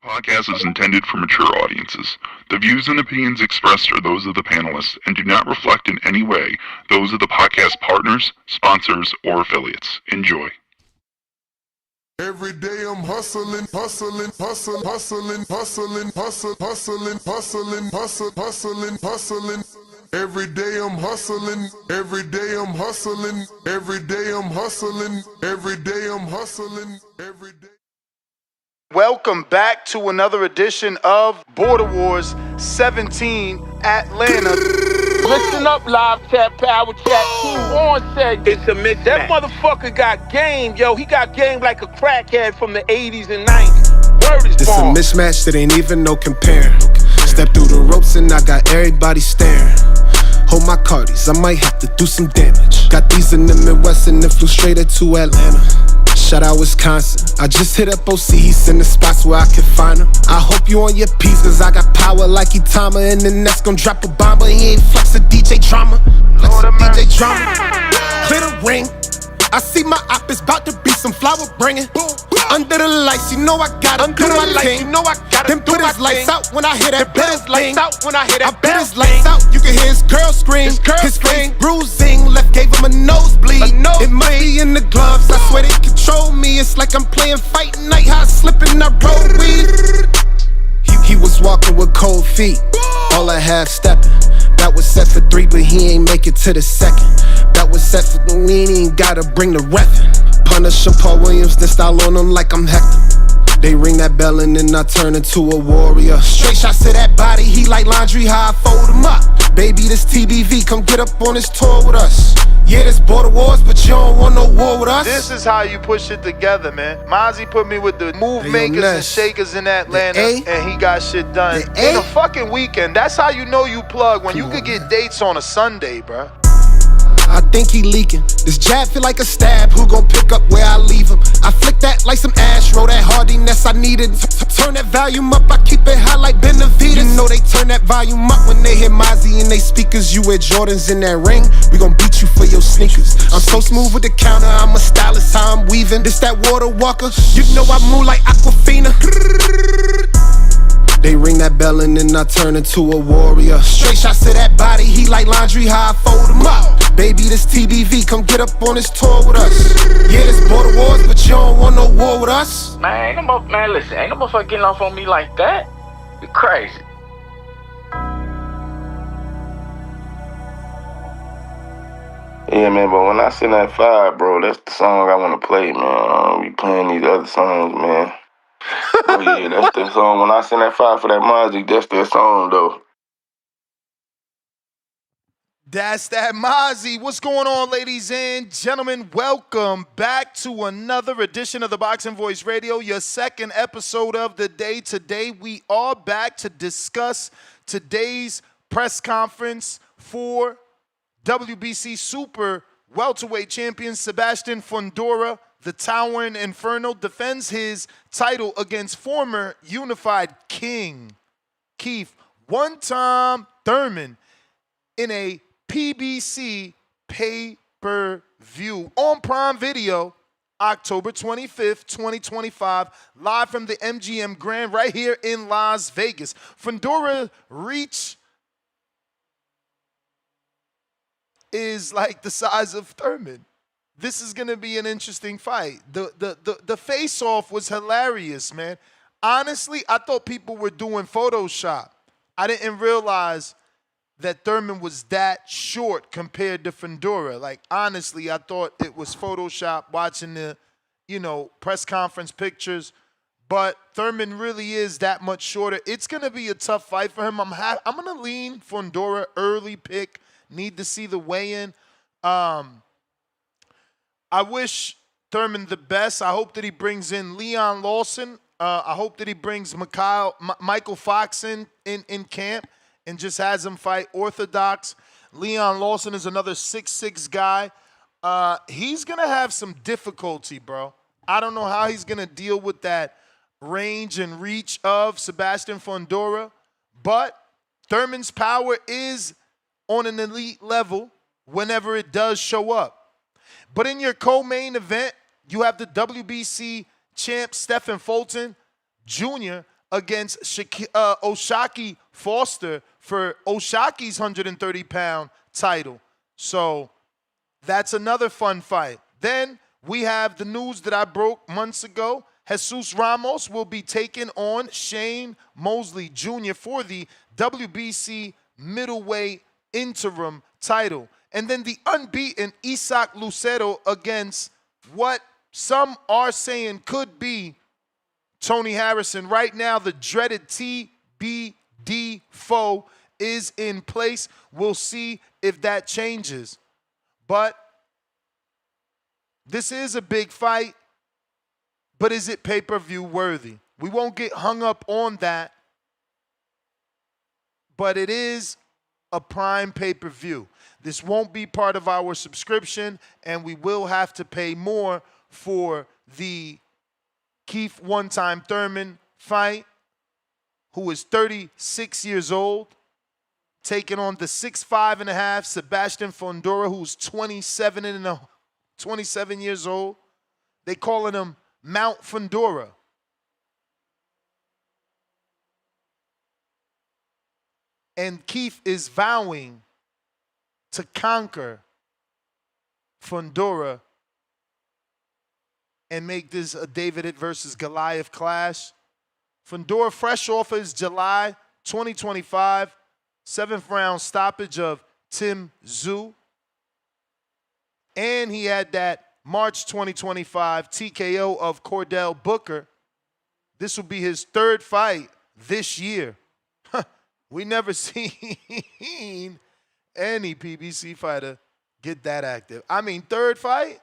Podcast is intended for mature audiences. The views and opinions expressed are those of the panelists and do not reflect in any way those of the podcast partners, sponsors, or affiliates. Enjoy. Every day I'm hustling, hustling, hustling, hustling, hustling, hustling, hustling, hustling, hustling, hustling, hustling. Every day I'm hustling, every day I'm hustling, every day I'm hustling, every day I'm hustling, every day. Welcome back to another edition of Border Wars 17 Atlanta. Listen up, live chat, power chat. Team on said it's a mismatch. That motherfucker got game, yo. He got game like a crackhead from the 80s and 90s. Word is This a born. mismatch that ain't even no comparing. Step through the ropes and I got everybody staring. Hold my cardies, I might have to do some damage. Got these in the Midwest and then flew straight to Atlanta. Shout out Wisconsin. I just hit up OCs in the spots where I can find them. I hope you on your P's, cause I got power like Itama. And the next gon' drop a bomb, but he ain't flex a DJ drama. Flex a DJ drama. Clear the ring. I see my op is about to be some flower bringing. Under the lights, you know I gotta do my thing. You know I gotta then put his lights out when I hear that bell thing. I put his lights out, you can hear his girl scream. His face bruising, left gave him a nosebleed. It might be in the gloves, I swear they control me. It's like I'm playing fight night, how I slip and I roll weed. He was walking with cold feet, all I half stepping. That was set for 3, but he ain't make it to the second. That was set for the we ain't gotta bring the reffin'. Punish Paul Williams, then style on him like I'm Hector. They ring that bell and then I turn into a warrior. Straight shots to that body, he like laundry, how I fold him up. Baby, this TBV, come get up on this tour with us. Yeah, this Border Wars, but you don't want no war with us. This is how you push it together, man. Mozzie put me with the move makers and shakers in Atlanta, and he got shit done in a fucking weekend. That's how you know you plug, when you could get dates on a Sunday, bruh. I think he leaking. This jab feel like a stab. Who gon' pick up where I leave him? I flick that like some Astro. That hardiness I needed. Turn that volume up. I keep it high like Benavides. You know they turn that volume up when they hear Mozzie in they speakers. You wear Jordans in that ring. We gon' beat you for your sneakers. I'm so smooth with the counter. I'm a stylist. How I'm weaving. This that water walker. You know I move like Aquafina. They ring that bell and then I turn into a warrior. Straight shots to that body, he like laundry, how I fold him up. Baby, this TBV, come get up on this tour with us. Yeah, this Border Wars, but you don't want no war with us. Man, listen, ain't no motherfucker getting off on me like that. You crazy. Yeah, man, but when I send that fire, bro, that's the song I want to play, man. We playing these other songs, man. Oh yeah, that's the song. When I send that fire for that Mozzie, that's that song, though. That's that Mozzie. What's going on, ladies and gentlemen? Welcome back to another edition of the Boxing Voice Radio, your second episode of the day. Today, we are back to discuss today's press conference for WBC Super Welterweight champion Sebastian Fondora. The Towering Inferno defends his title against former Unified King Keith one-time Thurman in a PBC pay-per-view on Prime Video, October 25th, 2025, live from the MGM Grand right here in Las Vegas. Fondora reach is like the size of Thurman. This is going to be an interesting fight. The face-off was hilarious, man. Honestly, I thought people were doing Photoshop. I didn't realize that Thurman was that short compared to Fondora. Like, honestly, I thought it was Photoshop watching the, press conference pictures. But Thurman really is that much shorter. It's going to be a tough fight for him. I'm going to lean Fondora, early pick. Need to see the weigh-in. I wish Thurman the best. I hope that he brings in Leon Lawson. I hope that he brings Michael Fox in camp and just has him fight orthodox. Leon Lawson is another 6'6" guy. He's going to have some difficulty, bro. I don't know how he's going to deal with that range and reach of Sebastian Fondora, but Thurman's power is on an elite level whenever it does show up. But in your co-main event, you have the WBC champ Stephen Fulton Jr. against Oshaki Foster for Oshaki's 130-pound title. So that's another fun fight. Then we have the news that I broke months ago. Jesus Ramos will be taking on Shane Mosley Jr. for the WBC middleweight interim title. And then the unbeaten Isaac Lucero against what some are saying could be Tony Harrison. Right now, the dreaded TBD foe is in place. We'll see if that changes. But this is a big fight. But is it pay-per-view worthy? We won't get hung up on that. But it is a prime pay-per-view. This won't be part of our subscription, and we will have to pay more for the Keith one-time Thurman fight, who is 36 years old, taking on the 6'5.5" Sebastian Fondora, who's 27 years old. They calling him Mount Fundora. And Keith is vowing to conquer Fondora and make this a David versus Goliath clash. Fondora, fresh off his July 2025 7th round stoppage of Tim Tszyu. And he had that March 2025 TKO of Cordell Booker. This will be his third fight this year. We never seen any PBC fighter get that active. I mean, third fight?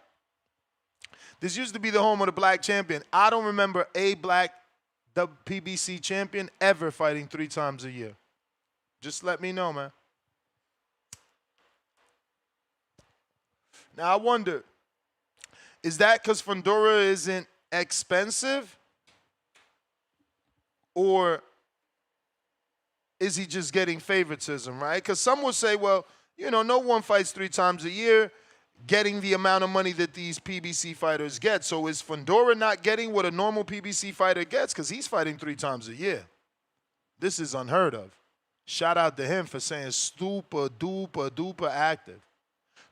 This used to be the home of the black champion. I don't remember a black PBC champion ever fighting 3 times a year. Just let me know, man. Now, I wonder, is that because Fondora isn't expensive? Or is he just getting favoritism, right? Because some will say, well, you know, no one fights 3 times a year getting the amount of money that these PBC fighters get. So is Fondora not getting what a normal PBC fighter gets? Because he's fighting 3 times a year. This is unheard of. Shout out to him for saying super duper duper active.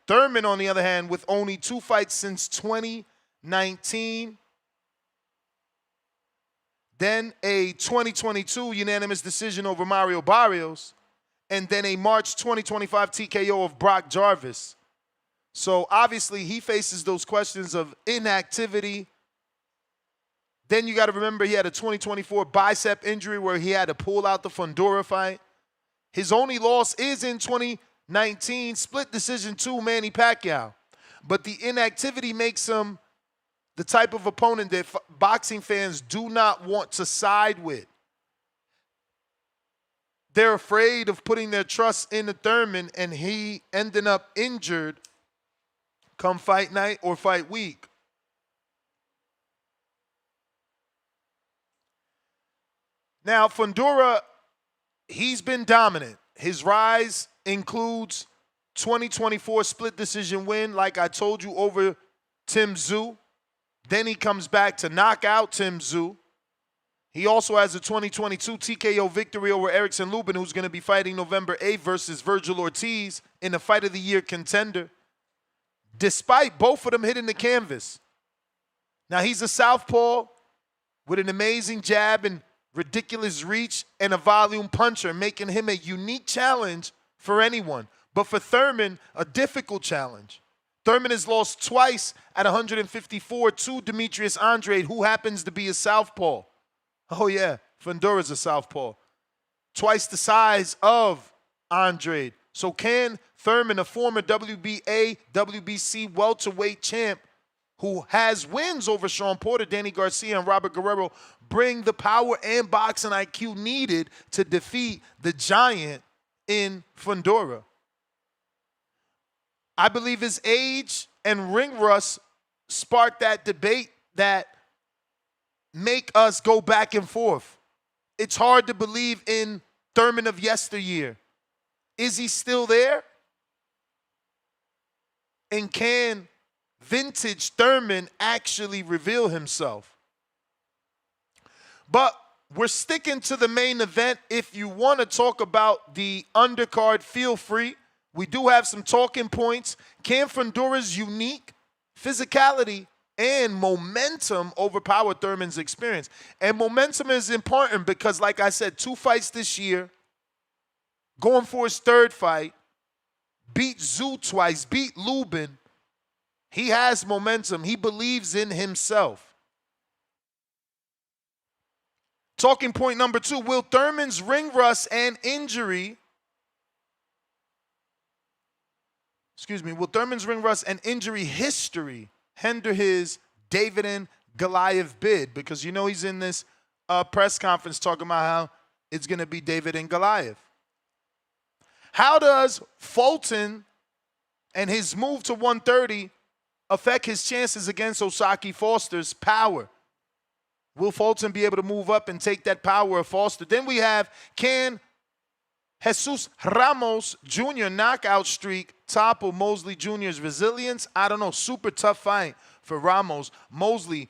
Thurman, on the other hand, with only 2 fights since 2019. Then a 2022 unanimous decision over Mario Barrios. And then a March 2025 TKO of Brock Jarvis. So obviously he faces those questions of inactivity. Then you got to remember he had a 2024 bicep injury where he had to pull out the Fondora fight. His only loss is in 2019, split decision to Manny Pacquiao. But the inactivity makes him the type of opponent that boxing fans do not want to side with. They're afraid of putting their trust in the Thurman, and he ending up injured come fight night or fight week. Now, Fondora, he's been dominant. His rise includes 2024 split decision win, like I told you, over Tim Tszyu. Then he comes back to knock out Tim Tszyu. He also has a 2022 TKO victory over Erickson Lubin, who's going to be fighting November 8th versus Virgil Ortiz in the Fight of the Year contender, despite both of them hitting the canvas. Now, he's a southpaw with an amazing jab and ridiculous reach and a volume puncher, making him a unique challenge for anyone. But for Thurman, a difficult challenge. Thurman has lost twice at 154 to Demetrius Andrade, who happens to be a southpaw. Oh yeah, Fondora's a southpaw. Twice the size of Andrade. So can Thurman, a former WBA, WBC welterweight champ, who has wins over Sean Porter, Danny Garcia, and Robert Guerrero, bring the power and boxing IQ needed to defeat the giant in Fondora? I believe his age and ring rust sparked that debate that make us go back and forth. It's hard to believe in Thurman of yesteryear. Is he still there? And can vintage Thurman actually reveal himself? But we're sticking to the main event. If you want to talk about the undercard, feel free. We do have some talking points. Can Fondora's unique physicality and momentum overpower Thurman's experience? And momentum is important because, like I said, 2 fights this year, going for his 3rd fight, beat Tszyu twice, beat Lubin. He has momentum. He believes in himself. Talking point number 2, will Thurman's ring rust and injury, will Thurman's ring rust and injury history hinder his David and Goliath bid? Because you know he's in this press conference talking about how it's going to be David and Goliath. How does Fulton and his move to 130 affect his chances against Osaki Foster's power? Will Fulton be able to move up and take that power of Foster? Then we have, can Jesus Ramos Jr. knockout streak topple Mosley Jr.'s resilience? I don't know. Super tough fight for Ramos. Mosley,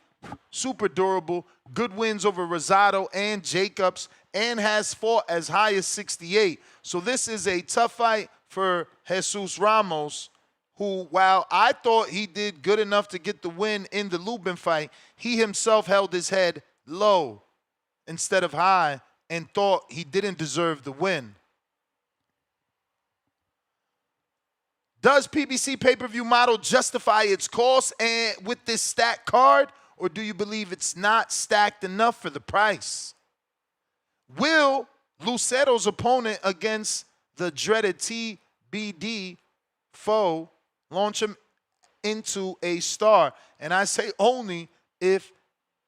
super durable. Good wins over Rosado and Jacobs, and has fought as high as 68. So this is a tough fight for Jesus Ramos, who, while I thought he did good enough to get the win in the Lubin fight, he himself held his head low instead of high and thought he didn't deserve the win. Does PBC pay-per-view model justify its cost and with this stacked card, or do you believe it's not stacked enough for the price? Will Lucero's opponent against the dreaded TBD foe launch him into a star? And I say only if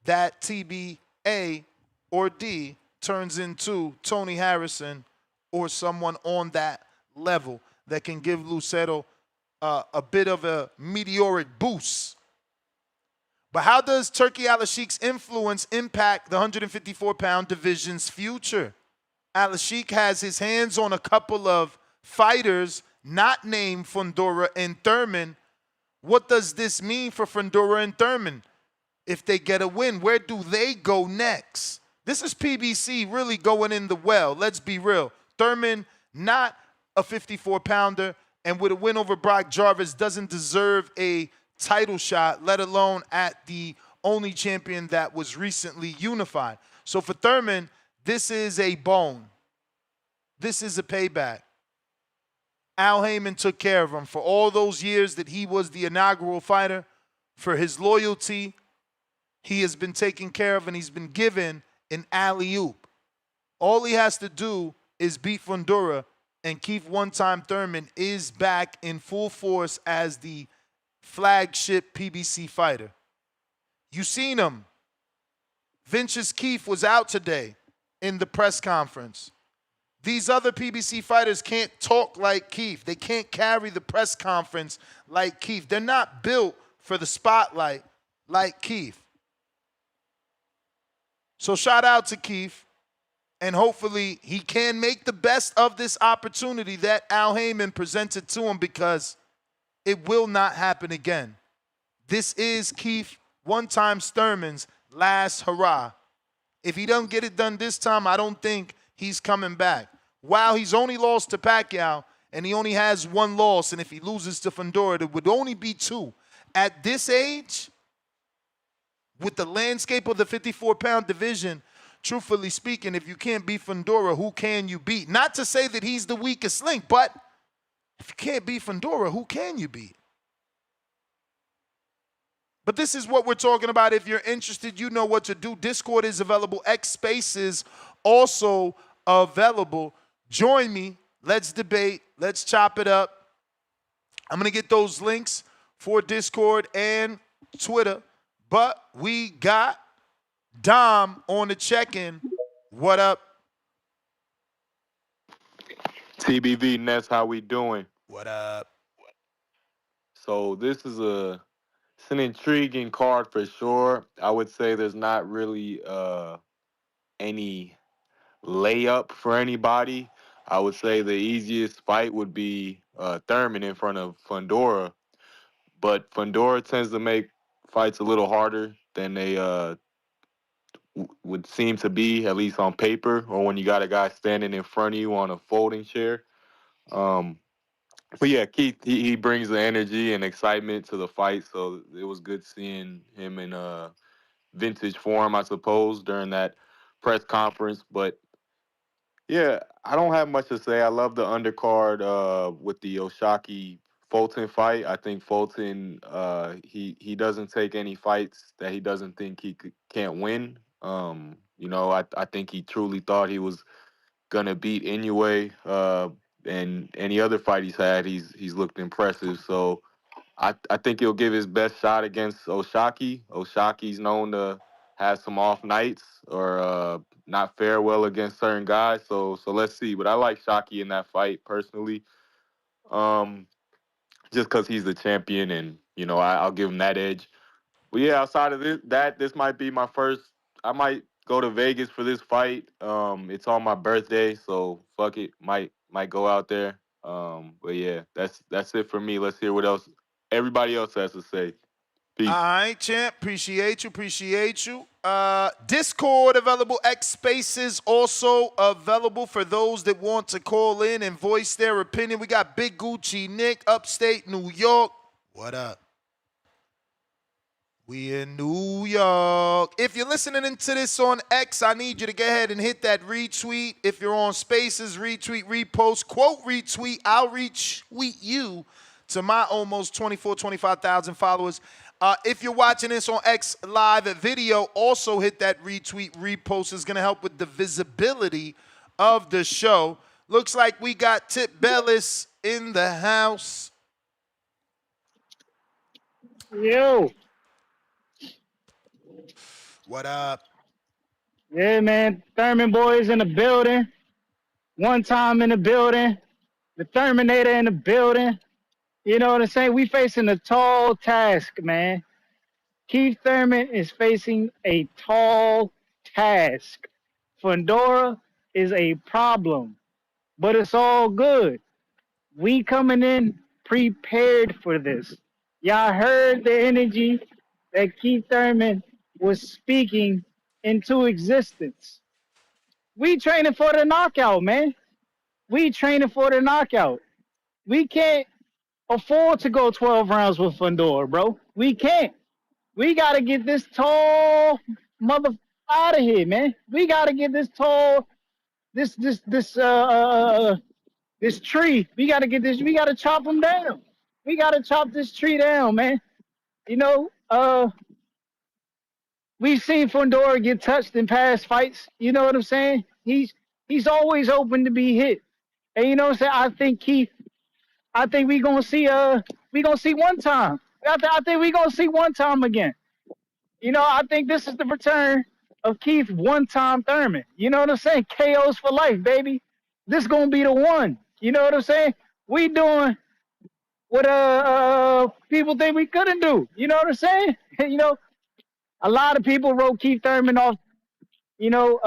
that TBA or D turns into Tony Harrison or someone on that level that can give Lucero a bit of a meteoric boost. But how does Turki Al-Ashik's influence impact the 154-pound division's future? Al-Ashik has his hands on a couple of fighters not named Fondora and Thurman. What does this mean for Fondora and Thurman if they get a win? Where do they go next? This is PBC really going in the well. Let's be real. Thurman, not a 54-pounder, and with a win over Brock Jarvis, doesn't deserve a title shot, let alone at the only champion that was recently unified. So for Thurman, this is a bone. This is a payback. Al Heyman took care of him for all those years that he was the inaugural fighter. For his loyalty, he has been taken care of, and he's been given an alley-oop. All he has to do is beat Fondora, and Keith One-Time Thurman is back in full force as the flagship PBC fighter. You seen him. Vince's Keith was out today in the press conference. These other PBC fighters can't talk like Keith. They can't carry the press conference like Keith. They're not built for the spotlight like Keith. So shout out to Keith, and hopefully he can make the best of this opportunity that Al Heyman presented to him, because it will not happen again. This is Keith One-Time Thurman's last hurrah. If he doesn't get it done this time, I don't think he's coming back. While he's only lost to Pacquiao, and he only has 1 loss, and if he loses to Fondora, it would only be 2. At this age, with the landscape of the 54-pound division, truthfully speaking, if you can't beat Fondora, who can you beat? Not to say that he's the weakest link, but if you can't beat Fondora, who can you beat? But this is what we're talking about. If you're interested, you know what to do. Discord is available. X Spaces also available. Join me. Let's debate. Let's chop it up. I'm going to get those links for Discord and Twitter. But we got Dom on the check-in. What up? TBV Nets, how we doing? What up? So this is it's an intriguing card for sure. I would say there's not really any layup for anybody. I would say the easiest fight would be Thurman in front of Fondora. But Fondora tends to make fights a little harder than they would seem to be, at least on paper, or when you got a guy standing in front of you on a folding chair. But yeah, Keith, he brings the energy and excitement to the fight, so it was good seeing him in vintage form, I suppose, during that press conference. But yeah, I don't have much to say. I love the undercard with the Oshaki Fulton fight. I think Fulton he doesn't take any fights that he doesn't think can't win. I think he truly thought he was gonna beat Inoue. And any other fight he's had, he's looked impressive. So I think he'll give his best shot against Oshaki. Oshaki's known to have some off nights or not fare well against certain guys. So let's see. But I like Shaki in that fight personally, just because he's the champion, and I'll give him that edge. But yeah, outside of this might be my first. I might go to Vegas for this fight. It's on my birthday, so fuck it. Might go out there. But yeah, that's it for me. Let's hear what else everybody else has to say. Peace. All right, champ. Appreciate you. Discord available. X Spaces also available for those that want to call in and voice their opinion. We got Big Gucci Nick, upstate New York. What up? We in New York. If you're listening to this on X, I need you to go ahead and hit that retweet. If you're on Spaces, retweet, repost, quote retweet. I'll retweet you to my almost 25,000 followers. If you're watching this on X live video, also hit that retweet, repost. It's going to help with the visibility of the show. Looks like we got Tip Bellis in the house. Yo. What up? Yeah, man. Thurman boys in the building. One time in the building. The Terminator in the building. You know what I'm saying? We facing a tall task, man. Keith Thurman is facing a tall task. Fondora is a problem, but it's all good. We coming in prepared for this. Y'all heard the energy that Keith Thurman was speaking into existence. We training for the knockout, man. We training for the knockout. We can't afford to go 12 rounds with Fondora, bro. We can't. We got to get this tall mother out of here, man. We got to get this tall, this tree. We got to get this. We got to chop him down. We got to chop this tree down, man. We've seen Fondora get touched in past fights. You know what I'm saying? He's always open to be hit. And you know what I'm saying? I think we gonna see one time. I think we gonna see one time again. I think this is the return of Keith one-time Thurman. You know what I'm saying? KOs for life, baby. This gonna be the one. You know what I'm saying? We doing what people think we couldn't do. You know what I'm saying? A lot of people wrote Keith Thurman off. All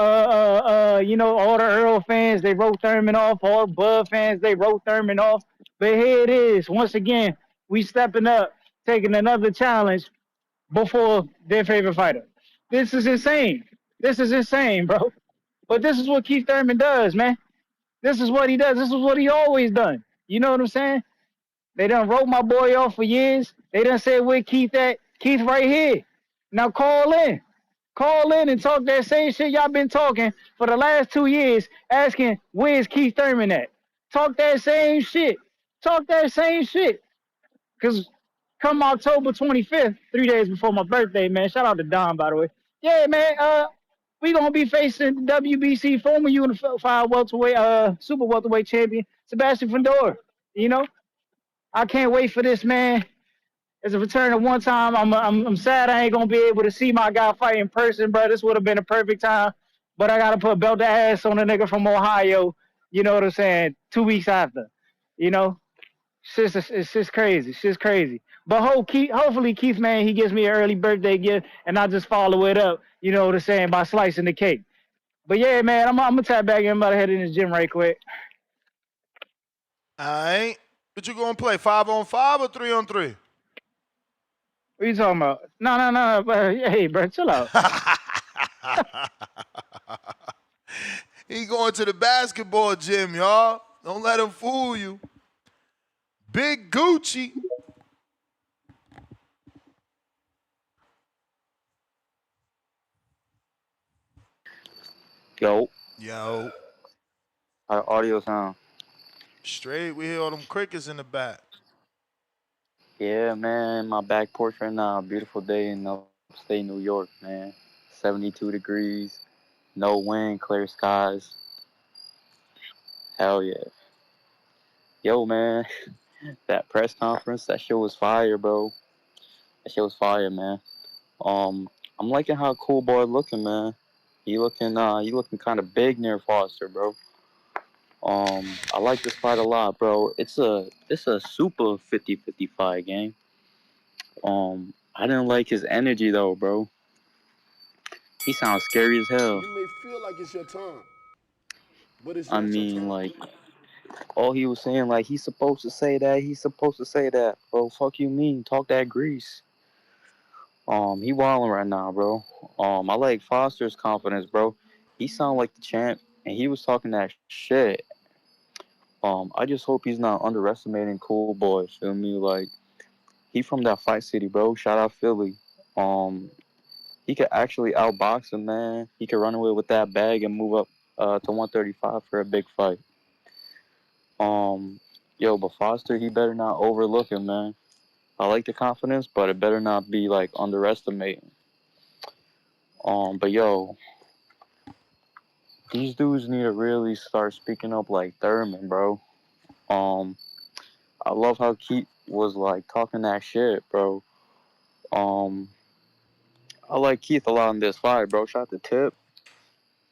the Earl fans, they wrote Thurman off. All the Bud fans, they wrote Thurman off. But here it is. Once again, we stepping up, taking another challenge before their favorite fighter. This is insane. This is insane, bro. But this is what Keith Thurman does, man. This is what he does. This is what he always done. You know what I'm saying? They done wrote my boy off for years. They done said, where Keith at? Keith right here. Now call in. Call in and talk that same shit y'all been talking for the last 2 years, asking, where's Keith Thurman at? Talk that same shit. Talk that same shit. Because come October 25th, 3 days before my birthday, man. Shout out to Don, by the way. Yeah, man. We gonna be facing WBC former unified welterweight, super welterweight champion Sebastian Fondora. I can't wait for this, man. It's a return of one time. I'm sad I ain't gonna be able to see my guy fight in person, bro. This would have been a perfect time, but I gotta put a belt to ass on a nigga from Ohio. You know what I'm saying? 2 weeks after. It's just crazy. Shit's crazy. But hopefully Keith, man, he gives me an early birthday gift, and I just follow it up. You know what I'm saying, by slicing the cake. But yeah, man, I'm gonna tap back in. I'm about to head in the gym right quick. All right. What you gonna play? 5-on-5 or 3-on-3? What are you talking about? No. Hey, bro, chill out. He going to the basketball gym, y'all. Don't let him fool you. Big Gucci. Yo. Yo. How audio sound? Straight. We hear all them crickets in the back. Yeah, man. My back porch right now. Beautiful day in upstate New York, man. 72 degrees. No wind. Clear skies. Hell yeah. Yo, man. That press conference, that shit was fire, bro. That shit was fire, man. I'm liking how Cool Boy looking, man. He looking kind of big near Foster, bro. I like this fight a lot, bro. It's a super 50-50 fight game. I didn't like his energy though, bro. He sounds scary as hell. You may feel like it's your time, but it's I not your mean, time. like, all he was saying, like, he's supposed to say that, bro. Fuck you mean? Talk that grease. He wilding right now, bro. I like Foster's confidence, bro. He sound like the champ, and he was talking that shit. I just hope he's not underestimating Cool Boy. Feel me? Like, he from that fight city, bro. Shout out Philly. He could actually outbox him, man. He could run away with that bag and move up to 135 for a big fight. But Foster, he better not overlook him, man. I like the confidence, but it better not be like underestimating. But yo, these dudes need to really start speaking up like Thurman, bro. I love how Keith was like talking that shit, bro. I like Keith a lot in this fight, bro. Shout out to Tip,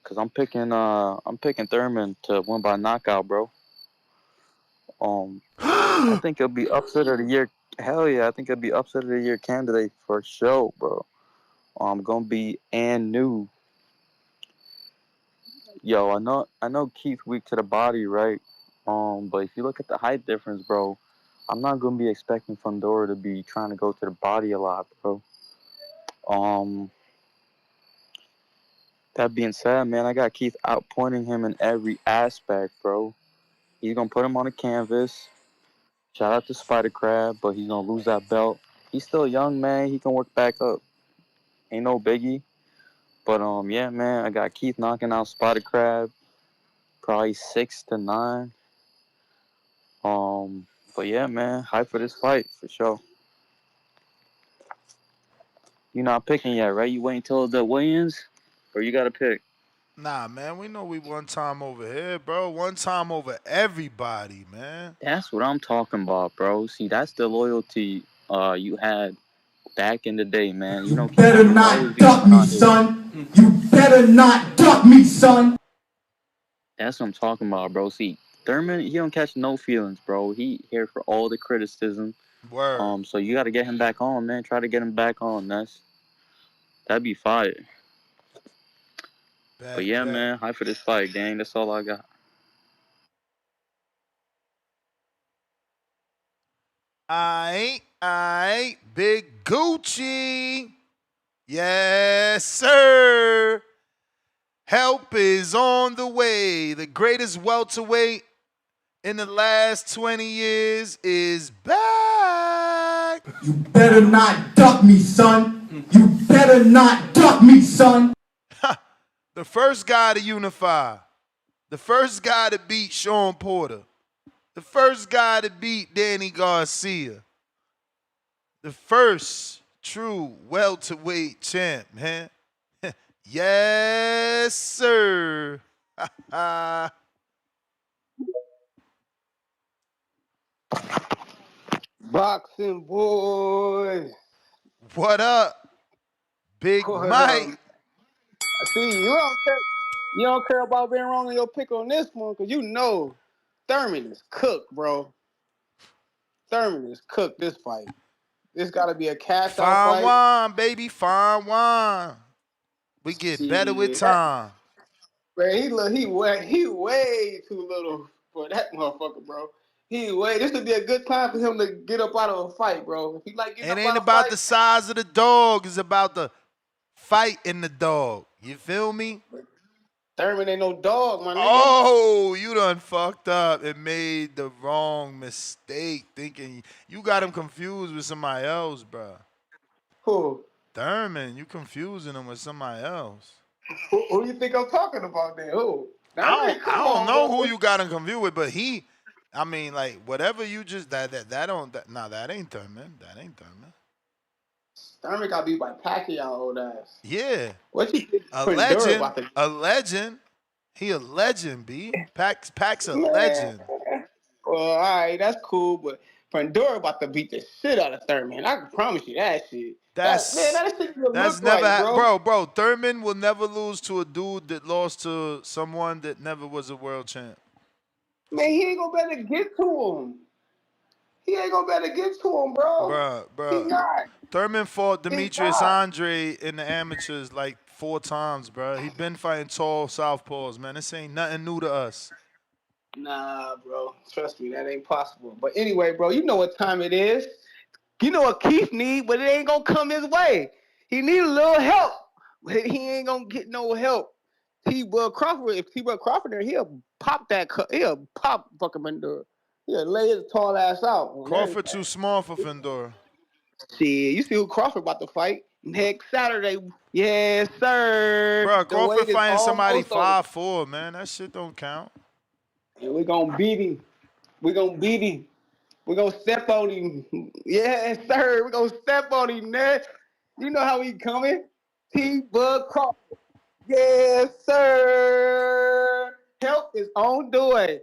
cause I'm picking Thurman to win by knockout, bro. I think it'll be upset of the year. Hell yeah, I think it'll be upset of the year candidate for sure, bro. Gonna be and new. Yo, I know Keith weak to the body, right? But if you look at the height difference, bro, I'm not gonna be expecting Fondora to be trying to go to the body a lot, bro. That being said, man, I got Keith outpointing him in every aspect, bro. He's gonna put him on the canvas. Shout out to Spider Crab, but he's gonna lose that belt. He's still young, man. He can work back up. Ain't no biggie. But yeah, man, I got Keith knocking out Spider Crab, probably 6-9. But yeah, man, hype for this fight for sure. You're not picking yet, right? You waiting till the weigh-ins, or you gotta pick? Nah, man, we know we one time over here, bro. One time over everybody, man. That's what I'm talking about, bro. See, that's the loyalty you had back in the day, man. You know, Better not duck me, son. You better not duck me, son. That's what I'm talking about, bro. See, Thurman, he don't catch no feelings, bro. He here for all the criticism. Word. So you got to get him back on, man. Try to get him back on. That'd be fire. But yeah, man, hype for this fight, gang. That's all I got. Aight, Big Gucci. Yes, sir. Help is on the way. The greatest welterweight in the last 20 years is back. You better not duck me, son. You better not duck me, son. The first guy to unify. The first guy to beat Sean Porter. The first guy to beat Danny Garcia. The first true welterweight champ, man. Yes, sir. Boxing boy. What up, Big What Mike? up? See, you don't care about being wrong in your pick on this one, because you know Thurman is cooked, bro. Thurman is cooked this fight. This got to be a cash out fight. Fine wine, baby, fine wine. We get better with time. Man, he way too little for that motherfucker, bro. This would be a good time for him to get up out of a fight, bro. If he like getting It up ain't out of a about fight, the size of the dog. It's about the fighting the dog. You feel me? Thurman ain't no dog, my nigga. Oh, you done fucked up and made the wrong mistake thinking you got him confused with somebody else, bro. Who? Thurman, you confusing him with somebody else. Who you think I'm talking about then? Who? I Thurman? don't, I Come don't on, know bro. who you got him confused with, but I mean, like whatever you just that ain't Thurman. That ain't Thurman. Thurman got beat by Pacquiao, old ass. Yeah, What you think a Fundora legend, about to a legend. He a legend, B. Pac's a Man. legend. Well, all right, that's cool, but Fondora about to beat the shit out of Thurman. I can promise you that shit. That shit will That's look never like, bro. bro. Thurman will never lose to a dude that lost to someone that never was a world champ. Man, he ain't gonna be able to get to him. He ain't gonna be able to get to him, bro. He Bruh. not. Thurman fought He Demetrius not. Andre in the amateurs like 4 times, bruh. He been fighting tall southpaws, man. This ain't nothing new to us. Nah, bro. Trust me, that ain't possible. But anyway, bro, you know what time it is. You know what Keith need, but it ain't gonna come his way. He need a little help, but he ain't gonna get no help. T-Bud Crawford, if T-Bud Crawford there, he'll pop fucking Fundora. He'll lay his tall ass out. Crawford too small for Fondora. Shit, you see who Crawford about to fight next Saturday? Yes, sir. Bruh, The Crawford wait is fighting somebody almost over. 5'4", man. That shit don't count. And we're gonna beat him. We're gonna beat him. We're gonna step on him. Yes, sir. We're gonna step on him, man. You know how he coming. T-Bud Crawford. Yes, sir. Help is on the way.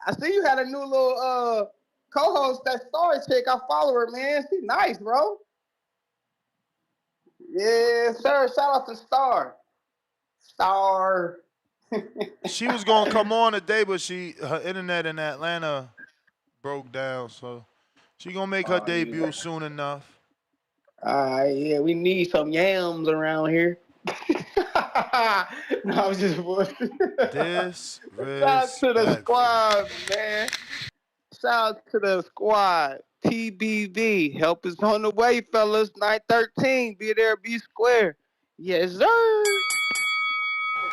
I see you had a new little co-host, that story chick. I follow her, man. She nice, bro. Yes, sir. Shout out to Star. Star. She was gonna come on today, but her internet in Atlanta broke down, so she gonna make her debut soon enough. Yeah, we need some yams around here. No, I was just Shout out to the squad, man. Shout out to the squad. TBV. Help is on the way, fellas. 913. Be there, be square. Yes, sir.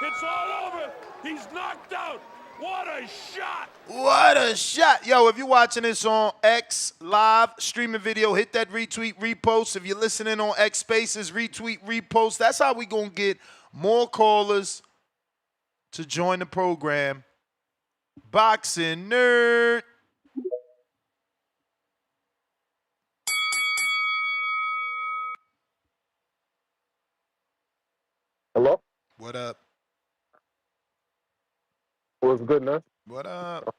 It's all over. He's knocked out. What a shot. What a shot. Yo, if you're watching this on X Live, streaming video, hit that retweet, repost. If you're listening on X Spaces, retweet, repost. That's how we going to get more callers to join the program. Boxing Nerd. Hello? What up? What's good, man? What up?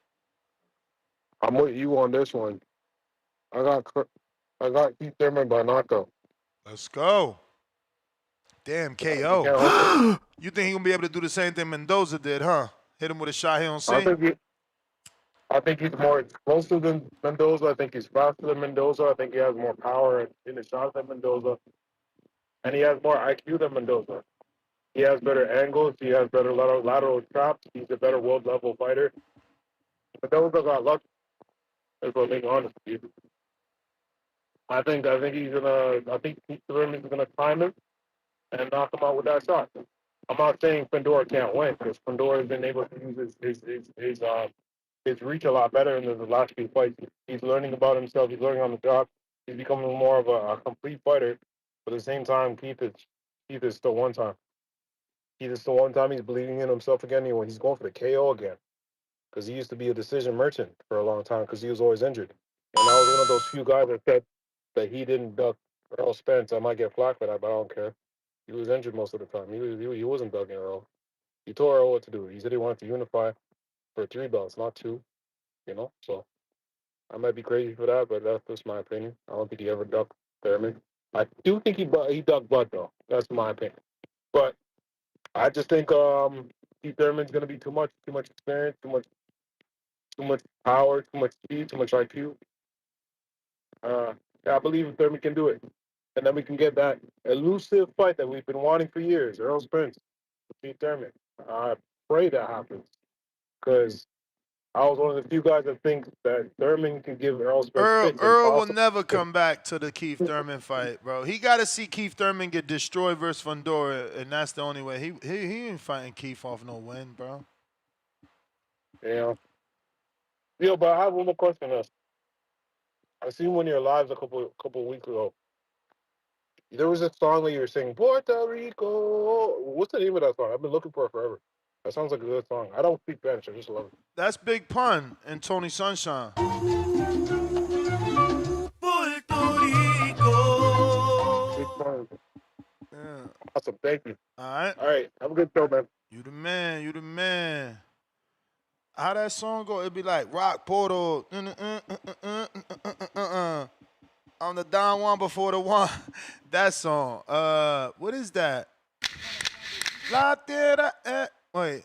I'm with you on this one. I got Keith Thurman by knockout. Let's go. Damn, KO. You think he gonna be able to do the same thing Mendoza did, huh? Hit him with a shot he don't see? I think he's more explosive than Mendoza. I think he's faster than Mendoza. I think he has more power in his shots than Mendoza. And he has more IQ than Mendoza. He has better angles. He has better lateral chops. He's a better world-level fighter. Mendoza got lucky, if I'm being honest with you. I think Keith Thurman is gonna time him and knock him out with that shot. I'm not saying Fondora can't win, because Fondora has been able to use his reach a lot better in the last few fights. He's learning about himself. He's learning on the job. He's becoming more of a complete fighter. But at the same time, Keith is still one time. Keith is still one time. He's believing in himself again. He's going for the KO again, because he used to be a decision merchant for a long time because he was always injured. And I was one of those few guys that said that he didn't duck Earl Spence. I might get flack for that, but I don't care. He was injured most of the time. He wasn't ducking Earl. He told Earl what to do. He said he wanted to unify for 3 belts, not 2. So I might be crazy for that, but that's just my opinion. I don't think he ever ducked Thurman. I do think he ducked Bud, though. That's my opinion. But I just think Keith Thurman's gonna be too much experience, too much power, too much speed, too much IQ. I believe Thurman can do it, and then we can get that elusive fight that we've been wanting for years. Earl Spence, Keith Thurman. I pray that happens, because I was one of the few guys that think that Thurman can give Earl Spence fits Earl will impossible. never come back to the Keith Thurman fight, bro. He got to see Keith Thurman get destroyed versus Fondora, and that's the only way. He ain't fighting Keith off no win, bro. Yeah. Yo, but I have one more question. I seen one of your lives a couple weeks ago. There was a song that you were singing, Puerto Rico. What's the name of that song? I've been looking for it forever. That sounds like a good song. I don't speak Spanish. I just love it. That's Big Pun and Tony Sunshine. Yeah. Awesome. Thank you. All right. All right. Have a good show, man. You the man. You the man. How that song go? It'd be like Rock Portal. I'm the Don Juan before the one. That song. What is that? La tierra. Wait.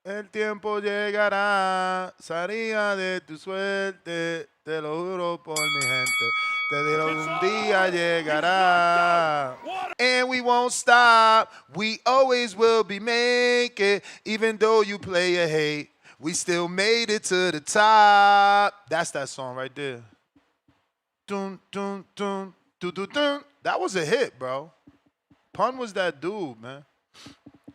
El tiempo llegará. Salía de tu suerte. Te lo juro por mi gente. Te diré un día llegará. And we won't stop. We always will be making. Even though you play a hate, we still made it to the top. That's that song right there. Dun, dun, dun, dun, dun, dun. That was a hit, bro. Pun was that dude, man.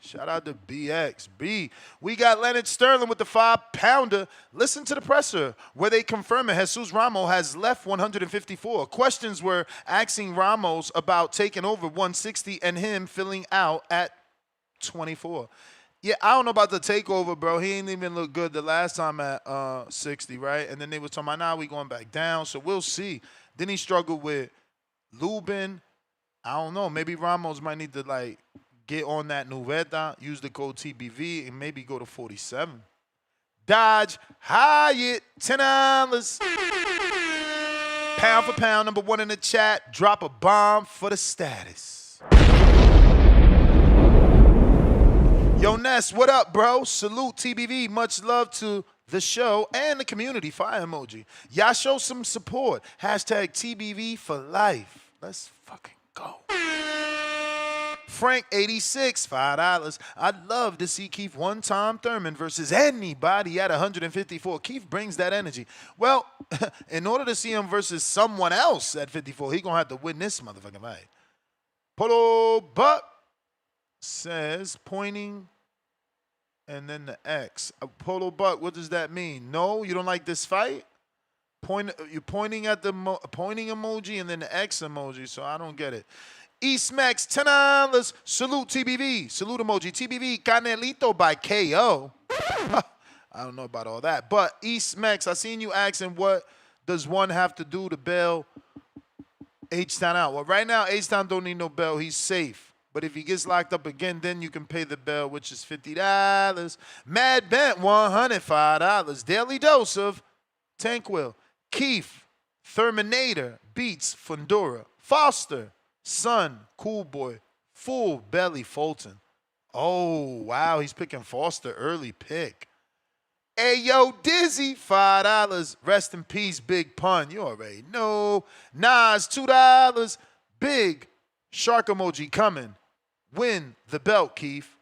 Shout out to BXB. We got Leonard Sterling with the 5-pounder. Listen to the presser where they confirm it. Jesus Ramos has left 154. Questions were asking Ramos about taking over 160 and him filling out at 24. Yeah, I don't know about the takeover, bro. He ain't even look good the last time at 60, right? And then they was talking about, now we going back down. So we'll see. Then he struggled with Lubin. I don't know. Maybe Ramos might need to, like, get on that Nuveta, use the code TBV, and maybe go to 47. Dodge Hyatt, $10. Pound for pound, number one in the chat. Drop a bomb for the status. Yo, Ness, what up, bro? Salute TBV. Much love to the show and the community. Fire emoji. Y'all show some support. Hashtag TBV for life. Let's fucking go. Frank 86, $5. I'd love to see Keith one-time Thurman versus anybody at 154. Keith brings that energy. Well, in order to see him versus someone else at 54, he gonna have to win this motherfucking fight. Polo Buck says pointing and then the X. Polo Buck, what does that mean? No, you don't like this fight? You're pointing at the pointing emoji and then the X emoji, so I don't get it. East Max, $10. Salute TBV. Salute emoji. TBV, Canelito by KO. I don't know about all that. But East Max, I seen you asking what does one have to do to bail H-Town out. Well, right now, H-Town don't need no bail. He's safe. But if he gets locked up again, then you can pay the bail, which is $50. Mad Bent, $105. Daily dose of Tanquil. Keith, Thurminator, beats Fundora. Foster, Son, Cool Boy, Full Belly, Fulton. Oh, wow, he's picking Foster, early pick. Hey, yo, Dizzy, $5. Rest in peace, Big Pun. You already know. Nas, $2. Big shark emoji coming. Win the belt, Keith.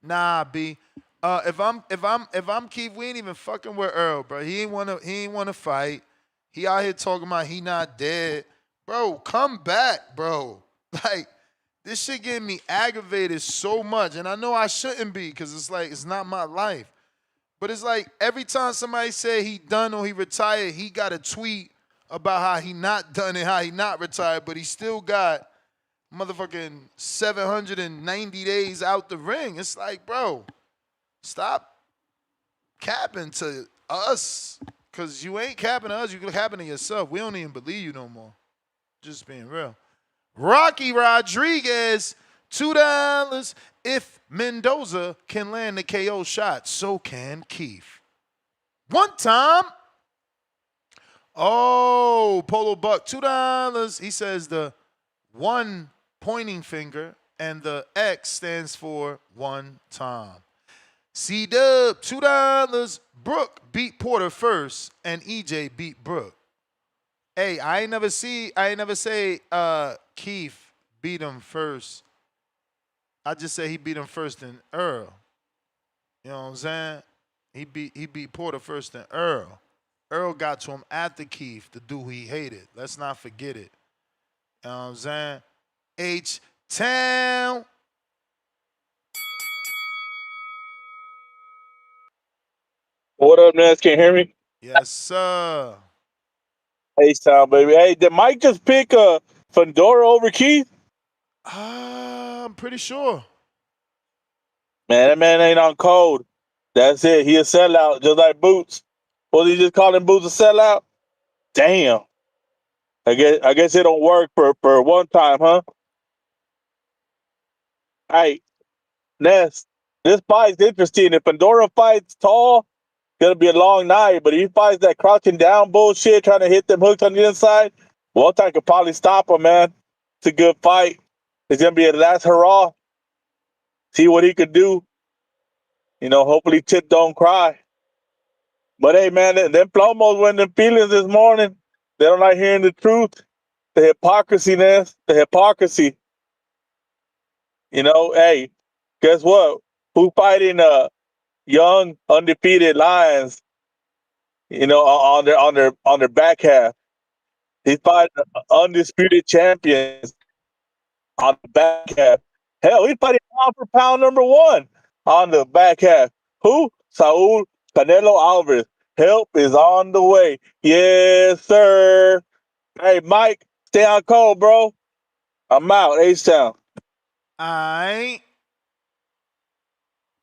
Nah, B. If I'm Keith, we ain't even fucking with Earl, bro. He ain't wanna fight. He out here talking about he not dead. Bro, come back, bro. Like, this shit getting me aggravated so much. And I know I shouldn't be, because it's like, it's not my life. But it's like, every time somebody say he done or he retired, he got a tweet about how he not done and how he not retired, but he still got motherfucking 790 days out the ring. It's like, bro, stop capping to us, because you ain't capping to us. You capping to yourself. We don't even believe you no more. Just being real. Rocky Rodriguez, $2. If Mendoza can land the KO shot, so can Keith. One time. Oh, Polo Buck, $2. He says the one pointing finger and the X stands for one time. C-Dub, $2. Brooke beat Porter first, and EJ beat Brooke. Hey, I ain't never say Keith beat him first. I just say he beat him first in Earl. You know what I'm saying? He beat Porter first than Earl. Earl got to him after Keith, the dude he hated. Let's not forget it. You know what I'm saying? H-Town. What up, Ness? Can you hear me? Yes, sir. H-Town, baby. Hey, did Mike just pick Fundora over Keith? I'm pretty sure. Man, that man ain't on code. That's it. He a sellout, just like Boots. Was he just calling Boots a sellout? Damn. I guess it don't work for one time, huh? Hey, Ness, this fight's interesting. If Fundora fights tall, gonna be a long night. But if he fights that crouching down bullshit, trying to hit them hooks on the inside, Welterweight could probably stop him, man. It's a good fight. It's gonna be a last hurrah. See what he could do. You know, hopefully Tip don't cry. But hey, man, them plomos went them feelings this morning. They don't like hearing the truth. The hypocrisy, Ness. The hypocrisy. You know, hey, guess what? Who fighting young undefeated Lions? You know, on their back half. He's fighting undisputed champions on the back half. Hell, he's fighting pound for pound number one on the back half. Who? Saul Canelo Alvarez. Help is on the way. Yes, sir. Hey, Mike, stay on call, bro. I'm out. H-Town. Aight.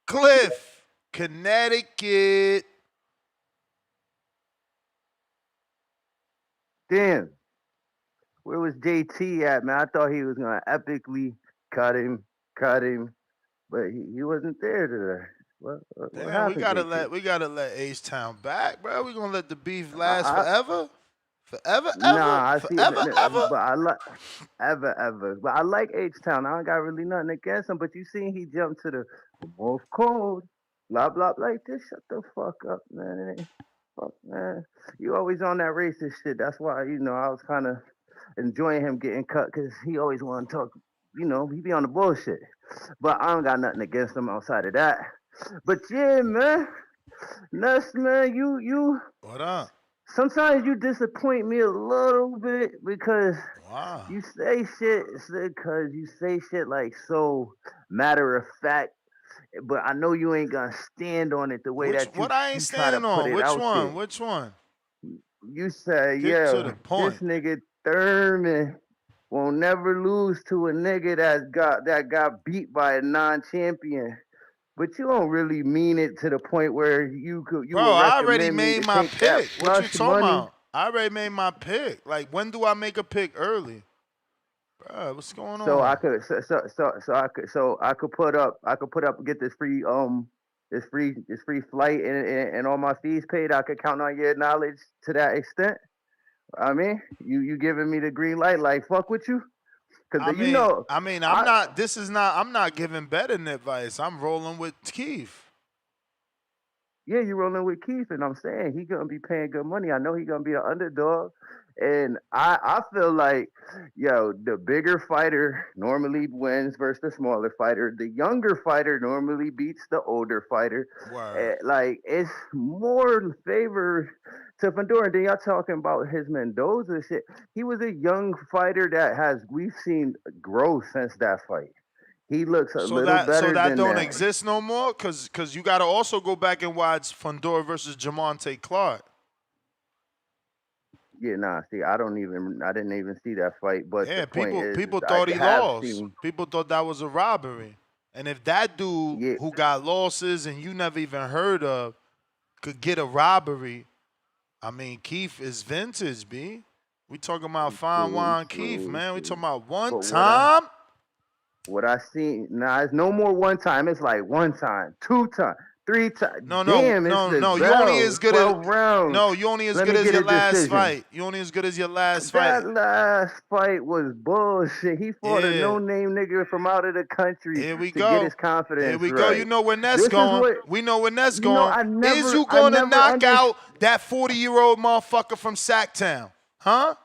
Cliff, Connecticut. Damn. Where was JT at, man? I thought he was going to epically cut him, but he wasn't there today. What Damn, happened, we gotta let H-Town back, bro. We gonna let the beef last forever? Forever, ever? Nah, I see, forever, ever? but I like ever. But I like H-Town. I don't got really nothing against him. But you seen he jumped to the most cold, blah blah like this. Shut the fuck up, man. Fuck, man. You always on that racist shit. That's why I was kind of enjoying him getting cut because he always want to talk. He be on the bullshit. But I don't got nothing against him outside of that. But yeah, man, Ness, man, you. What up? Sometimes you disappoint me a little bit because wow. you say shit like so matter of fact, but I know you ain't gonna stand on it the way that you. What I ain't standing on? Which one? You say, get to the point. This nigga Thurman won't never lose to a nigga that got beat by a non-champion. But you don't really mean it to the point where you Bro, would I already recommend made me to my take pick. that What you talking money. about? I already made my pick. Like, when do I make a pick early? Bro, what's going on? So I could put up get this free flight and all my fees paid. I could count on your knowledge to that extent. I mean, you giving me the green light, like fuck with you. I'm not giving betting advice. I'm rolling with Keith. Yeah, you rolling with Keith, and I'm saying he gonna be paying good money. I know he gonna be an underdog, and I feel like, the bigger fighter normally wins versus the smaller fighter. The younger fighter normally beats the older fighter. Like, it's more favored to Fondora. And then y'all talking about his Mendoza shit. He was a young fighter we've seen growth since that fight. He looks a little better than that. So that don't exist no more? Because you got to also go back and watch Fondora versus Jamonte Clark. Yeah, nah. See, I didn't even see that fight. But yeah, people is, thought he lost. People thought that was a robbery. And if that dude who got losses and you never even heard of could get a robbery, I mean, Keith is vintage, B. We talking about fine wine Keith, man. We talking about one time. What I seen, it's no more one time. It's like one time, two times, three times. No. You only as good as rounds. No, you only as good as your last fight. You only as good as your last fight. That last fight was bullshit. He fought a no-name nigga from out of the country to get his confidence. Here we go. You know where Ness going. We know where Ness going. Is you going to knock out that 40-year-old motherfucker from Sacktown? Huh?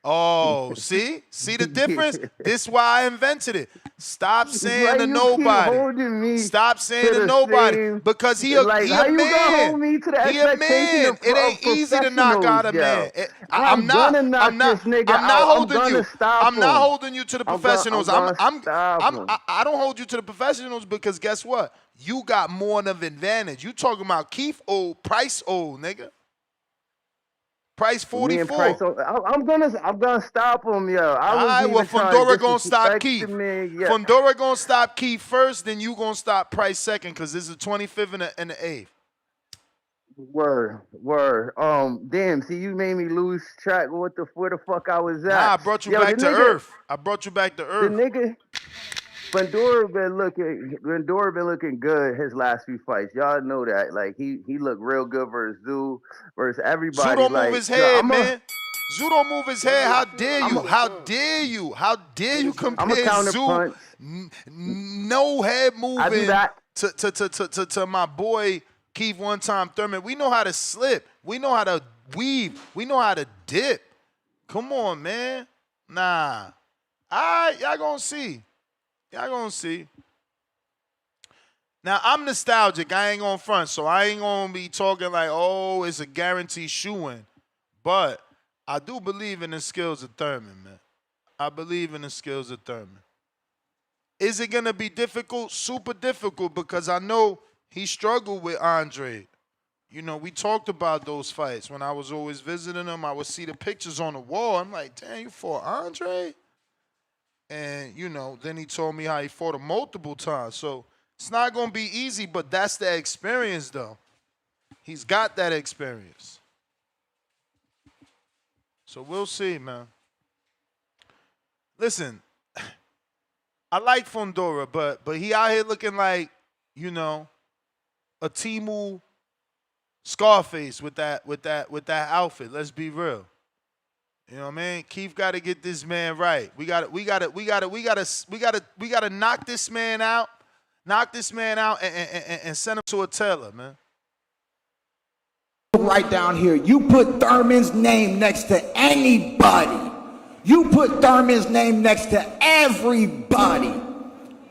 Oh, see the difference? This why I invented it. Stop saying Why to you nobody. keep holding me Stop saying to to the nobody same, because he like, a how you gonna hold man. me to the He a expectation man. It ain't easy to knock out a man. I'm not. gonna knock I'm not. this nigga I'm not out. I'm holding gonna you. stop I'm not him. holding you to the professionals. I'm gonna stop him. I don't hold you to the professionals because guess what? You got more of an advantage. You talking about Keith old, Price old, nigga. Price 44. Me and Price, I'm gonna stop him, yo. I All was right, even well, trying Fondora to gonna stop disrespect Keith. the man. Yeah. Fondora gonna stop Keith first, then you gonna stop Price second, because this is the 25th and the 8th. Word. Damn. See, you made me lose track of where the fuck I was at. Nah, I brought you back to earth. I brought you back to earth. The nigga, Fundora been looking good his last few fights. Y'all know that. Like he looked real good versus Zoo, versus everybody. Zoo don't like, move his head, man. Zoo don't move his head. How dare you? How dare you? How dare you compare Zoo? No head moving to my boy Keith one time Thurman. We know how to slip. We know how to weave. We know how to dip. Come on, man. Nah. All right, y'all gonna see. Y'all gonna see. Now, I'm nostalgic. I ain't gonna front, so I ain't gonna be talking like, oh, it's a guaranteed shoe-in. But I do believe in the skills of Thurman, man. I believe in the skills of Thurman. Is it gonna be difficult? Super difficult, because I know he struggled with Andre. You know, we talked about those fights. When I was always visiting him, I would see the pictures on the wall. I'm like, damn, you fought Andre? And, you know, then he told me how he fought him multiple times. So it's not going to be easy, but that's the experience, though. He's got that experience. So we'll see, man. Listen, I like Fondora, but he out here looking like, you know, a Timu Scarface with that outfit. Let's be real. You know what I mean? Keith got to get this man right. We got to knock this man out. Knock this man out and send him to a tailor, man. Right down here, you put Thurman's name next to anybody. You put Thurman's name next to everybody.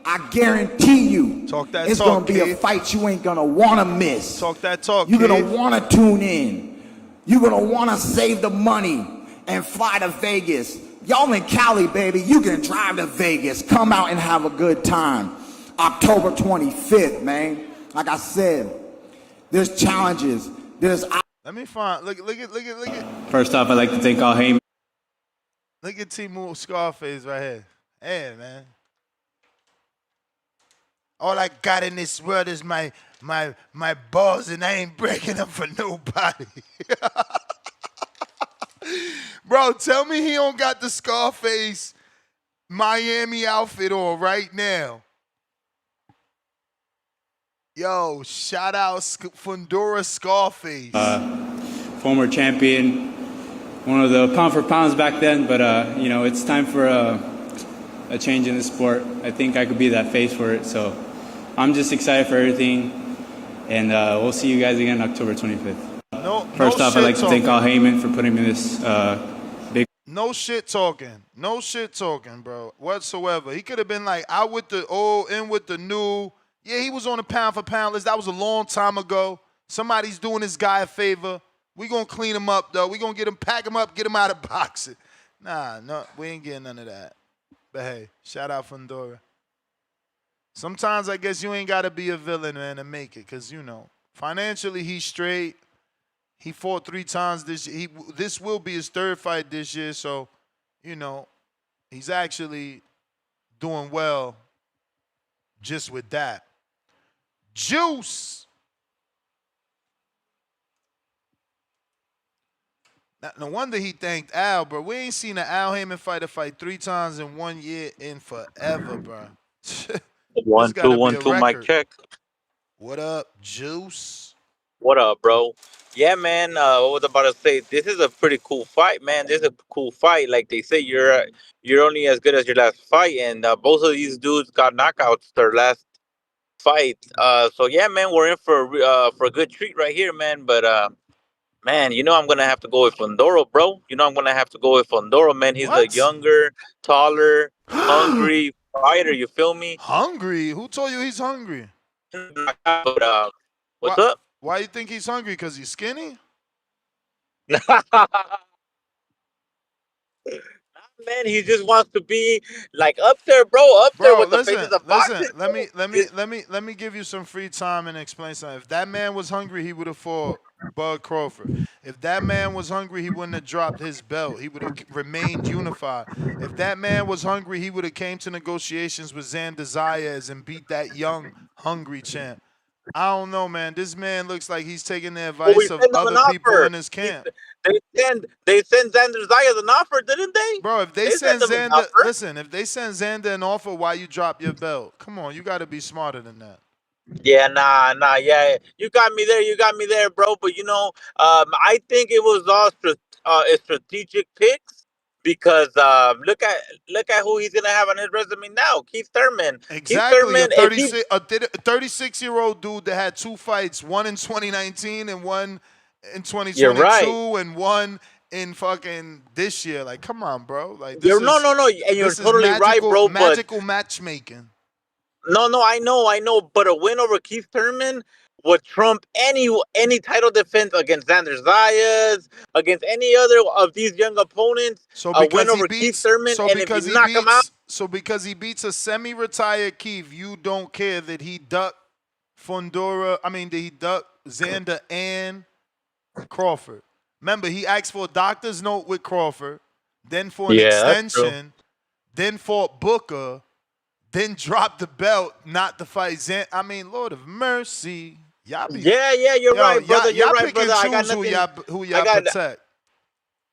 I guarantee you, it's going to be a fight you ain't going to want to miss. Talk that talk, You're going to want to tune in. You're going to want to save the money and fly to Vegas. Y'all in Cali, baby, you can drive to Vegas. Come out and have a good time. October 25th, man. Like I said, there's challenges. Let me find. Look at. First off, I'd like to thank all Heyman. Look at Timu Scarface right here. Hey, man. All I got in this world is my balls, and I ain't breaking them for nobody. Bro, tell me he don't got the Scarface Miami outfit on right now. Yo, shout out Fundora Scarface. Former champion, one of the pound for pounds back then, but you know, it's time for a change in the sport. I think I could be that face for it, so I'm just excited for everything, and we'll see you guys again October 25th. First off, I'd like to thank Al Heyman for putting me in this big. No shit talking. No shit talking, bro, whatsoever. He could have been like, out with the old, in with the new. Yeah, he was on the pound for pound list. That was a long time ago. Somebody's doing this guy a favor. We gonna clean him up, though. We gonna get him, pack him up, get him out of boxing. Nah, no, we ain't getting none of that. But hey, shout out Fondora. Sometimes I guess you ain't gotta be a villain, man, to make it, cause you know, financially he's straight. He fought 3 times this year. This will be his 3rd fight this year, so you know, he's actually doing well just with that. Juice. No wonder he thanked Al, bro. We ain't seen an Al Heyman fighter fight 3 times in 1 year in forever, bro. 1 2 1 2 mic check. What up, Juice? What up, bro? Yeah, man. What was I about to say? This is a pretty cool fight, man. This is a cool fight. Like they say, you're only as good as your last fight, and both of these dudes got knockouts their last fight. So yeah, man, we're in for a good treat right here, man. But Man, I'm gonna have to go with Fondora, bro. I'm gonna have to go with Fondora, man. He's a What? younger, taller, hungry fighter. You feel me? Hungry? Who told you he's hungry? But what's Why? up? Why you think he's hungry? Because he's skinny? Man, he just wants to be like up there, bro, up there Bro, with the faces of listen. boxing. Let me give you some free time and explain something. If that man was hungry, he would have fought Bud Crawford. If that man was hungry, he wouldn't have dropped his belt. He would have remained unified. If that man was hungry, he would have came to negotiations with Xander Zayas and beat that young, hungry champ. I don't know, man. This man looks like he's taking the Well, we advice of sent him an other people offer. in his camp. They sent Xander Zayas an offer, didn't they? Bro, if they Sent send him an Xander, offer. listen, if they send Xander an offer, why you drop your belt? Come on, you got to be smarter than that. Yeah, nah, yeah. You got me there, bro. But I think it was all a strategic picks because look at who he's gonna have on his resume now. Keith Thurman. Keith Exactly, Thurman, if he 36-year-old dude that had two fights, one in 2019 and one in You're right. 2022 and one in fucking this year. Like, come on, bro. Like, You're no, and you're this is totally right, bro. But magical matchmaking. no, I know. But a win over Keith Thurman would trump any title defense against Xander Zayas, against any other of these young opponents. So A win because he over Keith beats, Thurman, and if you knock him out, because he beats a semi-retired Keith, you don't care that he ducked Fundora. I mean, that he ducked Xander and Crawford. Remember, he asked for a doctor's note with Crawford, then for an extension, then fought Booker, then dropped the belt, not to fight Xander. I mean, Lord of mercy. Y'all be yeah, you're right, brother. You're right, pick and brother. I got choose nothing. who y'all protect.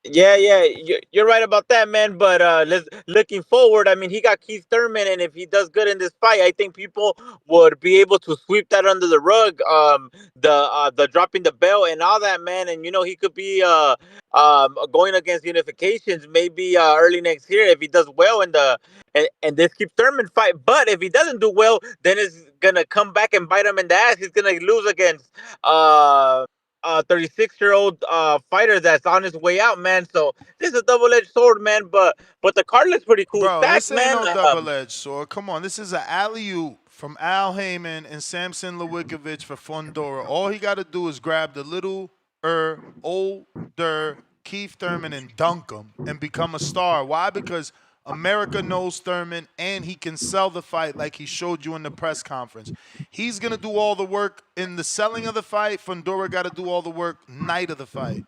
Yeah, you're right about that, man. But looking forward, I mean, he got Keith Thurman, and if he does good in this fight, I think people would be able to sweep that under the rug. The dropping the belt and all that, man, and he could be going against unifications maybe early next year if he does well in the and this Keith Thurman fight. But if he doesn't do well, then it's gonna come back and bite him in the ass. He's gonna lose against 36-year-old fighter that's on his way out, man. So this is a double-edged sword, man. But the card looks pretty cool Bro, stacked, this ain't man. no double-edged sword. Come on, this is an alley-oop from Al Heyman and Samson Lewickovich for Fondora. All he got to do is grab the older Keith Thurman and dunk him and become a star. Why? Because America knows Thurman, and he can sell the fight like he showed you in the press conference. He's going to do all the work in the selling of the fight. Fondora got to do all the work night of the fight.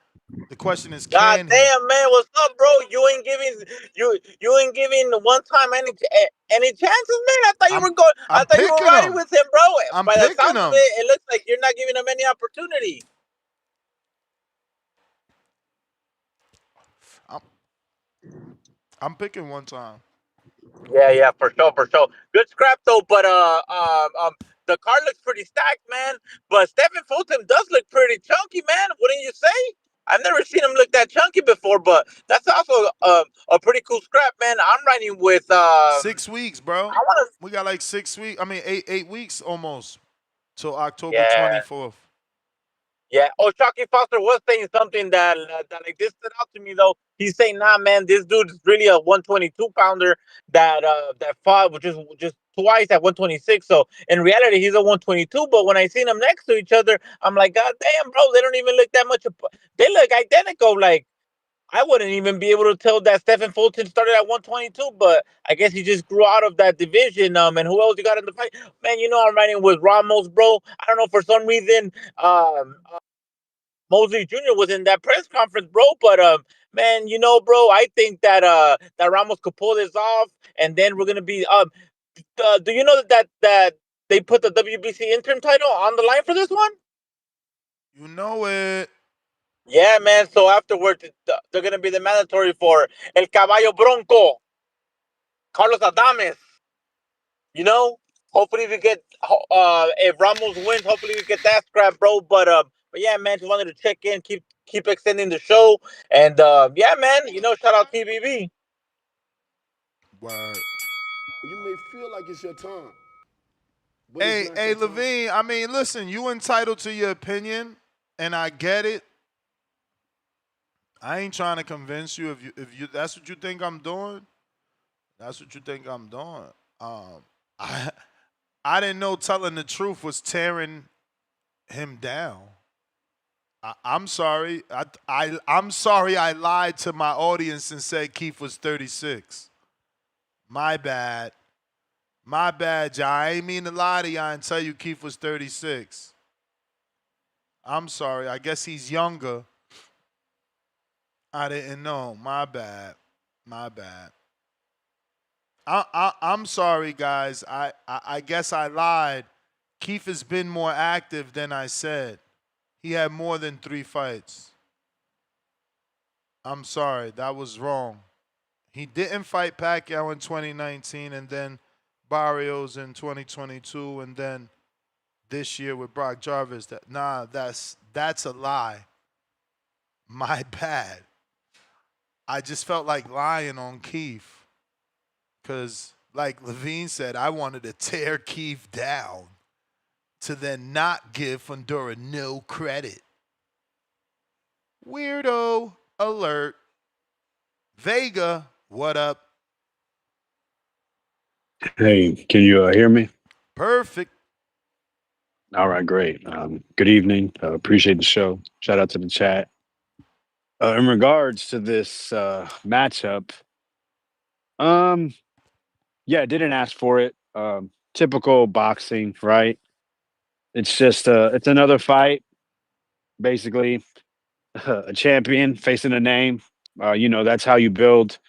The question is, God can damn, man, what's up, bro? You ain't giving one time any chances, man. I thought you were going. I thought you were riding with him, bro. By the sounds of it, it looks like you're not giving him any opportunity. I'm picking one time. Yeah, for sure. Good scrap though, but the card looks pretty stacked, man. But Stephen Fulton does look pretty chunky, man. Wouldn't you say? I've never seen him look that chunky before, but that's also a pretty cool scrap, man. I'm riding with 6 weeks, bro. We got like 6 weeks. I mean, 8 weeks almost till October 24th. Yeah. Oh, Shocky Foster was saying something that like this stood out to me though. He's saying, "Nah, man, this dude's really a 122 pounder that fought just twice at 126. So in reality, he's a 122. But when I seen them next to each other, I'm like, God damn, bro, they don't even look that much. They look identical. Like I wouldn't even be able to tell that Stephen Fulton started at 122, but I guess he just grew out of that division. And who else you got in the fight? Man, I'm riding with Ramos, bro. I don't know, for some reason, Mosley Jr. was in that press conference, bro. But man, bro, I think that that Ramos could pull this off, and then we're gonna be. Do you know that they put the WBC interim title on the line for this one? You know it. Yeah, man. So afterwards, they're gonna be the mandatory for El Caballo Bronco, Carlos Adames. Hopefully we get. If Ramos wins, hopefully we get that scrap, bro. But yeah, man, just wanted to check in, keep extending the show, and yeah, man, shout out TBV. Word. You may feel like it's your time. But Hey, it's not your time. Levine, I mean, listen, you entitled to your opinion, and I get it. I ain't trying to convince you. If you that's what you think I'm doing, that's what you think I'm doing. I I didn't know telling the truth was tearing him down. I'm sorry. I'm sorry I lied to my audience and said Keith was 36. My bad. My bad, y'all. I ain't mean to lie to y'all and tell you Keith was 36. I'm sorry. I guess he's younger. I didn't know. My bad. My bad. I'm sorry, guys. I guess I lied. Keith has been more active than I said. He had more than 3 fights. I'm sorry. That was wrong. He didn't fight Pacquiao in 2019 and then Barrios in 2022 and then this year with Brock Jarvis. That's a lie. My bad. I just felt like lying on Keith. Because, like Levine said, I wanted to tear Keith down to then not give Fondora no credit. Weirdo alert. Vega, what up? Hey, can you hear me? Perfect. All right, great. Good evening. Appreciate the show. Shout out to the chat. In regards to this matchup, yeah, didn't ask for it. Typical boxing, right? It's just it's another fight, basically a champion facing a name. That's how you build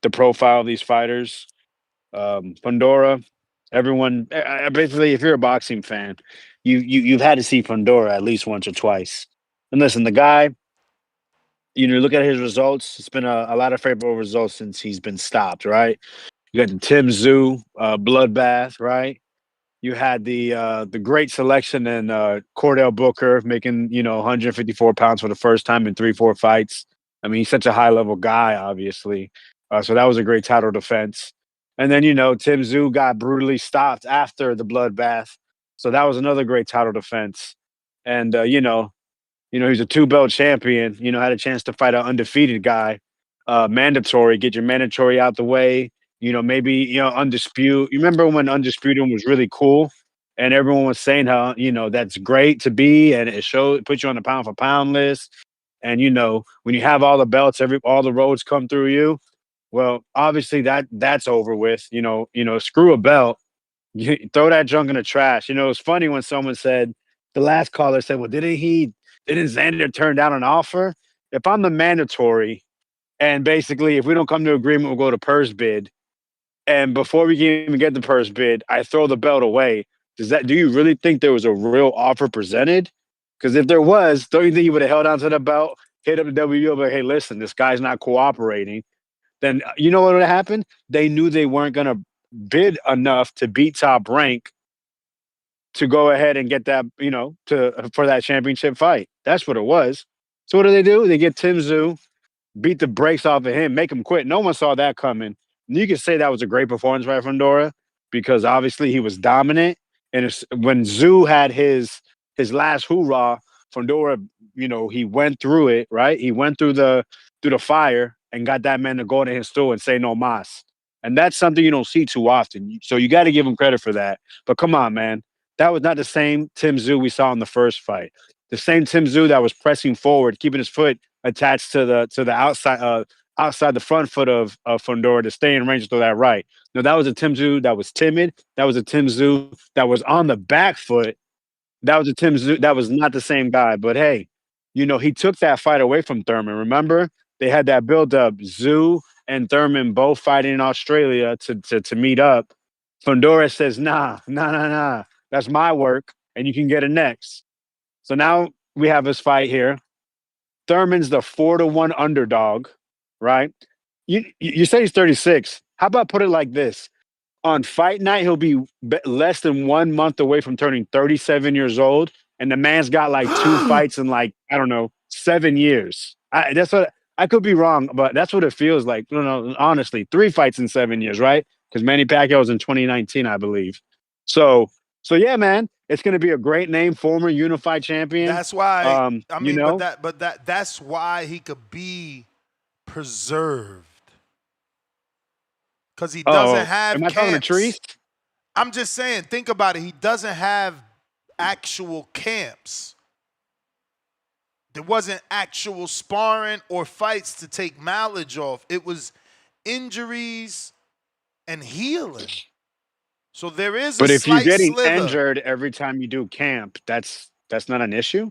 the profile of these fighters. Fondora, everyone, basically, if you're a boxing fan, you've had to see Fondora at least once or twice. And listen, the guy, look at his results. It's been a lot of favorable results since he's been stopped, right? You got the Tim Tszyu bloodbath, right? You had the great selection in Cordell Booker making 154 pounds for the first time in 3-4 fights. I mean, he's such a high level guy, obviously. So that was a great title defense. And then Tim Tszyu got brutally stopped after the bloodbath, so that was another great title defense. And he's a 2-belt champion. Had a chance to fight an undefeated guy. Mandatory, get your mandatory out the way. Maybe, Undisputed. You remember when Undisputed was really cool and everyone was saying how, that's great to be and it puts you on the pound for pound list. And, when you have all the belts, all the roads come through you. Well, obviously that's over with, screw a belt. You throw that junk in the trash. It's funny when someone said, the last caller said, well, didn't Xander turn down an offer? If I'm the mandatory and basically if we don't come to agreement, we'll go to purse bid. And before we can even get the purse bid, I throw the belt away. Do you really think there was a real offer presented? Because if there was, don't you think you would have held on to the belt, hit up the WBO, like, hey, listen, this guy's not cooperating? Then you know what would have happened? They knew they weren't going to bid enough to beat Top Rank to go ahead and get that, for that championship fight. That's what it was. So what do? They get Tim Tszyu, beat the brakes off of him, make him quit. No one saw that coming. And you could say that was a great performance by Fondora because obviously he was dominant. And when Tszyu had his last hoorah, Fondora, he went through it, right? He went through the fire and got that man to go to his stool and say no mas. And that's something you don't see too often. So you got to give him credit for that. But come on, man. That was not the same Tim Tszyu we saw in the first fight. The same Tim Tszyu that was pressing forward, keeping his foot attached to the outside the front foot of Fondora to stay in range to that right. No, that was a Tim Tszyu that was timid. That was a Tim Tszyu that was on the back foot. That was a Tim Tszyu that was not the same guy. But hey, he took that fight away from Thurman. Remember? They had that build-up. Tszyu and Thurman both fighting in Australia to meet up. Fondora says, nah. That's my work, and you can get it next. So now we have this fight here. Thurman's the 4-1 underdog, right? You say he's 36. How about put it like this? On fight night, he'll be less than 1 month away from turning 37 years old, and the man's got like 2 fights in 7 years. That's what I could be wrong, but that's what it feels like. Honestly, 3 fights in 7 years, right? Because Manny Pacquiao was in 2019, I believe. So yeah, man. It's going to be a great name, former unified champion. That's why. I You mean, know, that's why he could be preserved because he doesn't have am I talking to camps. Trees? I'm just saying. Think about it. He doesn't have actual camps. There wasn't actual sparring or fights to take mileage off. It was injuries and healing. So there is a But if you're slight getting slither. injured every time you do camp, that's not an issue.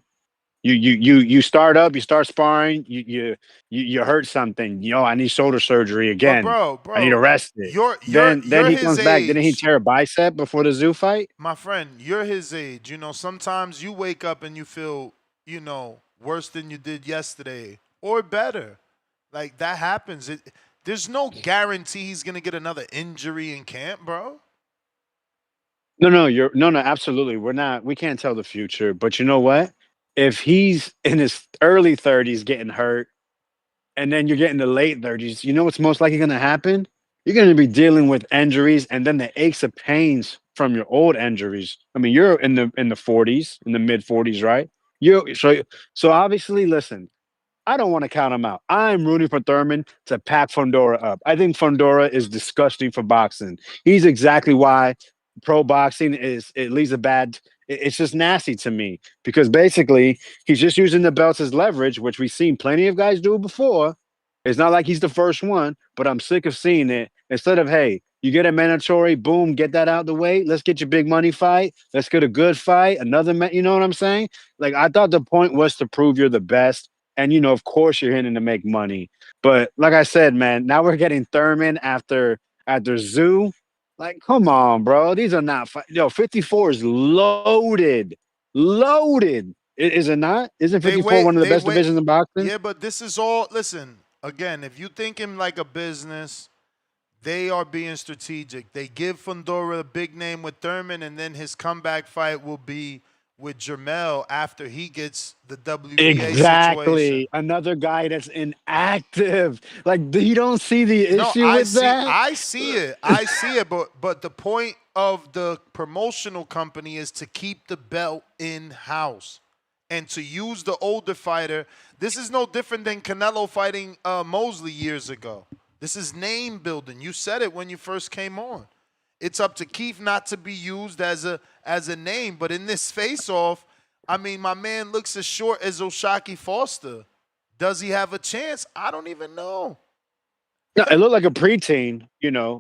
You start up, you start sparring, you hurt something. I need shoulder surgery again. Bro, I need to rest it. You're Then he his comes back. Didn't he age. tear a bicep before the zoo fight? My friend, you're his age. Sometimes you wake up and you feel, worse than you did yesterday or better. Like that happens. There's no guarantee he's gonna get another injury in camp, bro. No, absolutely. We can't tell the future. But you know what? If he's in his early 30s getting hurt, and then you're getting the late 30s, you know what's most likely going to happen? You're going to be dealing with injuries and then the aches and pains from your old injuries. I mean, you're in the 40s, in the mid 40s, right? So obviously, listen, I don't want to count him out. I'm rooting for Thurman to pack Fondora up. I think Fondora is disgusting for boxing. He's exactly why pro boxing it leaves a bad. It's just nasty to me because basically he's just using the belts as leverage, which we've seen plenty of guys do before. It's not like he's the first one, but I'm sick of seeing it. Instead of, hey, you get a mandatory, boom, get that out the way. Let's get your big money fight. Let's get a good fight. You know what I'm saying? Like, I thought the point was to prove you're the best. And, of course you're hitting to make money. But like I said, man, now we're getting Thurman after Zoo. Like, come on, bro. These are not 54 is loaded. Loaded. Is it not? Isn't 54 one of the best divisions in boxing? Yeah, but this is all, listen, again, if you think him like a business, they are being strategic. They give Fundora a big name with Thurman, and then his comeback fight will be with Jermell after he gets the WBA situation. Another guy that's inactive. Like, you don't see the issue with that? I see it. But the point of the promotional company is to keep the belt in-house and to use the older fighter. This is no different than Canelo fighting Mosley years ago. This is name building. You said it when you first came on. It's up to Keith not to be used as a name. But in this face-off, I mean, my man looks as short as O'Shaquie Foster. Does he have a chance? I don't even know. No, it looked like a preteen,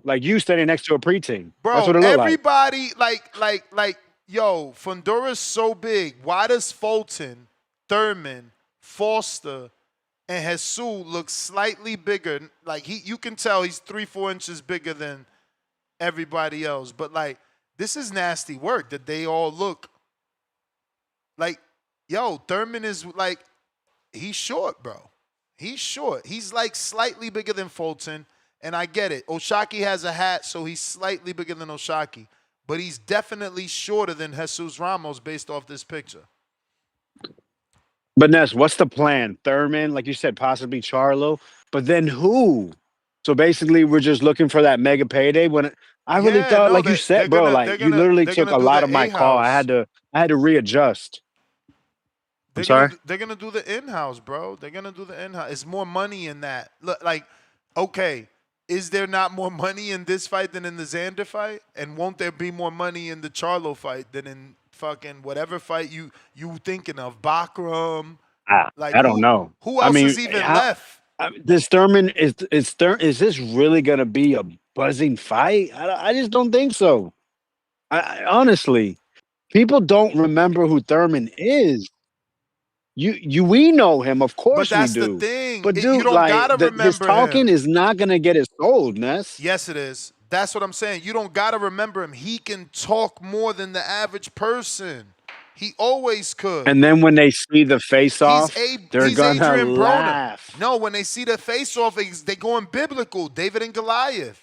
like you standing next to a preteen. Bro, that's what it looked everybody, like, yo, Fondora's so big. Why does Fulton, Thurman, Foster, and Jesus look slightly bigger? Like, you can tell he's 3-4 inches bigger than everybody else, but like, this is nasty work that they all look like. Yo, Thurman is like, he's short, bro. He's short. He's like slightly bigger than Fulton, and I get it. O'Shaquie has a hat, so he's slightly bigger than O'Shaquie, but he's definitely shorter than Jesus Ramos based off this picture. But Ness, what's the plan? Thurman, like you said, possibly Charlo, but then who? So basically, we're just looking for that mega payday. When I really thought, like you said, bro, you literally took a lot of my call. I had to readjust. I'm sorry. They're gonna do the in-house, bro. They're gonna do the in-house. It's more money in that. Look, like, okay, is there not more money in this fight than in the Xander fight? And won't there be more money in the Charlo fight than in fucking whatever fight you thinking of? Bakram. Like, I don't know. Who else is even left? This Thurman is this really gonna be a buzzing fight? I just don't think so. I honestly, people don't remember who Thurman is. We know him, of course, but that's we do. The thing. But dude, you don't gotta remember his talking him. is not gonna get it sold, Ness. Yes, it is. That's what I'm saying. You don't gotta remember him. He can talk more than the average person. He always could. And then when they see the face-off, they're gonna Adrian laugh. Broner. No, when they see the face-off, they going biblical. David and Goliath.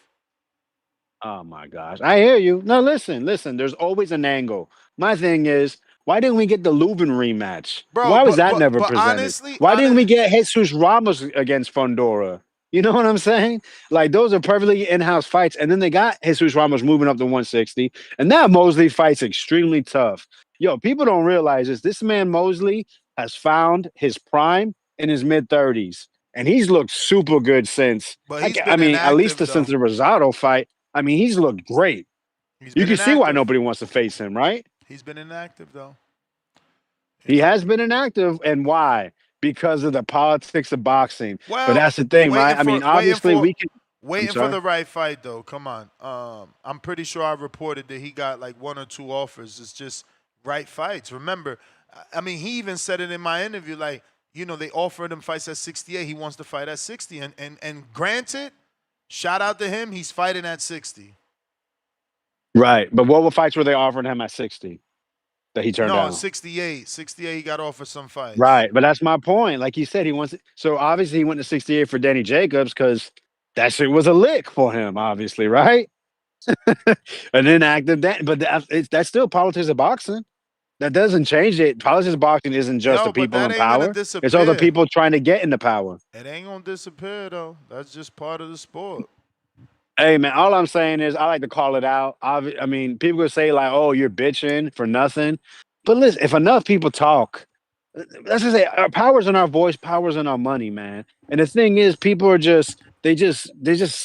Oh my gosh, I hear you. No, listen. There's always an angle. My thing is, why didn't we get the Lubin rematch? Bro, why was that never but presented? Honestly, why didn't we get Jesus Ramos against Fondora? You know what I'm saying? Like, those are perfectly in-house fights. And then they got Jesus Ramos moving up to 160. And that Mosley fight's extremely tough. Yo, people don't realize this. This man Mosley has found his prime in his mid-30s, and he's looked super good since. But he's I been mean, at least inactive, since though. the Rosado fight. I mean, he's looked great. He's You been can see why inactive. nobody wants to face him, right? He's been inactive, though. He has been inactive, and why? Because of the politics of boxing. Well, but that's the thing, right? I mean, obviously we can. Waiting for the right fight, though. Come on. I'm pretty sure I reported that he got like 1 or 2 offers. It's just right fights. Remember, I mean, he even said it in my interview, like, you know, they offered him fights at 68. He wants to fight at 60. And granted, shout out to him, he's fighting at 60. Right. But what fights were they offering him at 60 that he turned down? 68. 68, he got offered some fights. Right. But that's my point. Like he said, he wants it. So obviously he went to 68 for Danny Jacobs because that shit was a lick for him, obviously, right? An inactive, but that's still politics of boxing. That doesn't change it. Politics of boxing isn't just the people in power. It's all the people trying to get into power. It ain't going to disappear, though. That's just part of the sport. Hey, man, all I'm saying is I like to call it out. I mean, people could say, like, oh, you're bitching for nothing. But listen, if enough people talk, let's just say our power's in our voice, power's in our money, man. And the thing is, people are they just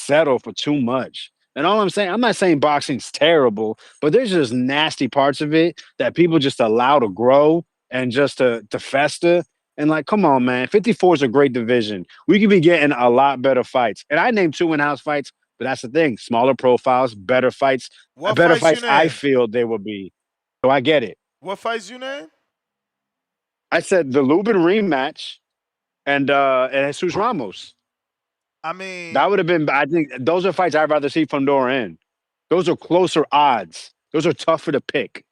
settle for too much. And all I'm saying, I'm not saying boxing's terrible, but there's just nasty parts of it that people just allow to grow and just to fester. And like, come on, man, 54 is a great division. We could be getting a lot better fights. And I named 2 in-house fights, but that's the thing: smaller profiles, better fights. Better fights I feel they will be. So I get it. What fights you name? I said the Lubin rematch and Jesus Ramos. I mean, that would have been. I think those are fights I'd rather see Fondora in. Those are closer odds. Those are tougher to pick.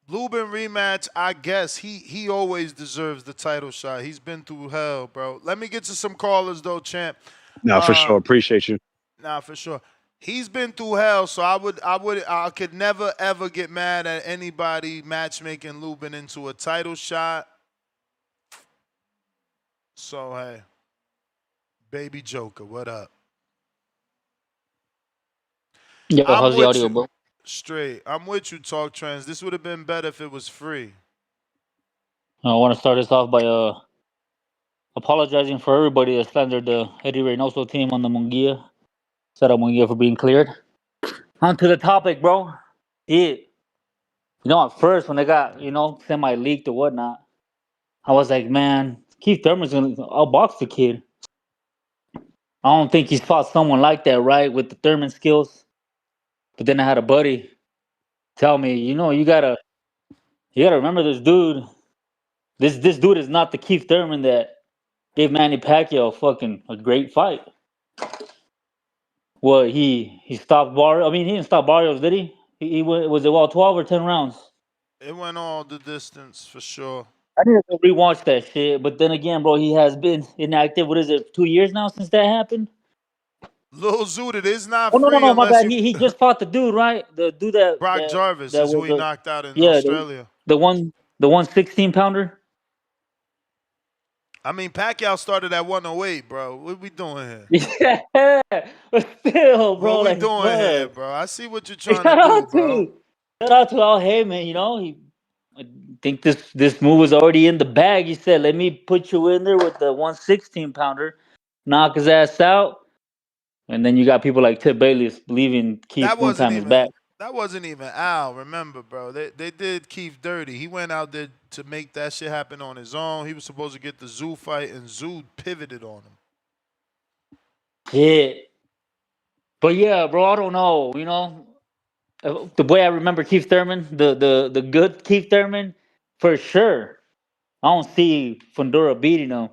Lubin rematch, I guess he always deserves the title shot. He's been through hell, bro. Let me get to some callers though, champ. No, for sure. Appreciate you. Nah, for sure. He's been through hell, so I could never ever get mad at anybody matchmaking Lubin into a title shot. So hey, baby Joker, what up? Yo, how's the audio, bro? Straight. I'm with you, Talk Trends. This would have been better if it was free. I want to start this off by apologizing for everybody that slandered the Eddie Reynoso team on the Munguia. Shout out Munguia for being cleared. On to the topic, bro. You know, at first when they got, semi-leaked or whatnot, I was like, man, Keith Thurman's going to outbox the kid. I don't think he's fought someone like that, right, with the Thurman skills. But then I had a buddy tell me, you gotta remember this dude. This dude is not the Keith Thurman that gave Manny Pacquiao a great fight. Well, he stopped Barrios. I mean, he didn't stop Barrios, did he? He went, was it 12 or 10 rounds? It went all the distance for sure. I need to rewatch that shit. But then again, bro, he has been inactive. What is it, 2 years now since that happened? Lil Zoot, it is not Oh, free. no, my bad. He just fought the dude, right? The dude that Brock Jarvis is who he knocked out in Australia. The 116 pounder. I mean, Pacquiao started at 108, bro. What we doing here? Yeah, but still, bro. What we like, doing bro. here, bro? I see what you're trying to do, bro. Shout out to Al Heyman. I think this move was already in the bag. He said, "Let me put you in there with the 116 pounder, knock his ass out." And then you got people like Tip Bailey believing Keith one time is back. That wasn't even Al. Remember, bro? They did Keith dirty. He went out there to make that shit happen on his own. He was supposed to get the Zoo fight, and Zoo pivoted on him. Yeah. But yeah, bro, I don't know. The way I remember Keith Thurman, the good Keith Thurman, for sure. I don't see Fondora beating him.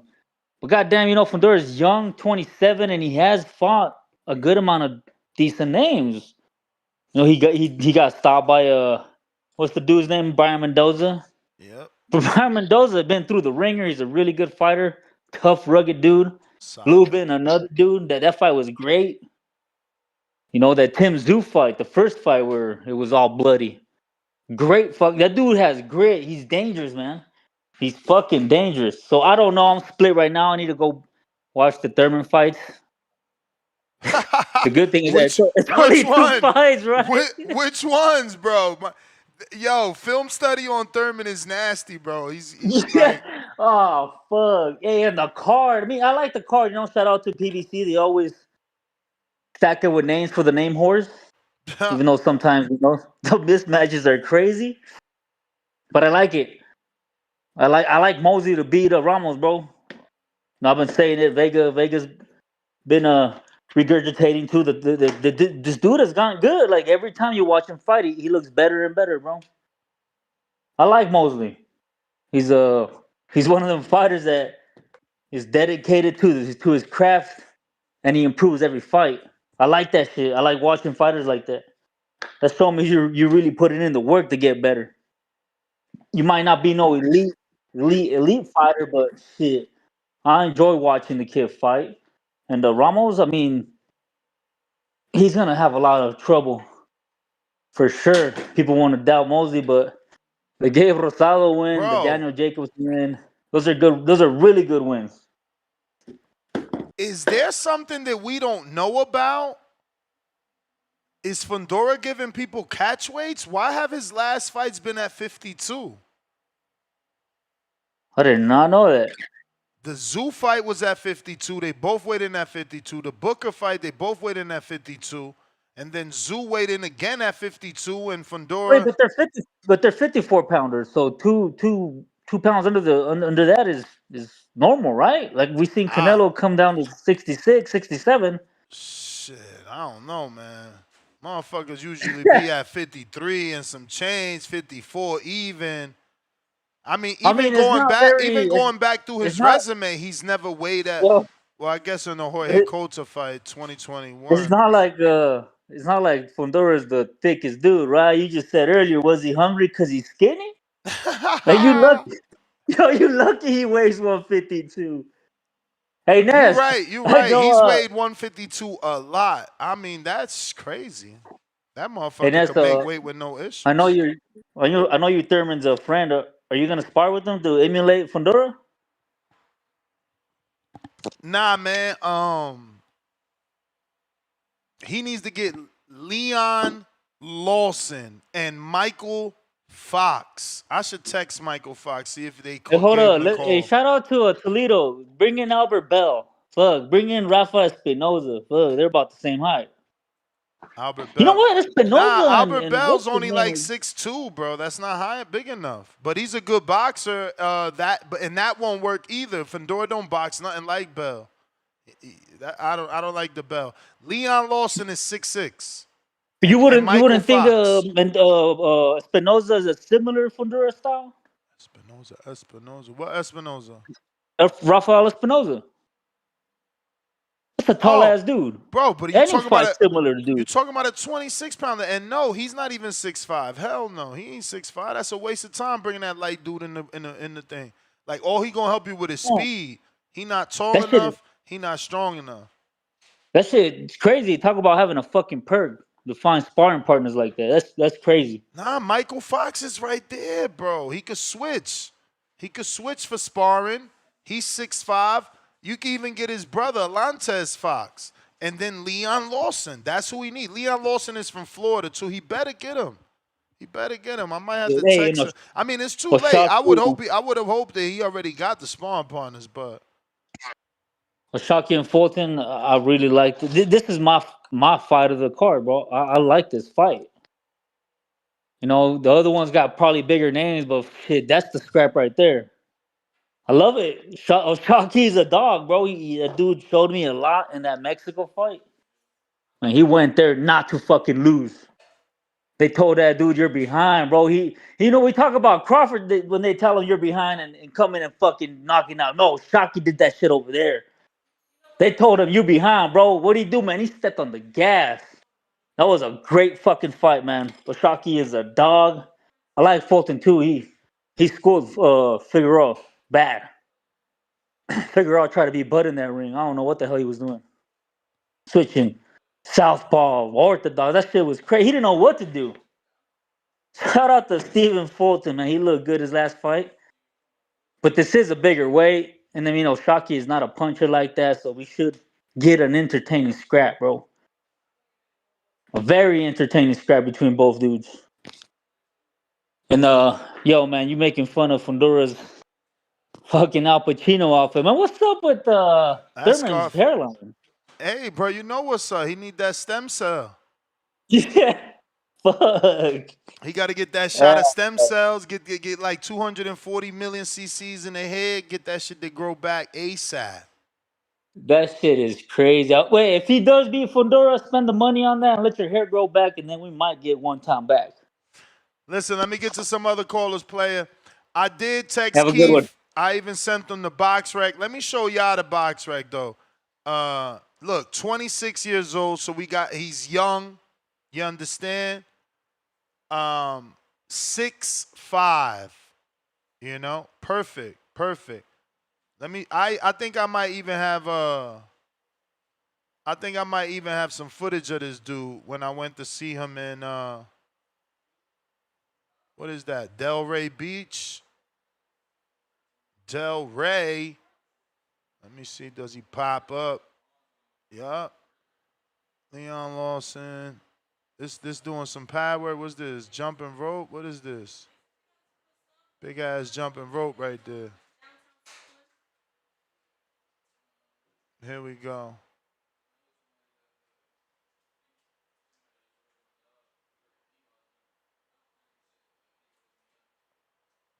But goddamn, Fondora's young, 27, and he has fought a good amount of decent names. He got stopped by what's the dude's name? Brian Mendoza. Yep. But Brian Mendoza been through the ringer. He's a really good fighter, tough, rugged dude. Lubin, another dude. That fight was great. That Tim Tszyu fight, the first fight where it was all bloody. Great fuck. That dude has grit. He's dangerous, man. He's fucking dangerous. So I don't know. I'm split right now. I need to go watch the Thurman fights. The good thing is that it's only 2 fights, right? Which ones, bro? Yo, film study on Thurman is nasty, bro. He's Yeah. Oh fuck. Hey, and the card. I mean, I like the card. You know, shout out to PBC. They always stack it with names for the name whores. Even though sometimes the mismatches are crazy, but I like it. I like Mosey to beat Ramos, bro. And I've been saying it. Vega's been regurgitating too. This dude has gone good. Like every time you watch him fight, he looks better and better, bro. I like Mosley. He's he's one of them fighters that is dedicated to his craft, and he improves every fight. I like that shit. I like watching fighters like that. That shows me you really putting in the work to get better. You might not be no elite fighter, but shit, I enjoy watching the kid fight. And Ramos, I mean, he's gonna have a lot of trouble for sure. People want to doubt Mosley, but the Gabe Rosado win, the Bro. Daniel Jacobs win, those are good. Those are really good wins. Is there something that we don't know about? Is Fondora giving people catch weights? Why have his last fights been at 52? I did not know that. The Zoo fight was at 52. They both weighed in at 52. The Booker fight, they both weighed in at 52. And then Zoo weighed in again at 52. And Fondora. Wait, but they're 54 pounders. So two pounds under that is normal, right? Like we seen Canelo come down to 66, 67. Shit, I don't know, man. Motherfuckers usually be at 53 and some change, 54 even. I mean, going back through his resume, he's never weighed at. Well, I guess in the Jorge Cota fight, 2021. It's not like Fundora is the thickest dude, right? You just said earlier, was he hungry because he's skinny? Like you lucky, you lucky he weighs 152. Hey, Ness. You're right. He's weighed 152 a lot. I mean, that's crazy. That motherfucker can make weight with no issues. I know you Thurman's a friend. Are you gonna spar with him to emulate Fondora? Nah, man. He needs to get Leon Lawson and Michael Fox. I should text Michael Fox, see if they call. Hey, hold on. Hey, shout out to Toledo. Bring in Albert Bell. Fuck. Bring in Rafa Espinoza. Fuck. They're about the same height. Albert Bell. You know what? Espinoza. Albert Bell's only like 6'2", bro. That's not big enough. But he's a good boxer. That won't work either. Fondora don't box nothing like Bell. I don't like the Bell. Leon Lawson is 6'6". You wouldn't think Espinoza is a similar Fondora style? Espinoza. What Espinoza? Rafael Espinoza. That's a tall ass dude, bro. But you talking about similar dude. You're talking about a 26-pounder, and no, he's not even 6'5". Hell no, he ain't 6'5". That's a waste of time bringing that light dude in the thing. Like all he gonna help you with is speed. He not tall enough. He not strong enough. That shit's crazy. Talk about having a fucking perk to find sparring partners like that. That's crazy. Nah, Michael Fox is right there, bro. He could switch. He could switch for sparring. He's 6'5". You can even get his brother, Alantez Fox. And then Leon Lawson. That's who we need. Leon Lawson is from Florida, too. He better get him. I might have to text him. I mean, it's too late. I would have hoped that he already got the sparring partners, but. Ashaki and Fulton, I really like. This is my fight of the card, bro. I like this fight. You know, the other ones got probably bigger names, but shit, that's the scrap right there. I love it. Shaki's a dog, bro. That dude showed me a lot in that Mexico fight. And he went there not to fucking lose. They told that dude, you're behind, bro. We talk about Crawford when they tell him you're behind and coming and fucking knocking out. No, Shaki did that shit over there. They told him, you behind, bro. What'd he do, man? He stepped on the gas. That was a great fucking fight, man. But Shaki is a dog. I like Fulton, too. He schooled Figueroa bad. Figueroa tried to be butt in that ring. I don't know what the hell he was doing. Switching southpaw, orthodox. That shit was crazy. He didn't know what to do. Shout out to Stephen Fulton, man. He looked good his last fight. But this is a bigger weight. And then, Shaki is not a puncher like that, so we should get an entertaining scrap, bro. A very entertaining scrap between both dudes. And yo, man, you making fun of Fondora's fucking Al Pacino outfit, man. What's up with That's Thurman's Scarf. hairline? Hey, bro, you know what's up? He need that stem cell. Yeah, fuck. He got to get that shot of stem cells. Get like 240 million cc's in the head. Get that shit to grow back ASAP. That shit is crazy. Wait, if he does beat Fondora, spend the money on that and let your hair grow back, and then we might get one time back. Listen, let me get to some other callers, player. I did text Have a good one. Keith. I even sent him the box rec. Let me show y'all the box rec, though. Look, 26 years old, so he's young. You understand? 6'5", you know? Perfect. I think I might even have some footage of this dude when I went to see him in what is that? Delray Beach? Delray. Let me see, does he pop up? Yup. Leon Lawson. This doing some pad work. What's this? Jumping rope? What is this? Big ass jumping rope right there. Here we go.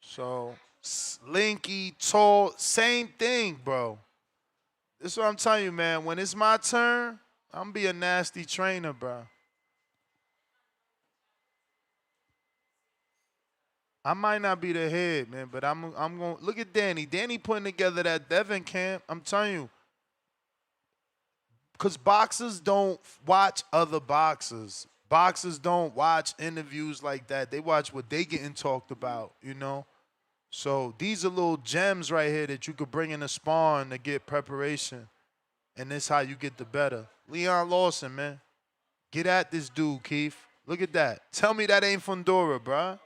So, slinky, tall, same thing, bro. This is what I'm telling you, man. When it's my turn, I'm gonna be a nasty trainer, bro. I might not be the head, man, but I'm going to look at Danny. Danny putting together that Devon camp. I'm telling you. Because boxers don't watch other boxers. Boxers don't watch interviews like that. They watch what they getting talked about, you know? So these are little gems right here that you could bring in a sparring to get preparation. And this how you get the better. Leon Lawson, man. Get at this dude, Keith. Look at that. Tell me that ain't Fondora, bruh.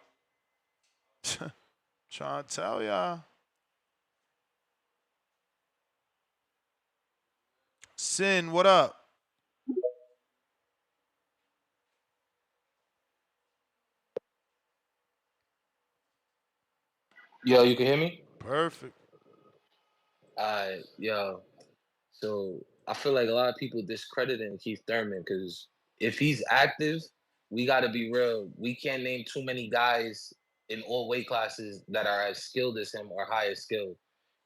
Trying to tell y'all. Sin, what up? Yo, you can hear me? Perfect. Yo. So I feel like a lot of people discrediting Keith Thurman because if he's active, we got to be real. We can't name too many guys in all weight classes that are as skilled as him or higher skilled.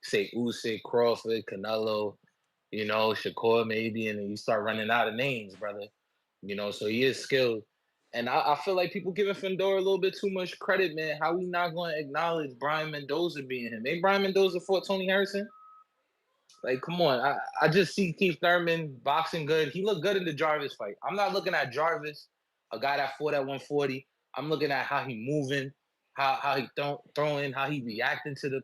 Say Usyk, Crawford, Canelo, Shakur maybe, and then you start running out of names, brother. So he is skilled. And I feel like people giving Fondora a little bit too much credit, man. How we not going to acknowledge Brian Mendoza being him? Ain't Brian Mendoza fought Tony Harrison? Like, come on. I just see Keith Thurman boxing good. He looked good in the Jarvis fight. I'm not looking at Jarvis, a guy that fought at 140. I'm looking at how he moving, how he throwing, how he reacting to the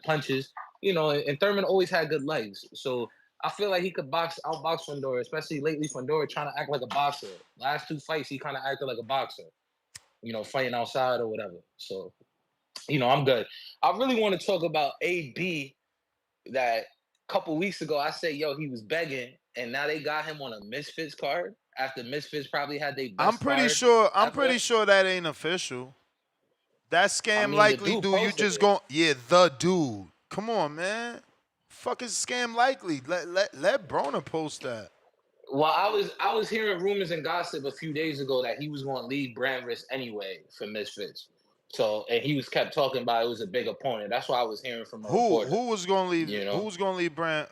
punches. And Thurman always had good legs. So I feel like he could outbox Fondora, especially lately Fondora trying to act like a boxer. Last two fights, he kind of acted like a boxer, fighting outside or whatever. So, I'm good. I really want to talk about AB that a couple weeks ago I said, yo, he was begging, and now they got him on a Misfits card after Misfits probably had their best I'm pretty sure that ain't official. That scam likely dude, you just going, yeah, the dude. Come on, man. Fuck is scam likely? Let Broner post that. Well, I was hearing rumors and gossip a few days ago that he was going to leave Brand Risk anyway for Misfits. So, and he was kept talking about it was a big opponent. That's what I was hearing from a reporter. Who was going to leave? Who was going to leave Brand?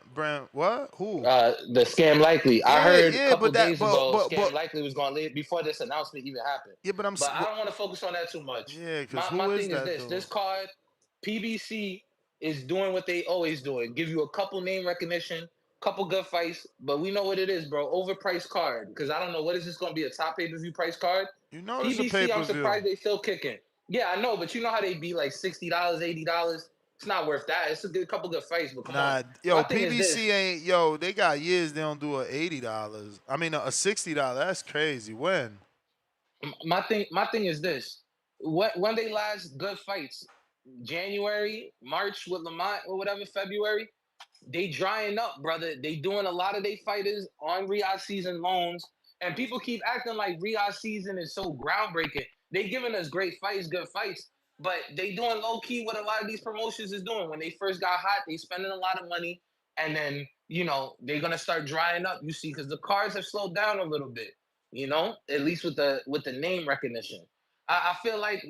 What? Who? The Scam Likely. I heard a couple days ago Scam but, Likely was going to leave before this announcement even happened. Yeah, but I don't want to focus on that too much. Yeah, because my thing is this. Though? This card, PBC is doing what they always doing. Give you a couple name recognition, couple good fights, but we know what it is, bro. Overpriced card. Because I don't know, what is this going to be, a top pay-per-view price card? It's a PBC, I'm surprised they still kicking. Yeah, I know, but you know how they be like $60, $80? It's not worth that. It's a couple good fights, but come on. Yo, PBC ain't, they got years they don't do a $80. I mean, a $60. That's crazy. When? My thing is this. When they last good fights, January, March with Lamont or whatever, February, they drying up, brother. They doing a lot of their fighters on Riyadh season loans, and people keep acting like Riyadh season is so groundbreaking. They giving us great fights, good fights, But they doing low key what a lot of these promotions is doing. When they first got hot, they spending a lot of money, and then they're gonna start drying up. You see, because the cards have slowed down a little bit. At least with the name recognition. I feel like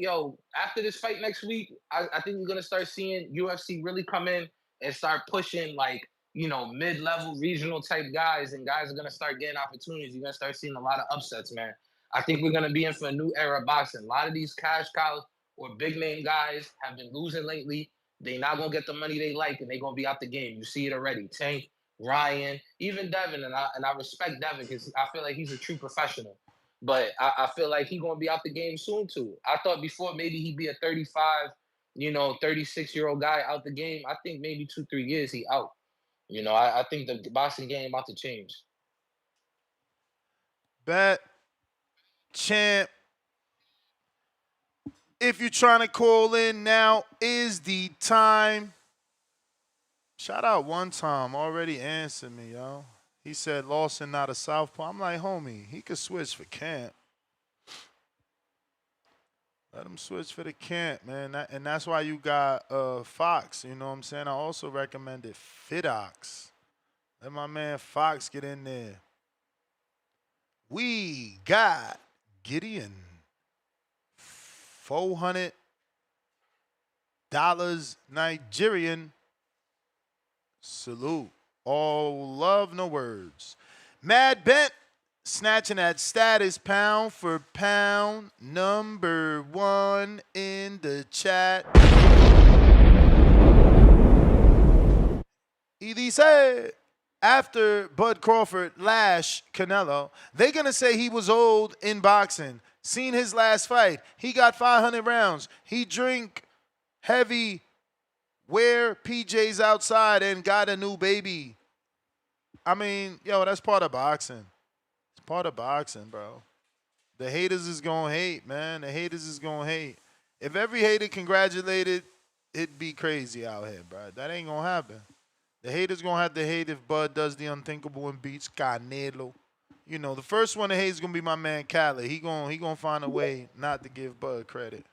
after this fight next week, I think we're gonna start seeing UFC really come in and start pushing like mid-level regional type guys, and guys are gonna start getting opportunities. You're gonna start seeing a lot of upsets, man. I think we're gonna be in for a new era of boxing. A lot of these cash cows or big name guys have been losing lately. They not gonna get the money they like, and they gonna be out the game. You see it already. Tank, Ryan, even Devin, and I respect Devin because I feel like he's a true professional. But I feel like he's gonna be out the game soon too. I thought before maybe he'd be a 35, 36-year-old guy out the game. I think maybe 2-3 years he out. I think the boxing game about to change. Bet, champ. If you're trying to call in, now is the time. Shout out One Time, already answered me, yo. He said Lawson not a southpaw. I'm like, homie, he could switch for camp. Let him switch for the camp, man. And that's why you got Fox, you know what I'm saying? I also recommended Fidox. Let my man Fox get in there. We got Gideon. $400 Nigerian. Salute. All love, no words. Mad Bent snatching that status pound for pound. Number 1 in the chat. He said, after Bud Crawford lashed Canelo, they're going to say he was old in boxing. Seen his last fight. He got 500 rounds. He drink heavy, wear PJs outside, and got a new baby. I mean, yo, that's part of boxing. It's part of boxing, bro. The haters is going to hate, man. The haters is going to hate. If every hater congratulated, it'd be crazy out here, bro. That ain't going to happen. The haters going to have to hate if Bud does the unthinkable and beats Canelo. The first one to hate is going to be my man Khaled. He gonna find a way not to give Bud credit.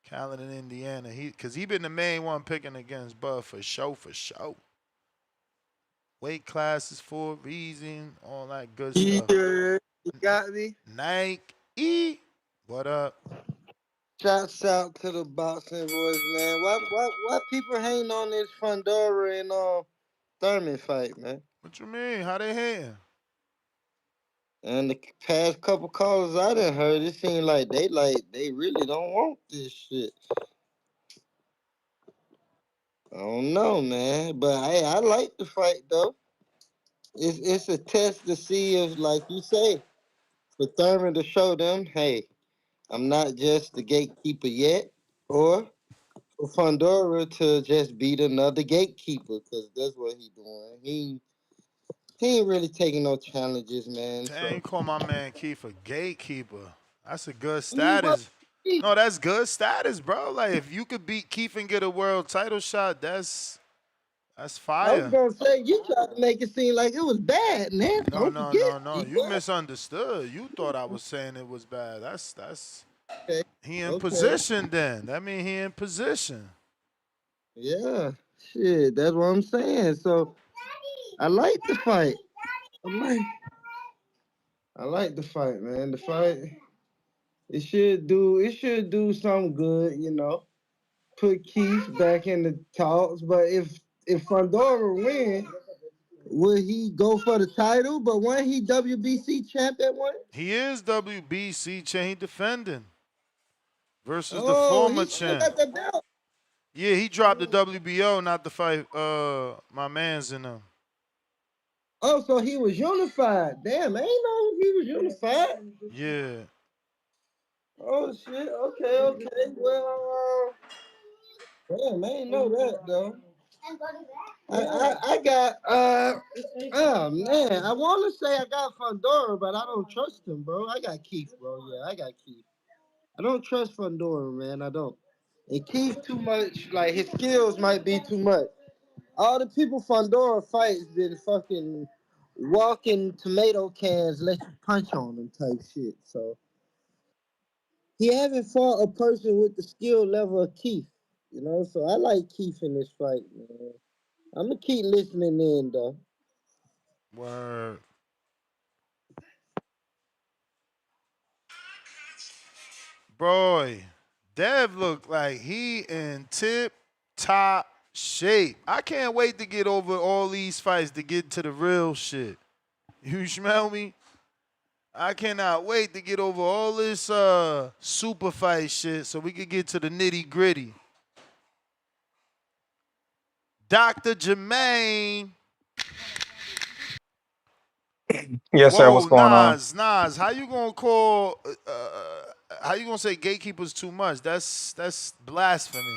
Khaled in Indiana. Because he been the main one picking against Bud for show. Weight classes for a reason. All that good stuff. You got me? Nike. What up? Shouts out to the boxing boys, man. Why people hating on this Fundora and Thurman fight, man? What you mean? How they hating? And the past couple callers I done heard, it seemed like they really don't want this shit. I don't know, man. But I like the fight though. It's a test to see if, like you say, for Thurman to show them, hey, I'm not just the gatekeeper yet, or for Fondora to just beat another gatekeeper, because that's what he doing. He ain't really taking no challenges, man. Dang, you call my man Keith a gatekeeper. That's a good status. No, that's good status, bro. Like, if you could beat Keith and get a world title shot, that's fire. I was gonna say, you tried to make it seem like it was bad, man. No. You misunderstood. You thought I was saying it was bad. That's okay. He in position then. That mean he in position. Yeah, shit. That's what I'm saying. So I like the fight. I like the fight, man. The fight, it should do something good, Put Keith back in the talks. But if Fundora win, will he go for the title? But when he WBC champ at one? He is WBC champ. He defending versus the former champ. Got the belt. Yeah, he dropped the WBO, not the fight. My man's in them. Oh, so he was unified. Damn, I ain't know he was unified. Yeah. Oh shit. Okay. Well, damn, I ain't know that though. I got oh man, I want to say I got Fondora, but I don't trust him, bro. I got Keith, bro. Yeah, I got Keith. I don't trust Fondora, man. I don't. And Keith too much. Like, his skills might be too much. All the people Fondora fights been fucking walking tomato cans, let you punch on them type shit. So he haven't fought a person with the skill level of Keith. You know, so I like Keith in this fight, man. I'm gonna keep listening in though. Word. Boy, Dev looked like he in tip top shape. I can't wait to get over all these fights to get to the real shit. You smell me? I cannot wait to get over all this super fight shit so we can get to the nitty gritty. Dr. Jermaine. Yes, sir. What's Whoa, going on? Nas, how you gonna call? How you gonna say gatekeepers too much? That's blasphemy.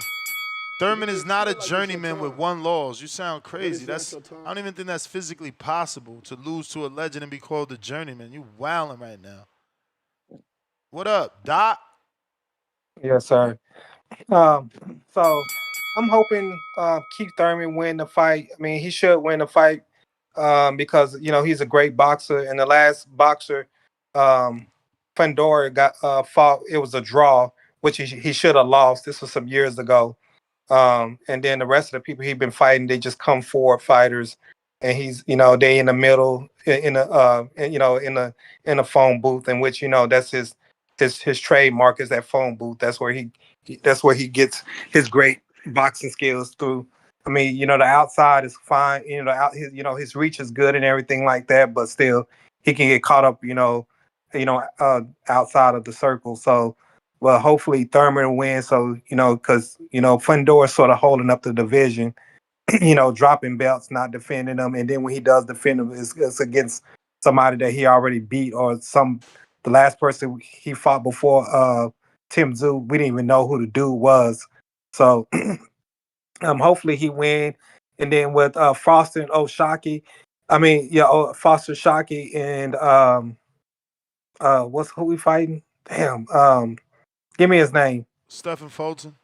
Thurman is not a journeyman with one loss. You sound crazy. I don't even think that's physically possible to lose to a legend and be called a journeyman. You wilding right now. What up, Doc? Yes, sir. Um, so I'm hoping Keith Thurman win the fight. I mean, he should win the fight because he's a great boxer. And the last boxer, Fondora got fought. It was a draw, which he should have lost. This was some years ago. And then the rest of the people he's been fighting, they just come forward fighters, and he's they in the middle in the in a phone booth, in which that's his trademark is that phone booth. That's where he gets his great boxing skills through. I mean, the outside is fine. His reach is good and everything like that, but still, he can get caught up. Outside of the circle. So, well, hopefully Thurman will win. So, because Fundora sort of holding up the division. Dropping belts, not defending them, and then when he does defend them, it's against somebody that he already beat or the last person he fought before Tim Tszyu, we didn't even know who the dude was. So hopefully he win. And then with Foster and Oshaki, Foster Shockey and who we fighting? Damn, give me his name. Stephen Fulton.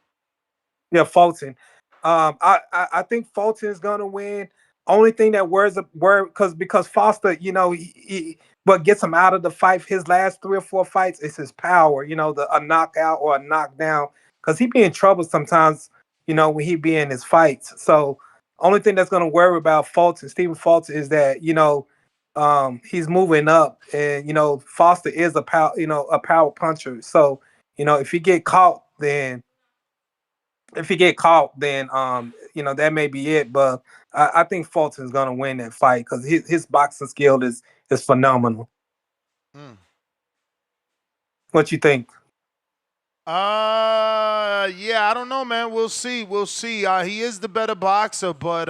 Yeah, Fulton. I think Fulton is gonna win. Only thing that worries because Foster, what gets him out of the fight, his last 3 or 4 fights is his power. A knockout or a knockdown. Because he be in trouble sometimes. When he be in his fights. So only thing that's gonna worry about Stephen Fulton, is that he's moving up, and Foster is a power puncher. So if he get caught, then that may be it. But I think Fulton's gonna win that fight because his boxing skill is phenomenal. What you think? Yeah, I don't know, man. We'll see. He is the better boxer, but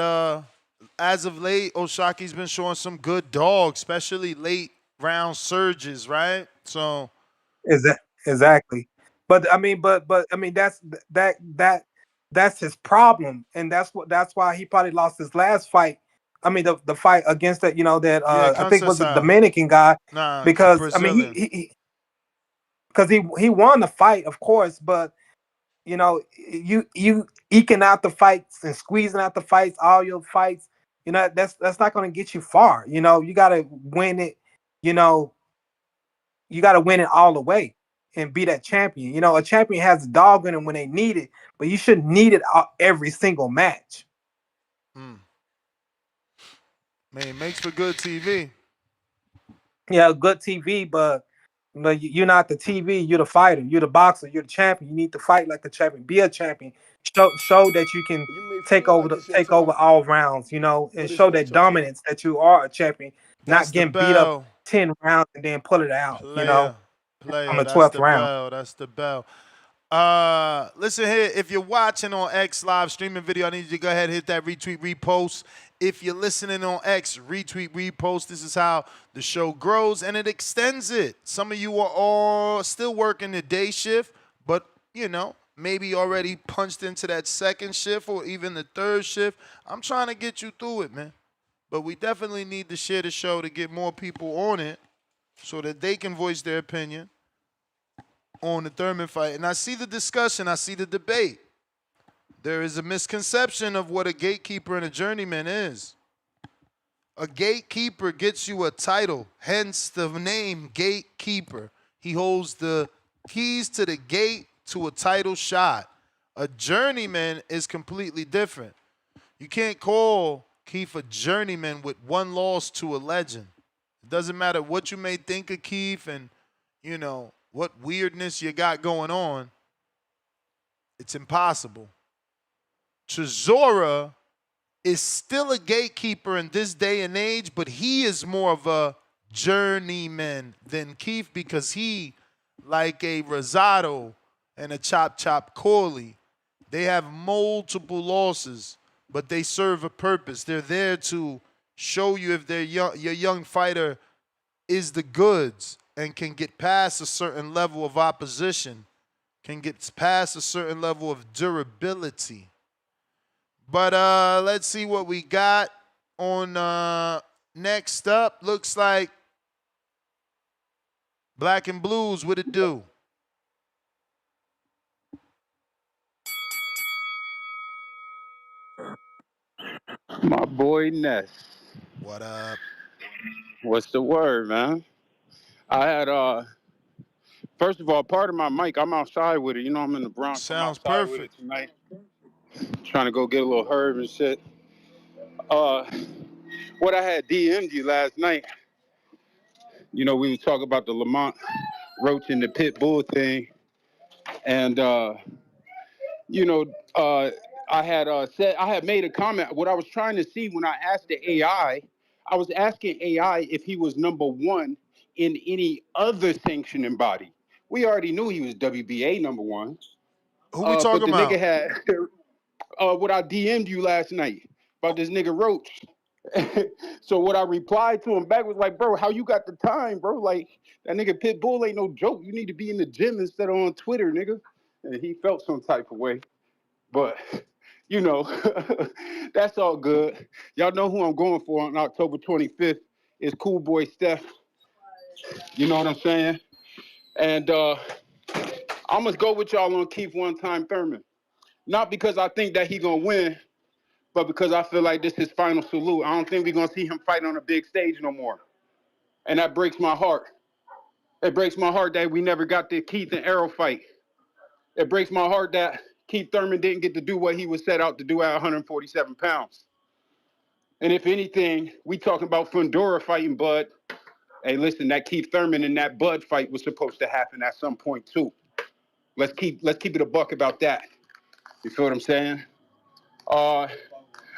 as of late, Oshaki's been showing some good dogs, especially late round surges, right? So Exactly. But I mean, that's his problem, and that's why he probably lost his last fight. I mean, the fight against that I think was a Dominican guy, Nah, because Brazilian. he won the fight, of course, but you eking out the fights and squeezing out the fights, all your fights, that's not going to get you far. You got to win it. You got to win it all the way and be that champion. A champion has a dog in him when they need it, but you shouldn't need it every single match. Man, it makes for good TV. Yeah, good TV, but you're not the TV. You're the fighter. You're the boxer. You're the champion. You need to fight like a champion. Be a champion. Show that you can take over all rounds. And show that dominance that you are a champion. Not getting beat up 10 rounds and then pull it out. On the 12th round. That's the bell. Listen here. If you're watching on X live streaming video, I need you to go ahead and hit that retweet, repost. If you're listening on X, retweet, repost. This is how the show grows, and it extends it. Some of you are all still working the day shift, but, maybe already punched into that second shift or even the third shift. I'm trying to get you through it, man. But we definitely need to share the show to get more people on it so that they can voice their opinion on the Thurman fight. And I see the discussion. I see the debate. There is a misconception of what a gatekeeper and a journeyman is. A gatekeeper gets you a title, hence the name gatekeeper. He holds the keys to the gate to a title shot. A journeyman is completely different. You can't call Keith a journeyman with one loss to a legend. It doesn't matter what you may think of Keith and, you know, what weirdness you got going on. It's impossible. Chisora is still a gatekeeper in this day and age, but he is more of a journeyman than Keith because he, like a Rosado and a Chop Chop Corley, they have multiple losses, but they serve a purpose. They're there to show you if your young fighter is the goods and can get past a certain level of opposition, can get past a certain level of durability. But let's see what we got on next up. Looks like Black and Blues, what it do? My boy Ness. What up? What's the word, man? I had first of all, part of my mic, I'm outside with it. You know, I'm in the Bronx. Sounds I'm outside with it tonight. Trying to go get a little herb and shit. What I had DM'd you last night, you know, we were talking about the Lamont Roach and the Pit Bull thing. And, you know, I had made a comment. What I was trying to see when I asked the AI, I was asking AI if he was number one in any other sanctioning body. We already knew he was WBA number one. Who we talking but the about? nigga had what I DM'd you last night about this nigga Roach. So what I replied to him back was like, bro, how you got the time, bro? Like, that nigga Pitbull ain't no joke. You need to be in the gym instead of on Twitter, nigga. And he felt some type of way. But, you know, that's all good. Y'all know who I'm going for on October 25th is Cool Boy Steph. You know what I'm saying? And I'm going to go with y'all on Keith One Time Thurman. Not because I think that he going to win, but because I feel like this is his final salute. I don't think we're going to see him fight on a big stage no more. And that breaks my heart. It breaks my heart that we never got the Keith and Arrow fight. It breaks my heart that Keith Thurman didn't get to do what he was set out to do at 147 pounds. And if anything, we talking about Fundora fighting Bud. Hey, listen, that Keith Thurman and that Bud fight was supposed to happen at some point too. Let's keep it a buck about that. You feel what I'm saying?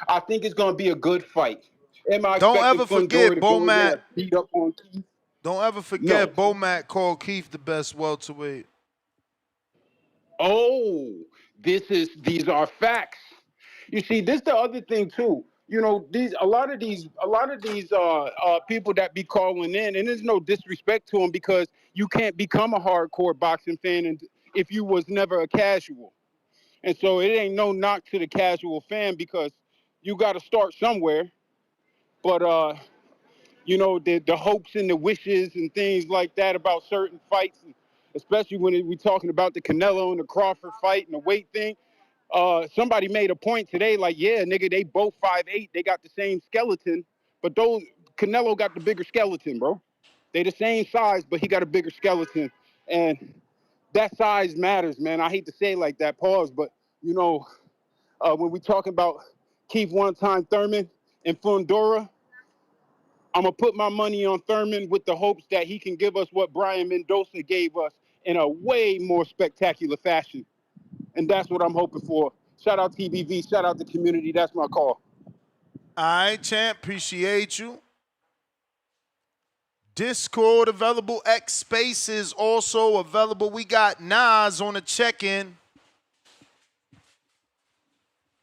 I think it's gonna be a good fight. Am I Don't expecting ever forget Fundora to go in there Bomac. and beat up on Keith? Don't ever forget No. Bomac called Keith the best welterweight. Oh, these are facts. You see, this the other thing too. You know, a lot of these people that be calling in, and there's no disrespect to them because you can't become a hardcore boxing fan and if you was never a casual. And so it ain't no knock to the casual fan because you got to start somewhere. But you know, the hopes and the wishes and things like that about certain fights, especially when we talking about the Canelo and the Crawford fight and the weight thing. Somebody made a point today, like, yeah, nigga, they both 5'8", they got the same skeleton, but Canelo got the bigger skeleton, bro. They the same size, but he got a bigger skeleton, and that size matters, man. I hate to say it like that, pause, but you know, when we talking about Keith One Time Thurman and Fundora, I'm gonna put my money on Thurman with the hopes that he can give us what Brian Mendoza gave us in a way more spectacular fashion. And that's what I'm hoping for. Shout out TBV, shout out the community. That's my call. All right, champ. Appreciate you. Discord available. X Spaces also available. We got Nas on the check-in.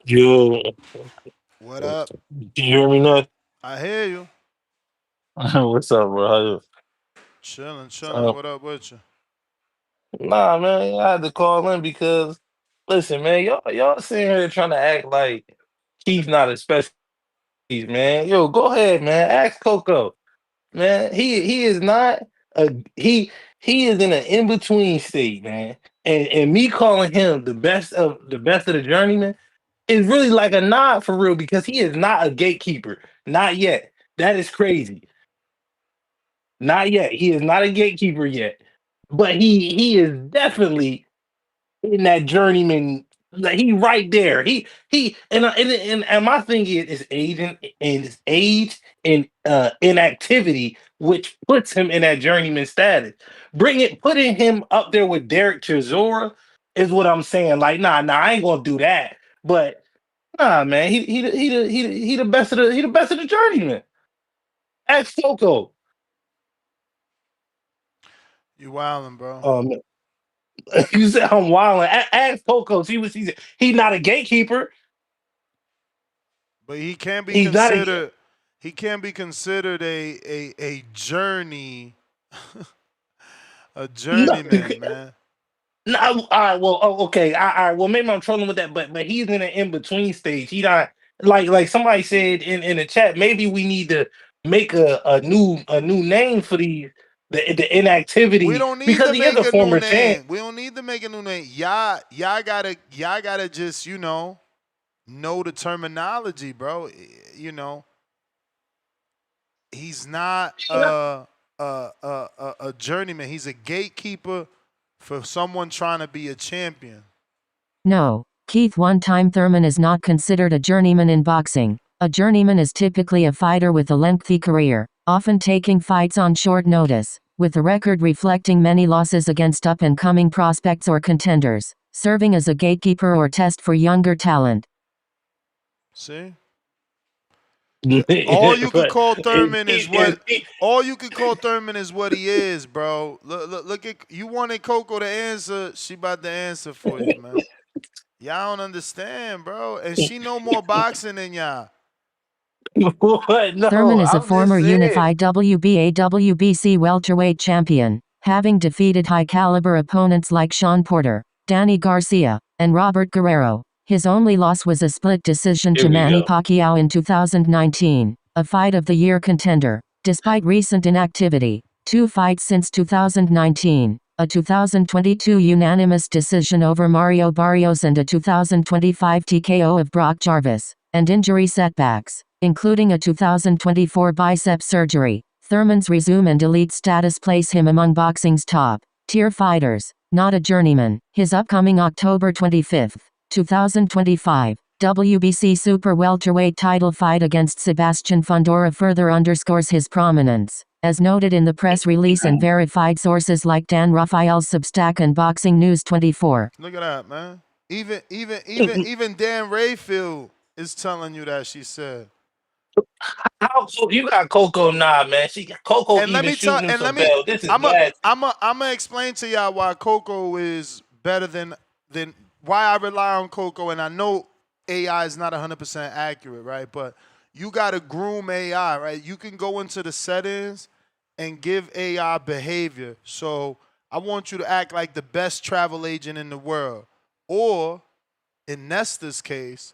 Yo, What up? can you hear me now? I hear you. What's up, bro? How you? Chilling. Uh, What up with you? nah, man, I had to call in because, listen, man, y'all sitting here trying to act like Keith not a specialist, man. Yo, go ahead, man. Ask Coco, man. He is not a he is in an in between state, man. And me calling him the best of the journeyman is really like a nod for real because he is not a gatekeeper, not yet. That is crazy. Not yet. He is not a gatekeeper yet. but he is definitely in that journeyman. Like he right there. He and my thing is age and inactivity, which puts him in that journeyman status. Putting him up there with Derek Chisora is what I'm saying. Like, nah, I ain't gonna do that. But nah, man, he the best of the journeyman. Ask Coco. You wildin', bro. You said I'm wilding. Ask Coco. He's not a gatekeeper. But he can be He's not a considered. He can be considered a journey, a no. journeyman, man. No, all right. Well, okay. All right. Well, maybe I'm trolling with that, but he's in an in between stage. He not like somebody said in the chat. Maybe we need to make a new name for the We inactivity don't need because to he is make a a new former champ. name. We don't need to make a new name. Y'all gotta just know the terminology, bro. He's not a journeyman. He's a gatekeeper for someone trying to be a champion. No, Keith, one-time Thurman is not considered a journeyman in boxing. A journeyman is typically a fighter with a lengthy career, often taking fights on short notice, with a record reflecting many losses against up-and-coming prospects or contenders, serving as a gatekeeper or test for younger talent. See? All you could call Thurman is what he is, bro. Look at you wanted Coco to answer. She about to answer for you, man. Y'all don't understand, bro. And she know more boxing than y'all. What? No, Thurman is a I'm just former saying. unified WBA WBC welterweight champion, having defeated high-caliber opponents like Sean Porter, Danny Garcia, and Robert Guerrero. His only loss was a split decision Here to we Manny go. Pacquiao in 2019, a fight of the year contender. Despite recent inactivity, 2 fights since 2019, a 2022 unanimous decision over Mario Barrios and a 2025 TKO of Brock Jarvis, and injury setbacks, including a 2024 bicep surgery. Thurman's resume and elite status place him among boxing's top-tier fighters, not a journeyman. His upcoming October 25, 2025, WBC Super Welterweight title fight against Sebastian Fondora further underscores his prominence, as noted in the press release and verified sources like Dan Rafael's Substack and Boxing News 24. Look at that, man. Even Dan Rayfield is telling you that, she said. How you got Coco? Nah, man. She got Coco And let even me talk. shooting him And some bell. This is nasty. I'm a explain to y'all why Coco is better than why I rely on Coco. And I know AI is not 100% accurate, right? But you got to groom AI, right? You can go into the settings and give AI behavior. So I want you to act like the best travel agent in the world, or in Nesta's case,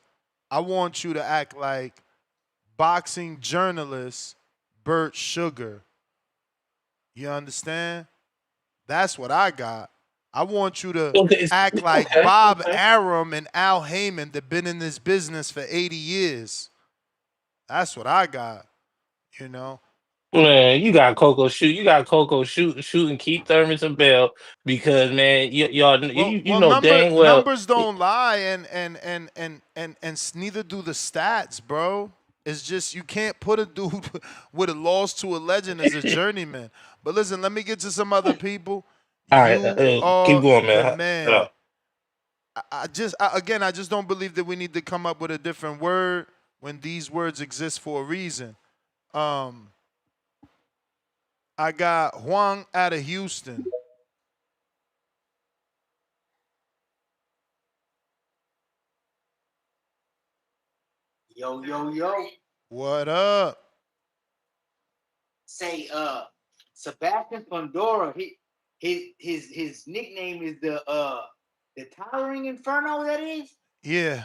I want you to act like boxing journalist Bert Sugar. You understand? That's what I got. I want you to act like Bob Arum and Al Heyman that been in this business for 80 years. That's what I got, you know. Man, you got Coco shoot. You got Coco shooting Keith Thurman some bell because man, y'all you know dang well. Numbers don't lie, and neither do the stats, bro. It's just you can't put a dude with a loss to a legend as a journeyman. But listen, let me get to some other people. All right, You keep are going, the man. man. I just don't believe that we need to come up with a different word when these words exist for a reason. I got Huang out of Houston. Yo. What up? Say, Sebastian Fondora. His nickname is the Towering Inferno. That is. Yeah.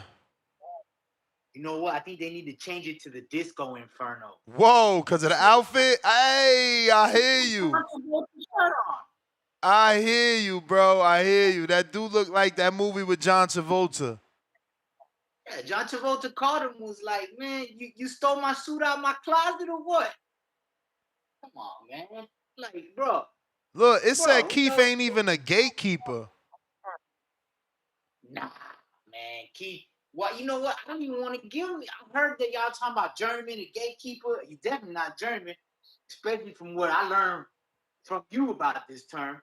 You know what? I think they need to change it to the Disco Inferno. Whoa, because of the outfit? Hey, I hear you. I hear you, bro. I hear you. That dude looked like that movie with John Travolta. Yeah, John Travolta called him, was like, man, you stole my suit out of my closet or what? Come on, man. Like, bro. Look, it said Bro, Keith ain't even a gatekeeper. nah, man, Keith. Well, you know what? I don't even want to give me. I heard that y'all talking about journeyman and gatekeeper. He's definitely not journeyman, especially from what I learned from you about this term.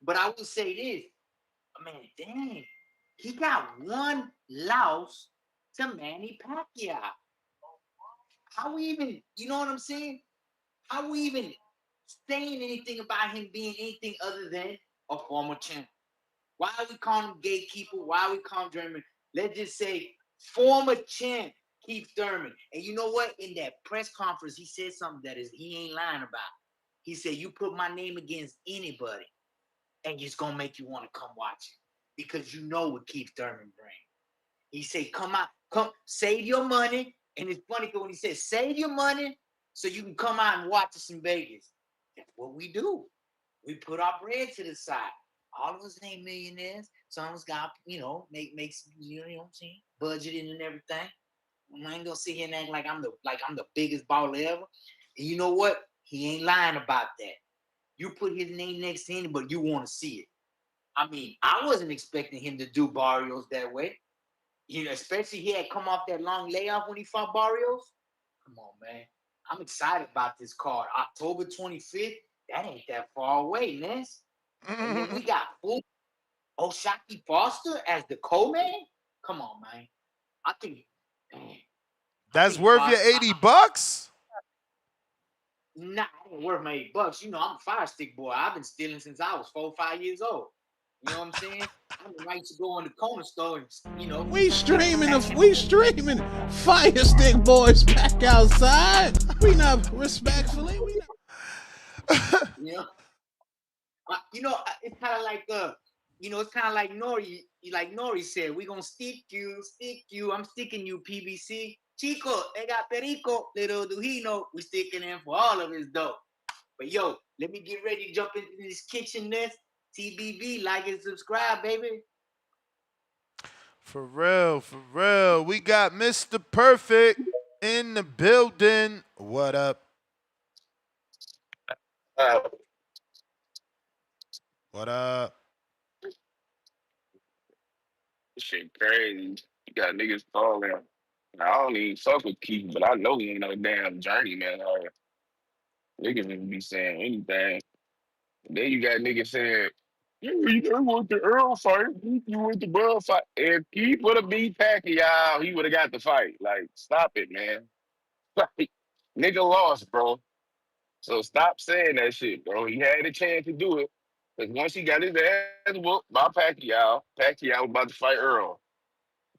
But I will say this. I mean, dang, he got one loss to Manny Pacquiao. How we even, you know what I'm saying? How we even saying anything about him being anything other than a former champ? Why are we calling him gatekeeper? Why are we calling him Thurman? Let's just say former champ Keith Thurman. And you know what? In that press conference, he said something that is he ain't lying about. He said, you put my name against anybody, and it's gonna make you want to come watch it. Because you know what Keith Thurman brings. He said, come out, come save your money. And it's funny because when he says save your money so you can come out and watch us in Vegas. That's what we do. We put our bread to the side. All of us ain't millionaires. Some of us got, makes you know what I'm saying, budgeting and everything. I ain't gonna sit here and act like I'm the biggest baller ever. And you know what? He ain't lying about that. You put his name next to him, but you want to see it. I mean, I wasn't expecting him to do Barrios that way. You know, especially he had come off that long layoff when he fought Barrios. Come on, man. I'm excited about this card. October 25th. That ain't that far away, Ness. And then we got Fulton, O'Shaquie Foster as the co-man. Come on, man. I think, man. That's worth your $80? Nah, it ain't worth my $8. You know, I'm a fire stick boy. I've been stealing since I was 4 or 5 years old. You know what I'm saying? I used to go in the corner store and, We streaming Fire Stick Boys back outside. We not respectfully. We not. It's kind of like it's kind of like Nori. Like Nori said, we gonna stick you. I'm sticking you, PBC. Chico, they got Perico. Little do he know, we sticking in for all of his dough. But yo, let me get ready to jump into this kitchen nest. TBV, like and subscribe, baby. For real, for real. We got Mr. Perfect in the building. What up? What up? Shit crazy. You got niggas calling. I don't even fuck with Keith, but I know he ain't no damn journeyman. Niggas even be saying anything. Then you got niggas saying, you want the Earl fight. You want the Burl fight. If Keith would have beat Pacquiao, he would have got the fight. Like, stop it, man. Like, nigga lost, bro. So stop saying that shit, bro. He had a chance to do it. Because once he got his ass whooped by Pacquiao, Pacquiao was about to fight Earl.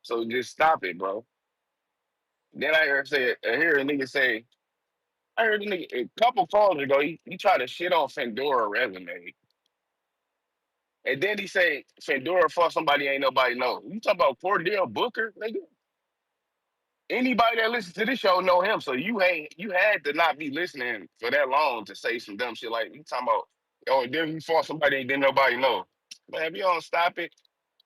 So just stop it, bro. Then I hear a nigga say, I heard a nigga a couple calls ago, he tried to shit on Fondora resume. And then he say Fondora fought somebody ain't nobody know. You talking about Cordell Booker, nigga? Anybody that listens to this show know him. So you had to not be listening for that long to say some dumb shit like you talking about, oh, then he fought somebody ain't didn't nobody know. Man, if you don't stop it.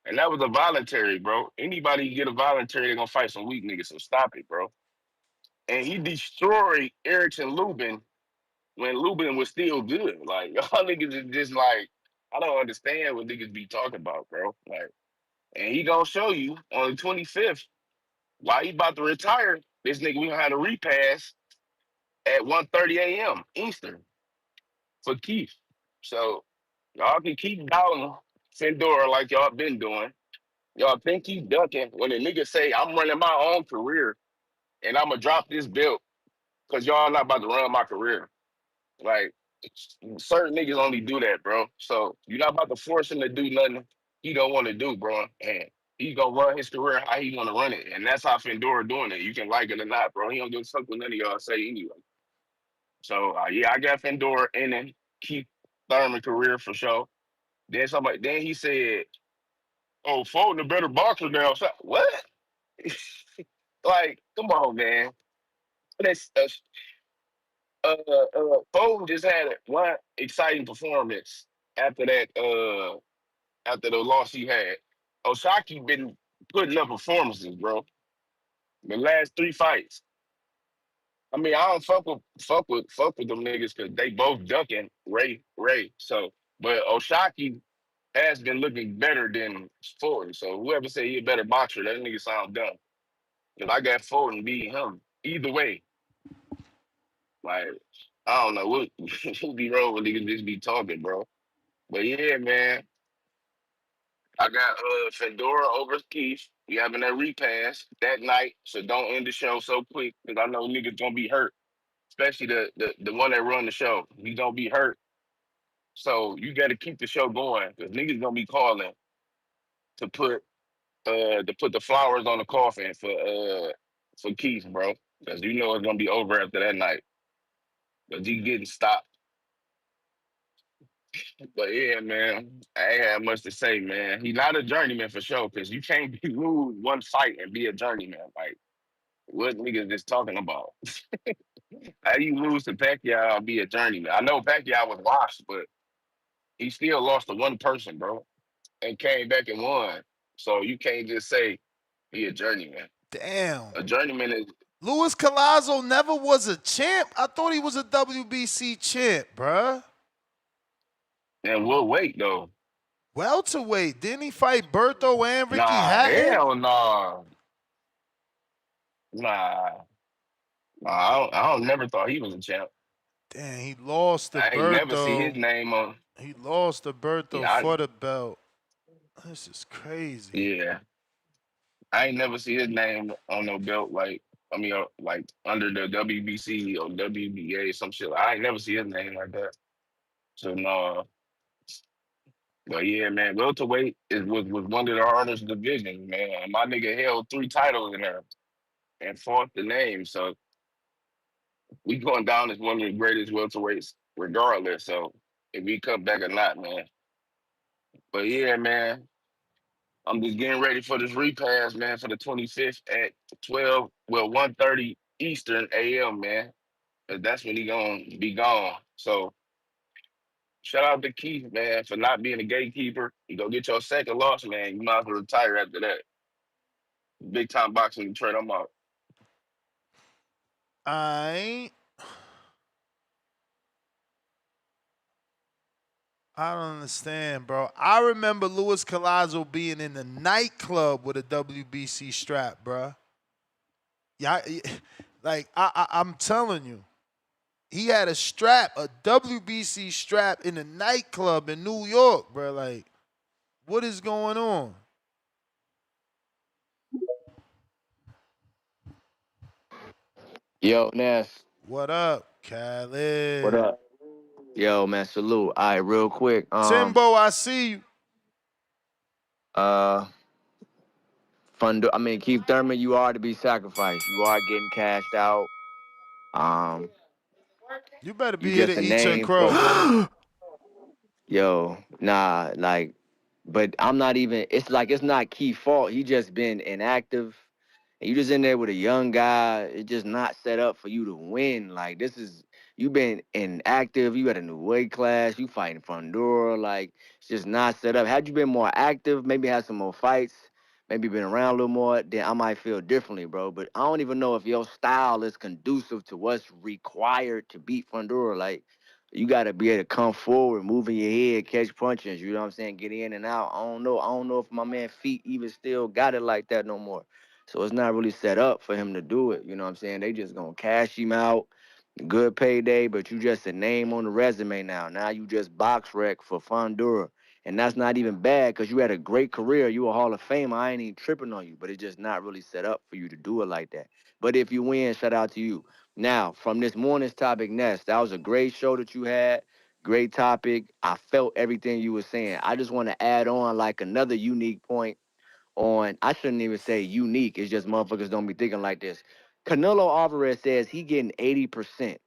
And that was a voluntary, bro. Anybody get a voluntary, they're gonna fight some weak niggas. So stop it, bro. And he destroyed Erickson Lubin when Lubin was still good. Like y'all niggas is just like, I don't understand what niggas be talking about, bro. Like, and he gonna show you on the 25th why he about to retire. This nigga we gonna have a repass at 1:30 a.m. Eastern for Keith. So y'all can keep doubting Fendora like y'all been doing. Y'all think he's ducking when a nigga say I'm running my own career and I'm gonna drop this belt because y'all not about to run my career. Like certain niggas only do that, bro. So you're not about to force him to do nothing he don't want to do, bro. And he gonna run his career how he wanna run it, and that's how Fendora doing it. You can like it or not, bro. He don't give a fuck what none of y'all say anyway. So yeah, I got Fendora in and keep Thurman career for sure. Then he said, "Oh, Fulton a better boxer now." So, what? Like, come on, man. That's Fulton just had one exciting performance after that. After the loss he had, Osaki been putting up performances, bro. The last 3 fights. I mean, I don't fuck with them niggas because they both ducking Ray. So, but Oshaki has been looking better than Fulton. So whoever say he a better boxer, that nigga sound dumb. Cause I got Fulton beating him either way. Like I don't know what who be wrong with niggas just be talking, bro. But yeah, man, I got Fondora over Keith. We having that repass that night, so don't end the show so quick because I know niggas gonna be hurt, especially the one that run the show. He gonna be hurt, so you got to keep the show going because niggas gonna be calling to put the flowers on the coffin for Keith, bro, because you know it's gonna be over after that night because he getting stopped. But yeah, man, I ain't have much to say, man. He not a journeyman for sure, because you can't be lose one fight and be a journeyman. Like, what niggas just talking about? How you lose to Pacquiao and be a journeyman? I know Pacquiao was washed, but he still lost to one person, bro, and came back and won. So you can't just say he a journeyman. Damn. A journeyman is Luis Collazo never was a champ. I thought he was a WBC champ, bruh. and we'll wait though. Welterweight. Didn't he fight Berto and Ricky Nah, Hatton? hell nah. Nah. I don't never thought he was a champ. Damn, he lost to I ain't never see his Berto. name on. He lost to Berto Yeah, for the belt. This is crazy. yeah. I ain't never see his name on no belt like under the WBC or WBA some shit. I ain't never see his name like that. So no, but yeah, man, welterweight was one of the hardest divisions, man. My nigga held 3 titles in there and fought the name. So we going down as one of the greatest welterweights, regardless. So if we come back or not, man. But yeah, man, I'm just getting ready for this repass, man, for the 25th at 1:30 Eastern AM, man. 'Cause that's when he gonna be gone. So shout out to Keith, man, for not being a gatekeeper. You go get your second loss, man. You might as well retire after that. Big time boxing Detroit, I'm out. I don't understand, bro. I remember Luis Collazo being in the nightclub with a WBC strap, bro. Yeah, I'm telling you, he had a strap, a WBC strap in a nightclub in New York, bro. Like, what is going on? Yo, Ness. What up, What Khaled? up? Yo, man, salute. All right, real quick. Timbo, I see you. Uh, Keith Thurman, you are to be sacrificed. You are getting cashed out. Um, You better you be here to just a eat your name crow, man. for. Yo, nah, like, but I'm not even. It's like it's not Keith's fault. He just been inactive. And you just in there with a young guy. It's just not set up for you to win. Like this is you been inactive. You at a new weight class. You fighting Fondora. Like it's just not set up. Had you been more active, maybe had some more fights, maybe been around a little more, then I might feel differently, bro. But I don't even know if your style is conducive to what's required to beat Fondora. Like you got to be able to come forward, moving your head, catch punches. You know what I'm saying? Get in and out. I don't know. I don't know if my man feet even still got it like that no more. So it's not really set up for him to do it. You know what I'm saying? They just gonna cash him out. Good payday, but you just a name on the resume now. Now you just box rec for Fondura. And that's not even bad because you had a great career. You a Hall of Famer. I ain't even tripping on you, but it's just not really set up for you to do it like that. But if you win, shout out to you. Now, from this morning's topic, Ness, that was a great show that you had. Great topic. I felt everything you were saying. I just want to add on like another unique point on, I shouldn't even say unique. It's just motherfuckers don't be thinking like this. Canelo Alvarez says he getting 80%.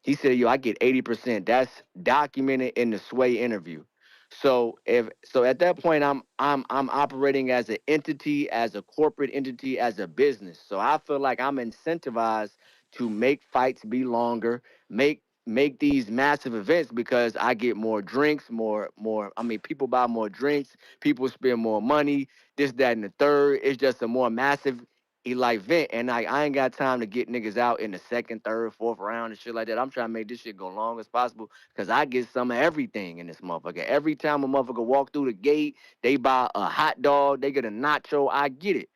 He said, "Yo, I get 80%." That's documented in the Sway interview. So at that point, I'm operating as an entity, as a corporate entity, as a business. So I feel like I'm incentivized to make fights be longer, make these massive events because I get more drinks, more. I mean, people buy more drinks, people spend more money, this, that, and the third. It's just a more massive he like vent, and I ain't got time to get niggas out in the second, third, fourth round and shit like that. I'm trying to make this shit go long as possible because I get some of everything in this motherfucker. Every time a motherfucker walk through the gate, they buy a hot dog, they get a nacho, I get it.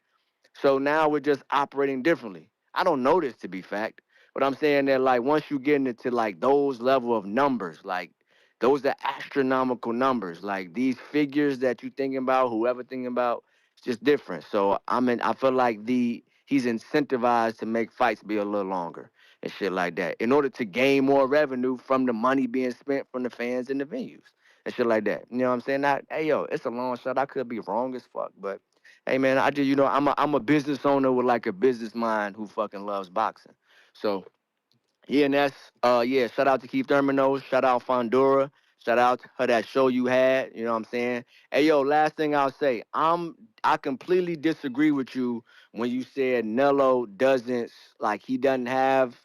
So now we're just operating differently. I don't know this to be fact, but I'm saying that like once you get into like those level of numbers, like those are astronomical numbers. Like these figures that you thinking about, whoever thinking about, it's just different. So I feel like he's incentivized to make fights be a little longer and shit like that in order to gain more revenue from the money being spent from the fans in the venues and shit like that. You know what I'm saying? Hey yo, it's a long shot. I could be wrong as fuck, but hey man, I just I'm a business owner with like a business mind who fucking loves boxing. So yeah, and that's yeah, shout out to Keith Thurman though. Shout out Fondora. Shout out to her that show you had. You know what I'm saying? Hey yo, last thing I'll say, I completely disagree with you when you said Nello doesn't like he doesn't have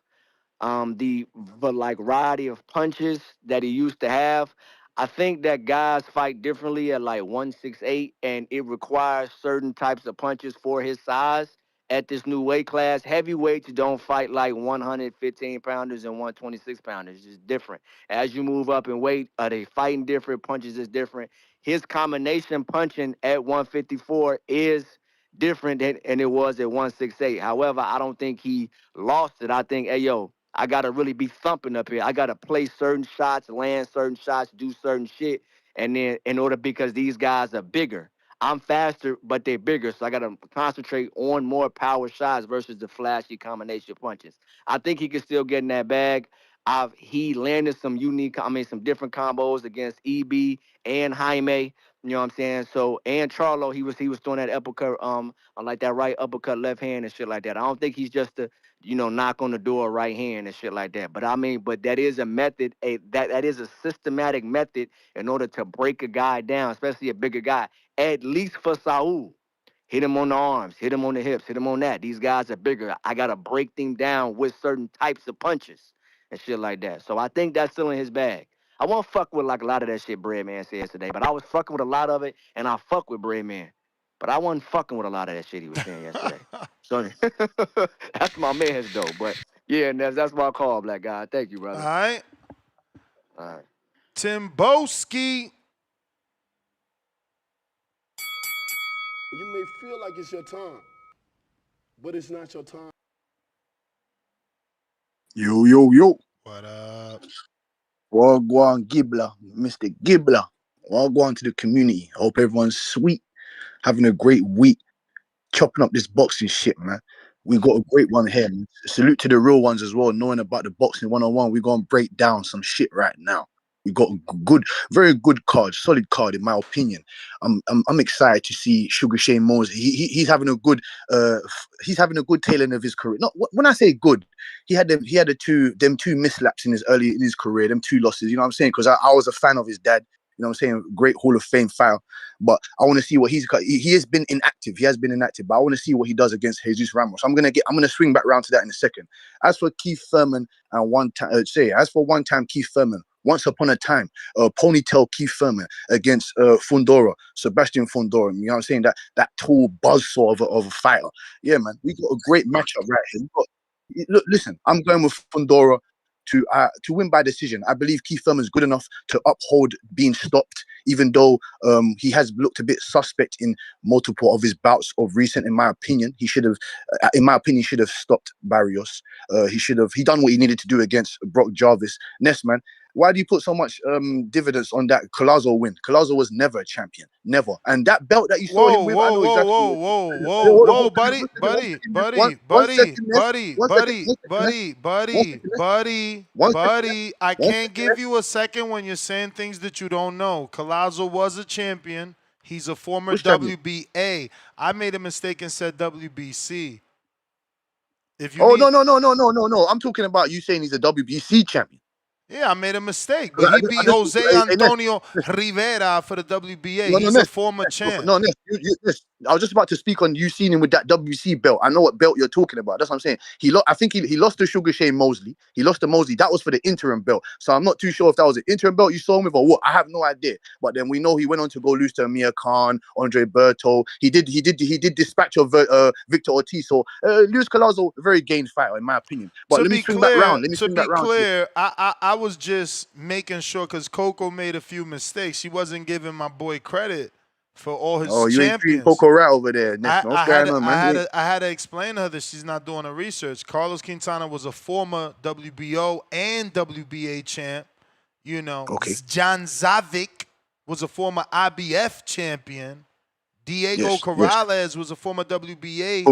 the like variety of punches that he used to have. I think that guys fight differently at like 168, and it requires certain types of punches for his size at this new weight class. Heavyweights don't fight like 115 pounders and 126 pounders. It's just different. As you move up in weight, they fighting different, punches is different. His combination punching at 154 is different than it was at 168. However, I don't think he lost it. I think, hey yo, I gotta really be thumping up here. I gotta play certain shots, land certain shots, do certain shit, and then in order because these guys are bigger. I'm faster, but they're bigger, so I gotta concentrate on more power shots versus the flashy combination punches. I think he can still get in that bag. He landed some some different combos against EB and Jaime. You know what I'm saying? So and Charlo, he was throwing that uppercut, on like that right uppercut left hand and shit like that. I don't think he's just a knock on the door right hand and shit like that. But I mean, but that is a method, that is a systematic method in order to break a guy down, especially a bigger guy. At least for Saul. Hit him on the arms, hit him on the hips, hit him on that. These guys are bigger. I gotta break them down with certain types of punches and shit like that. So I think that's still in his bag. I won't fuck with like a lot of that shit Breadman says today, but I was fucking with a lot of it, and I fuck with Breadman. But I wasn't fucking with a lot of that shit he was saying yesterday. So that's my man's though. But yeah, and that's my call, black guy. Thank you, brother. All right. All right. Timboski. You may feel like it's your time, but it's not your time. Yo, yo, yo. What up? Wagwan Gibbler, Mr. Gibbler. Wagwan to the community. Hope everyone's sweet, having a great week, chopping up this boxing shit, man. We got a great one here, man. Salute to the real ones as well, knowing about the boxing 101. We're going to break down some shit right now. We got a good, very good card, solid card in my opinion. I'm excited to see Sugar Shane Mosley. He's having a good tail end of his career. Not when I say good, he had them two mislaps in his career, them two losses. You know what I'm saying? Because I was a fan of his dad. You know what I'm saying? Great Hall of Fame file. But I want to see what he has been inactive. He has been inactive, but I want to see what he does against Jesus Ramos. I'm gonna swing back around to that in a second. As for Keith Thurman and one time Keith Thurman, once upon a time, ponytail Keith Thurman against Fundora, Sebastian Fondora. You know what I'm saying? That tall buzzsaw of a fighter. Yeah, man, we got a great matchup right here. Look, listen, I'm going with Fondora to win by decision. I believe Keith Thurman's good enough to uphold being stopped, even though he has looked a bit suspect in multiple of his bouts of recent. In my opinion, he should have stopped Barrios. He done what he needed to do against Brock Jarvis. Ness, man, why do you put so much dividends on that Collazo win? Collazo was never a champion, never. And that belt that you saw him with, I know exactly. Whoa, buddy. I can't give you a second when you're saying things that you don't know. Collazo was a champion. He's a former WBA. I made a mistake and said WBC. No. I'm talking about you saying he's a WBC champion. Yeah, I made a mistake, but he beat Jose Antonio Rivera for the WBA. He's a former champ. I was just about to speak on you seeing him with that WBC belt. I know what belt you're talking about. That's what I'm saying. I think he lost to Sugar Shane Mosley. He lost to Mosley. That was for the interim belt. So I'm not too sure if that was an interim belt you saw him with or what. I have no idea. But then we know he went on to go lose to Amir Khan, Andre Berto. He did dispatch of Victor Ortiz. So Luis Collazo, a very gained fighter in my opinion. But let me swing back round. I was just making sure because Coco made a few mistakes. She wasn't giving my boy credit for all his you ain't treating champions. Coco right over there, Ness. What's going on, man? I had to explain to her that she's not doing her research. Carlos Quintana was a former WBO and WBA champ. You know, Jan Zavic was a former IBF champion. Diego Corrales was a former WBA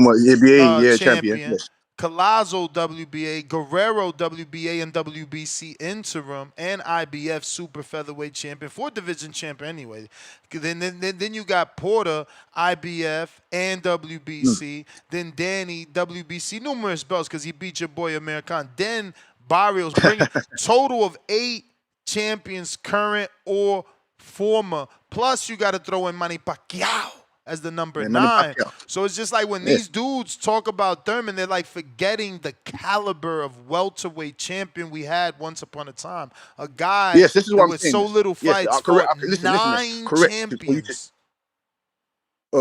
champion. Yes. Collazo WBA, Guerrero WBA and WBC interim, and IBF super featherweight champion, 4th division champion anyway. Then you got Porter IBF and WBC. Then Danny WBC, numerous belts because he beat your boy Amir Khan. Then Barrios bringing total of 8 champions, current or former. Plus you got to throw in Manny Pacquiao as the number 9. So it's just like when these dudes talk about Thurman, they're like forgetting the caliber of welterweight champion we had once upon a time. A guy this is what with so little fights fought 9 champions.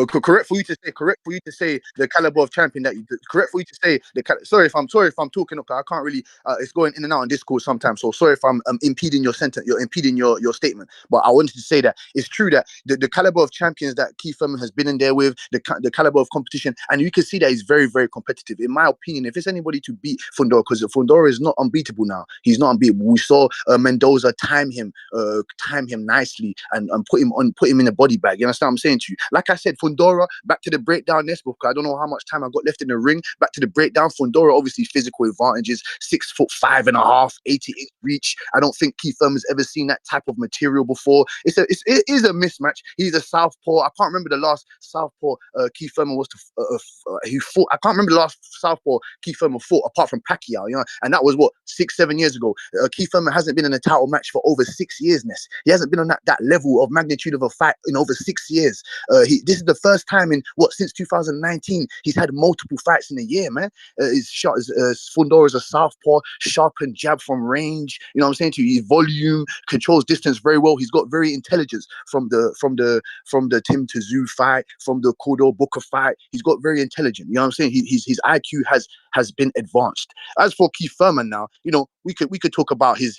Correct for you to say the caliber of champion that you. Correct for you to say the. Sorry if I'm talking up. I can't really. It's going in and out on Discord sometimes. So sorry if I'm impeding your sentence. You're impeding your statement. But I wanted to say that it's true that the caliber of champions that Keith Thurman has been in there with, the caliber of competition, and you can see that he's very, very competitive. In my opinion, if it's anybody to beat Fundora, because Fundora is not unbeatable now. He's not unbeatable. We saw Mendoza time him nicely and put him in a body bag. You understand what I'm saying to you? Like I said, Fundora, back to the breakdown, because I don't know how much time I got left in the ring. Back to the breakdown, Fundora, obviously physical advantages, 6'5.5", 80-inch reach. I don't think Keith Thurman's ever seen that type of material before. It is a mismatch. He's a southpaw. I can't remember the last southpaw Keith Thurman was he fought. I can't remember the last southpaw Keith Thurman fought apart from Pacquiao, and that was what 6-7 years ago. Keith Thurman hasn't been in a title match for over 6 years. Ness. He hasn't been on that level of magnitude of a fight in over 6 years. This is the first time in since 2019 he's had multiple fights in a year, man. Fundora is a southpaw, sharpened jab from range. You know what I'm saying to you? He volume, controls distance very well. He's got very intelligence from the Tim Tszyu fight, from the Cordell Booker fight. He's got very intelligent. You know what I'm saying? His IQ has been advanced. As for Keith Thurman now, we could talk about his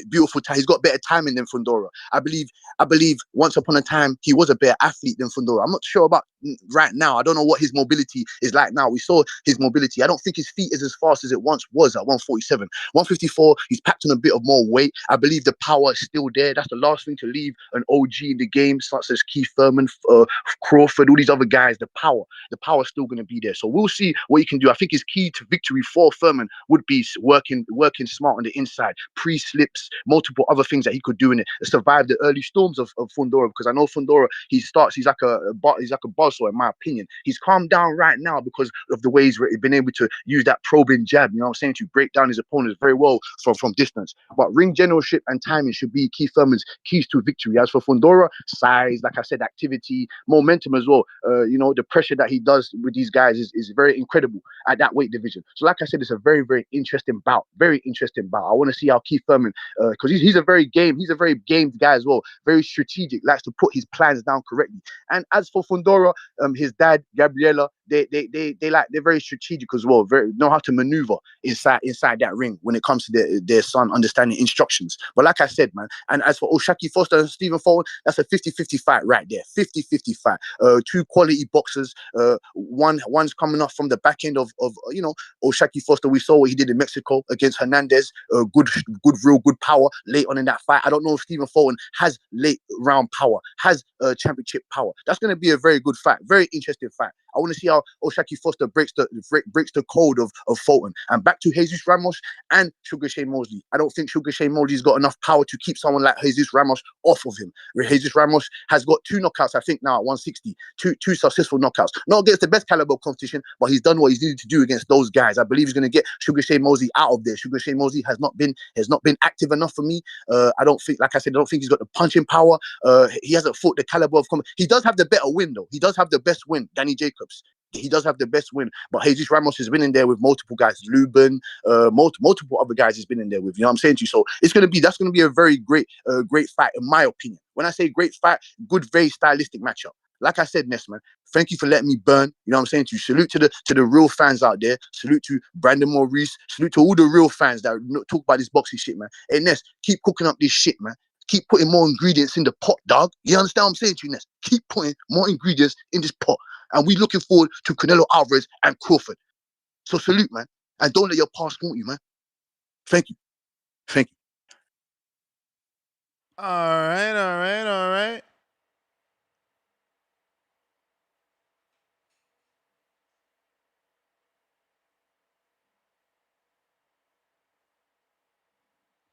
beautiful time. He's got better timing than Fundora. I believe once upon a time he was a better athlete than Fundora. I'm not sure about right now. I don't know what his mobility is like now. We saw his mobility. I don't think his feet is as fast as it once was at 147. 154, he's packed on a bit of more weight. I believe the power is still there. That's the last thing to leave an OG in the game, such as Keith Thurman, Crawford, all these other guys. The power is still going to be there. So we'll see what he can do. I think his key to victory for Thurman would be working smart on the inside, pre-slips, multiple other things that he could do in it, survive the early storms of Fundora, because I know Fundora, he's like a buzzsaw in my opinion. He's calmed down right now because of the way he's been able to use that probing jab, you know what I'm saying, to break down his opponents very well from distance. But ring generalship and timing should be Keith Thurman's keys to victory. As for Fundora, size, like I said, activity, momentum as well. The pressure that he does with these guys is very incredible at that weight division. So like I said, it's a very, very interesting bout. Very interesting bout. I want to see how Keith Thurman, because he's a very game guy as well. Very strategic, likes to put his plans down correctly. And as for Fundora, his dad, Gabriella, they're very strategic as well. Very know how to maneuver inside that ring when it comes to their son understanding instructions. But like I said, man, and as for O'Shaki Foster and Stephen Fulton, that's a 50-50 fight right there. 50-50 fight. Two quality boxers. One's coming off from the back end of O'Shaki Foster. We saw what he did in Mexico against Hernandez. Real good power late on in that fight. I don't know if Stephen Fulton has late round power, has championship power. That's going to be a very good fight. Very interesting fight. I want to see how O'Shaquie Foster breaks the code of Fulton. And back to Jesus Ramos and Sugar Shane Mosley. I don't think Sugar Shane Mosley's got enough power to keep someone like Jesus Ramos off of him. Jesus Ramos has got 2 knockouts, I think, now at 160. Two successful knockouts. Not against the best caliber of competition, but he's done what he's needed to do against those guys. I believe he's going to get Sugar Shane Mosley out of there. Sugar Shane Mosley has not been active enough for me. I don't think, like I said, I don't think he's got the punching power. He hasn't fought the caliber of he does have the better win, though. He does have the best win, Danny Jacobs. He does have the best win, but Jesus Ramos has been in there with multiple guys, Lubin, multiple other guys he's been in there with. You know what I'm saying to you? So that's going to be a very great fight, in my opinion. When I say great fight, good, very stylistic matchup. Like I said, Ness, man, thank you for letting me burn. You know what I'm saying to you? Salute to the real fans out there. Salute to Brandon Maurice. Salute to all the real fans that talk about this boxing shit, man. Hey, Ness, keep cooking up this shit, man. Keep putting more ingredients in the pot, dog. You understand what I'm saying to you, Ness? Keep putting more ingredients in this pot. And we're looking forward to Canelo Alvarez and Crawford. So salute, man. And don't let your past haunt you, man. Thank you. Thank you. All right.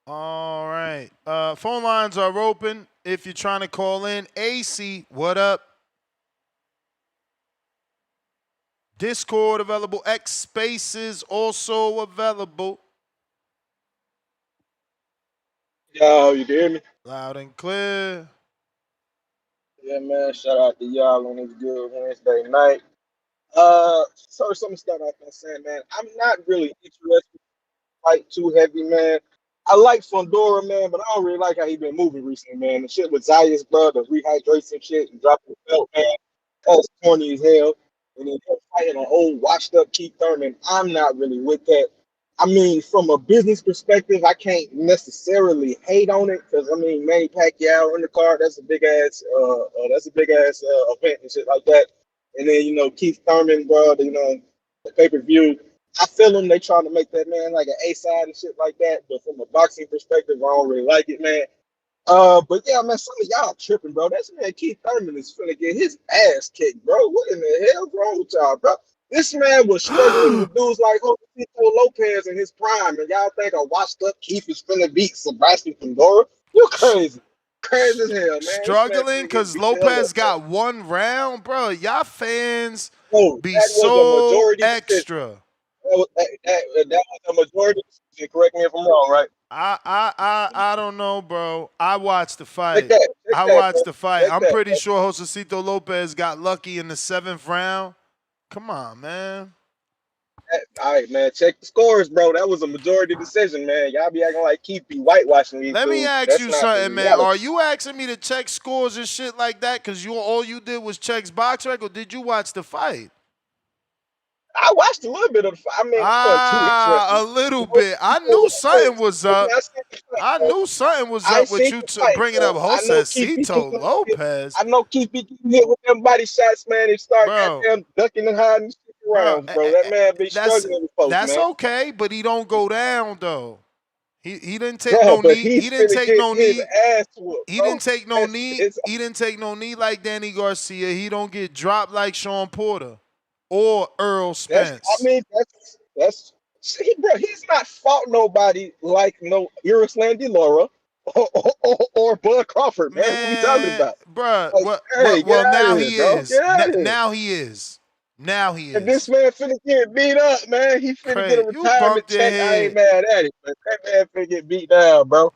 All right. Phone lines are open if you're trying to call in. AC, what up? Discord available. X Spaces also available. Yo, you can hear me? Loud and clear. Yeah, man. Shout out to y'all on this good Wednesday night. So something start off by saying, man, I'm not really interested in fight too heavy, man. I like Fondora, man, but I don't really like how he been moving recently, man. The shit with Zayas, bro, the rehydration shit and dropping the belt, man, that's corny as hell. And then fighting an old washed up Keith Thurman. I'm not really with that. I mean, from a business perspective, I can't necessarily hate on it because I mean, Manny Pacquiao Undercard, that's a big ass event and shit like that. And then Keith Thurman, bro, the pay per view. I feel them. They trying to make that man like an A side and shit like that. But from a boxing perspective, I don't really like it, man. But yeah, man, some of y'all tripping, bro. That's man Keith Thurman is finna get his ass kicked, bro. What in the hell's wrong with y'all, bro? This man was struggling with dudes like Josecito Lopez in his prime, and y'all think a washed up Keith is finna beat Sebastian Fondora? You crazy. Crazy as hell, man. Struggling because Lopez got 1 round, bro. Y'all fans be that so was a majority extra. That was a majority decision. Correct me if I'm wrong, right? I don't know, bro. I watched the fight. I'm pretty sure Josecito Lopez got lucky in the 7th round. Come on, man. All right, man. Check the scores, bro. That was a majority decision, man. Y'all be acting like Keith be whitewashing these Let me dudes. ask That's you not something, the man. reality. Are you asking me to check scores and shit like that because all you did was check box rec, or did you watch the fight? I watched a little bit of the fight. I mean, I wasn't too interested. A little bit. I knew something was up. I knew something was up with you bringing up Josecito Lopez. I know Keith be getting hit with them body shots, man. He start goddamn ducking and hiding and shit around, bro. That man be struggling with folks, That's man. okay, but he don't go down though. He didn't take Bro, no but knee. he's He didn't finna take get no his knee. ass whooped, He bro. didn't take no knee. He didn't take no knee like Danny Garcia. He don't get dropped like Sean Porter or Earl Spence. See, bro, he's not fought nobody like no Irislan Laura or Bud Crawford, man. What we talking about? Bruh, Hey, get out now of here, he bro. is. Get out of here. Now he is. Now he If is. this man finna get beat up, man, he finna get a You retirement bumped your check. I ain't head. mad at it, but that man finna get beat down, bro.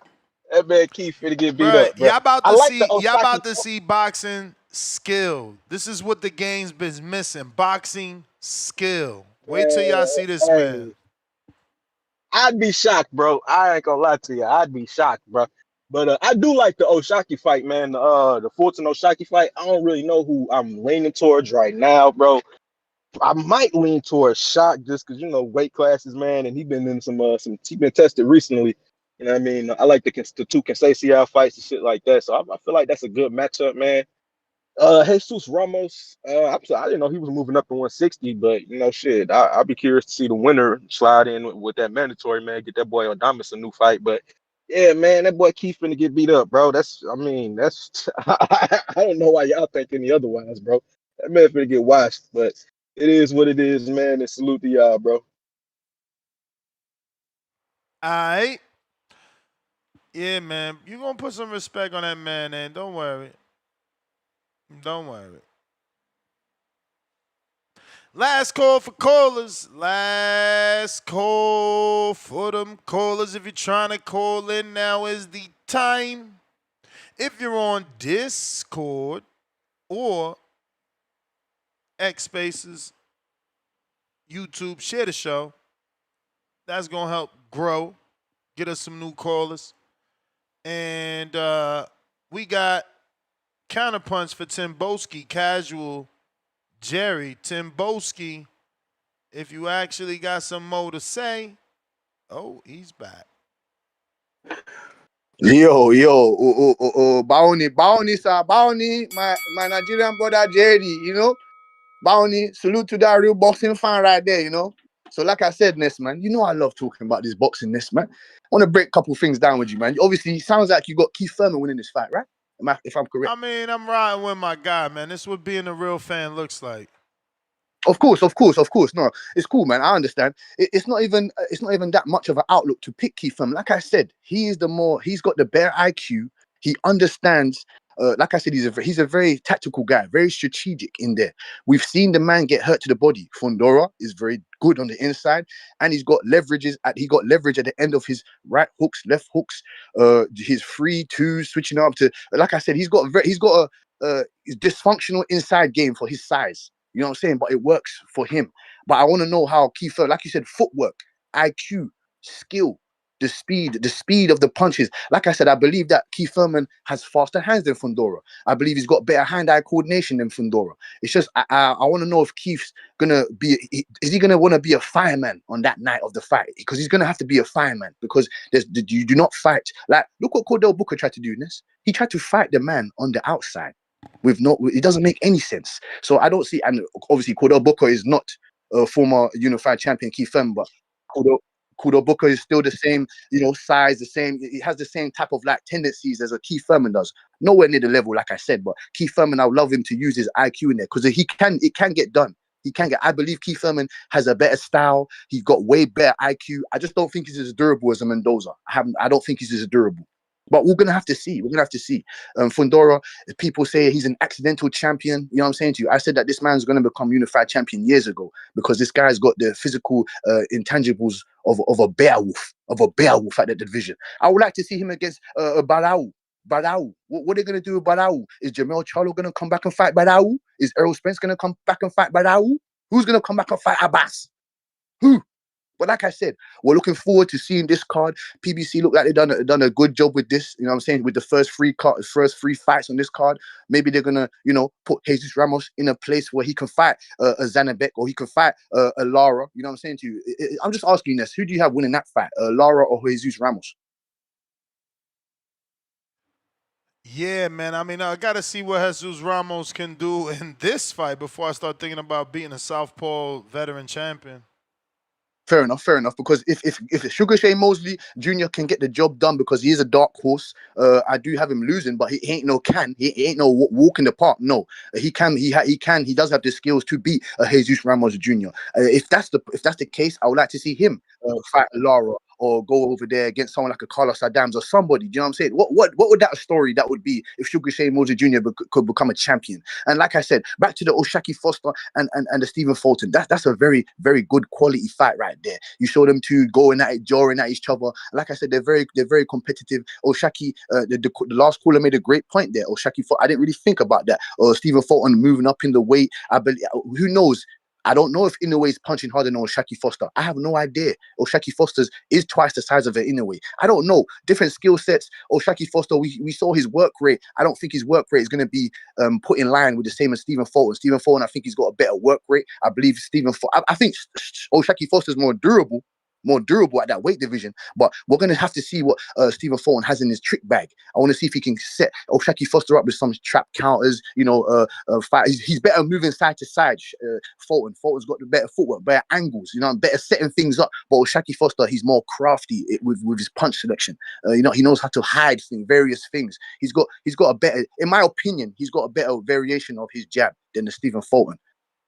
That man Keith finna get beat Bruh, up, bro. y'all about I to like see. the Y'all Osaki. about to see boxing skill. This is what the game's been missing. Boxing skill. Wait till y'all see this man. I'd be shocked, bro. I ain't gonna lie to you. I'd be shocked, bro. But I do like the Oshaki fight, man. The Fulton Oshaki fight. I don't really know who I'm leaning towards right now, bro. I might lean towards Shock just because weight classes, man, and he been in some he been tested recently. You know what I mean? I like the 2 Conceição fights and shit like that. So I feel like that's a good matchup, man. Jesus Ramos, I didn't know he was moving up to 160, but shit, I'll be curious to see the winner slide in with that mandatory, man. Get that boy Adamas a new fight, but yeah, man, that boy Keith finna get beat up, bro. That's I don't know why y'all think any otherwise, bro. That man finna get washed, but It is what it is, man. And salute to y'all, bro. All right. Yeah, man. You gonna put some respect on that man, and don't worry. Don't worry. Last call for callers. Last call for them callers. If you're trying to call in, now is the time. If you're on Discord or X Spaces, YouTube, share the show. That's going to help grow, get us some new callers. And we got Counterpunch for Timboski, Casual Jerry. Timboski, if you actually got some more to say, oh, he's back. Bounty, sir, Bounty, my Nigerian brother Jerry, you know, Bounty, salute to that real boxing fan right there, you know. So like I said, Ness, man, you know I love talking about this boxing, Ness, man. I want to break a couple things down with you, man. Obviously, it sounds like you got Keith Thurman winning this fight, right? If I'm correct. I mean, I'm riding with my guy, man. This is what being a real fan looks like. Of course. No, it's cool, man. I understand. It's not even that much of an outlook to pick Keith Thurman. Like I said, he's got the better IQ. He understands. Like I said, he's a very tactical guy, very strategic in there. We've seen the man get hurt to the body. Fondora is very good on the inside, and he got leverage at the end of his right hooks, left hooks, his 3-2 switching up to. Like I said, he's got a dysfunctional inside game for his size. You know what I'm saying? But it works for him. But I want to know how Keith, like you said, footwork, IQ, skill, the speed of the punches. Like I said, I believe that Keith Thurman has faster hands than Fondora. I believe he's got better hand-eye coordination than Fondora. It's just I want to know if Keith's gonna be. Is he gonna want to be a fireman on that night of the fight? Because he's gonna have to be a fireman. Because you do not fight. Like look what Cordell Booker tried to do in this. He tried to fight the man on the outside. It doesn't make any sense. So I don't see, and obviously Cordell Booker is not a former unified champion Keith Thurman, but Cordell Booker is still the same, you know, size, the same. He has the same type of like tendencies as a Keith Thurman does. Nowhere near the level, like I said, but Keith Thurman, I would love him to use his IQ in there because it can get done. I believe Keith Thurman has a better style. He's got way better IQ. I just don't think he's as durable as a Mendoza. I don't think he's as durable. But we're gonna have to see. Fundora, people say he's an accidental champion. You know what I'm saying to you? I said that this man's gonna become unified champion years ago because this guy's got the physical intangibles of a bear wolf at the division. I would like to see him against Barau. What are they gonna do with Barau? Is Jamel Charlo gonna come back and fight Barau? Is Errol Spence gonna come back and fight Barau? Who's gonna come back and fight Abbas? Who? But like I said, we're looking forward to seeing this card. PBC look like they've done a good job with this. You know what I'm saying? With the first three fights on this card, maybe they're gonna, you know, put Jesus Ramos in a place where he can fight a Zanabek or he can fight a Lara. You know what I'm saying to you? I'm just asking this: who do you have winning that fight, Lara or Jesus Ramos? Yeah, man. I mean, I got to see what Jesus Ramos can do in this fight before I start thinking about beating a Southpaw veteran champion. Fair enough. Because if Sugar Shane Mosley Jr. can get the job done because he is a dark horse, I do have him losing, but he ain't no he ain't no walk in the park. No, he does have the skills to beat Jesus Ramos Jr. If that's the case, I would like to see him fight Lara or go over there against someone like a Carlos Adams or somebody. Do you know what I'm saying? What would that story that would be if Sugar Shane Mosley Jr. could become a champion? And like I said, back to the O'Shaki Foster and the Stephen Fulton. That's a very, very good quality fight right there. You saw them two going at it, jawing at each other. Like I said, they're very competitive. O'Shaki, the last caller made a great point there. O'Shaki, I didn't really think about that. Or Stephen Fulton moving up in the weight. I believe, who knows? I don't know if Inoue is punching harder than O'Shaki Foster. I have no idea. O'Shaki Foster's is twice the size of an Inoue. I don't know. Different skill sets. O'Shaki Foster, we saw his work rate. I don't think his work rate is going to be put in line with the same as Stephen Fulton. Stephen Fulton, I think he's got a better work rate. I believe I think O'Shaki Foster's more durable at that weight division, but we're going to have to see what Stephen Fulton has in his trick bag. I want to see if he can set O'Shaki Foster up with some trap counters, fight. He's better moving side to side. Fulton's got the better footwork, better angles, better setting things up. But O'Shaki Foster, he's more crafty with his punch selection. He knows how to hide various things. He's got a better, in my opinion, he's got a better variation of his jab than the Stephen Fulton.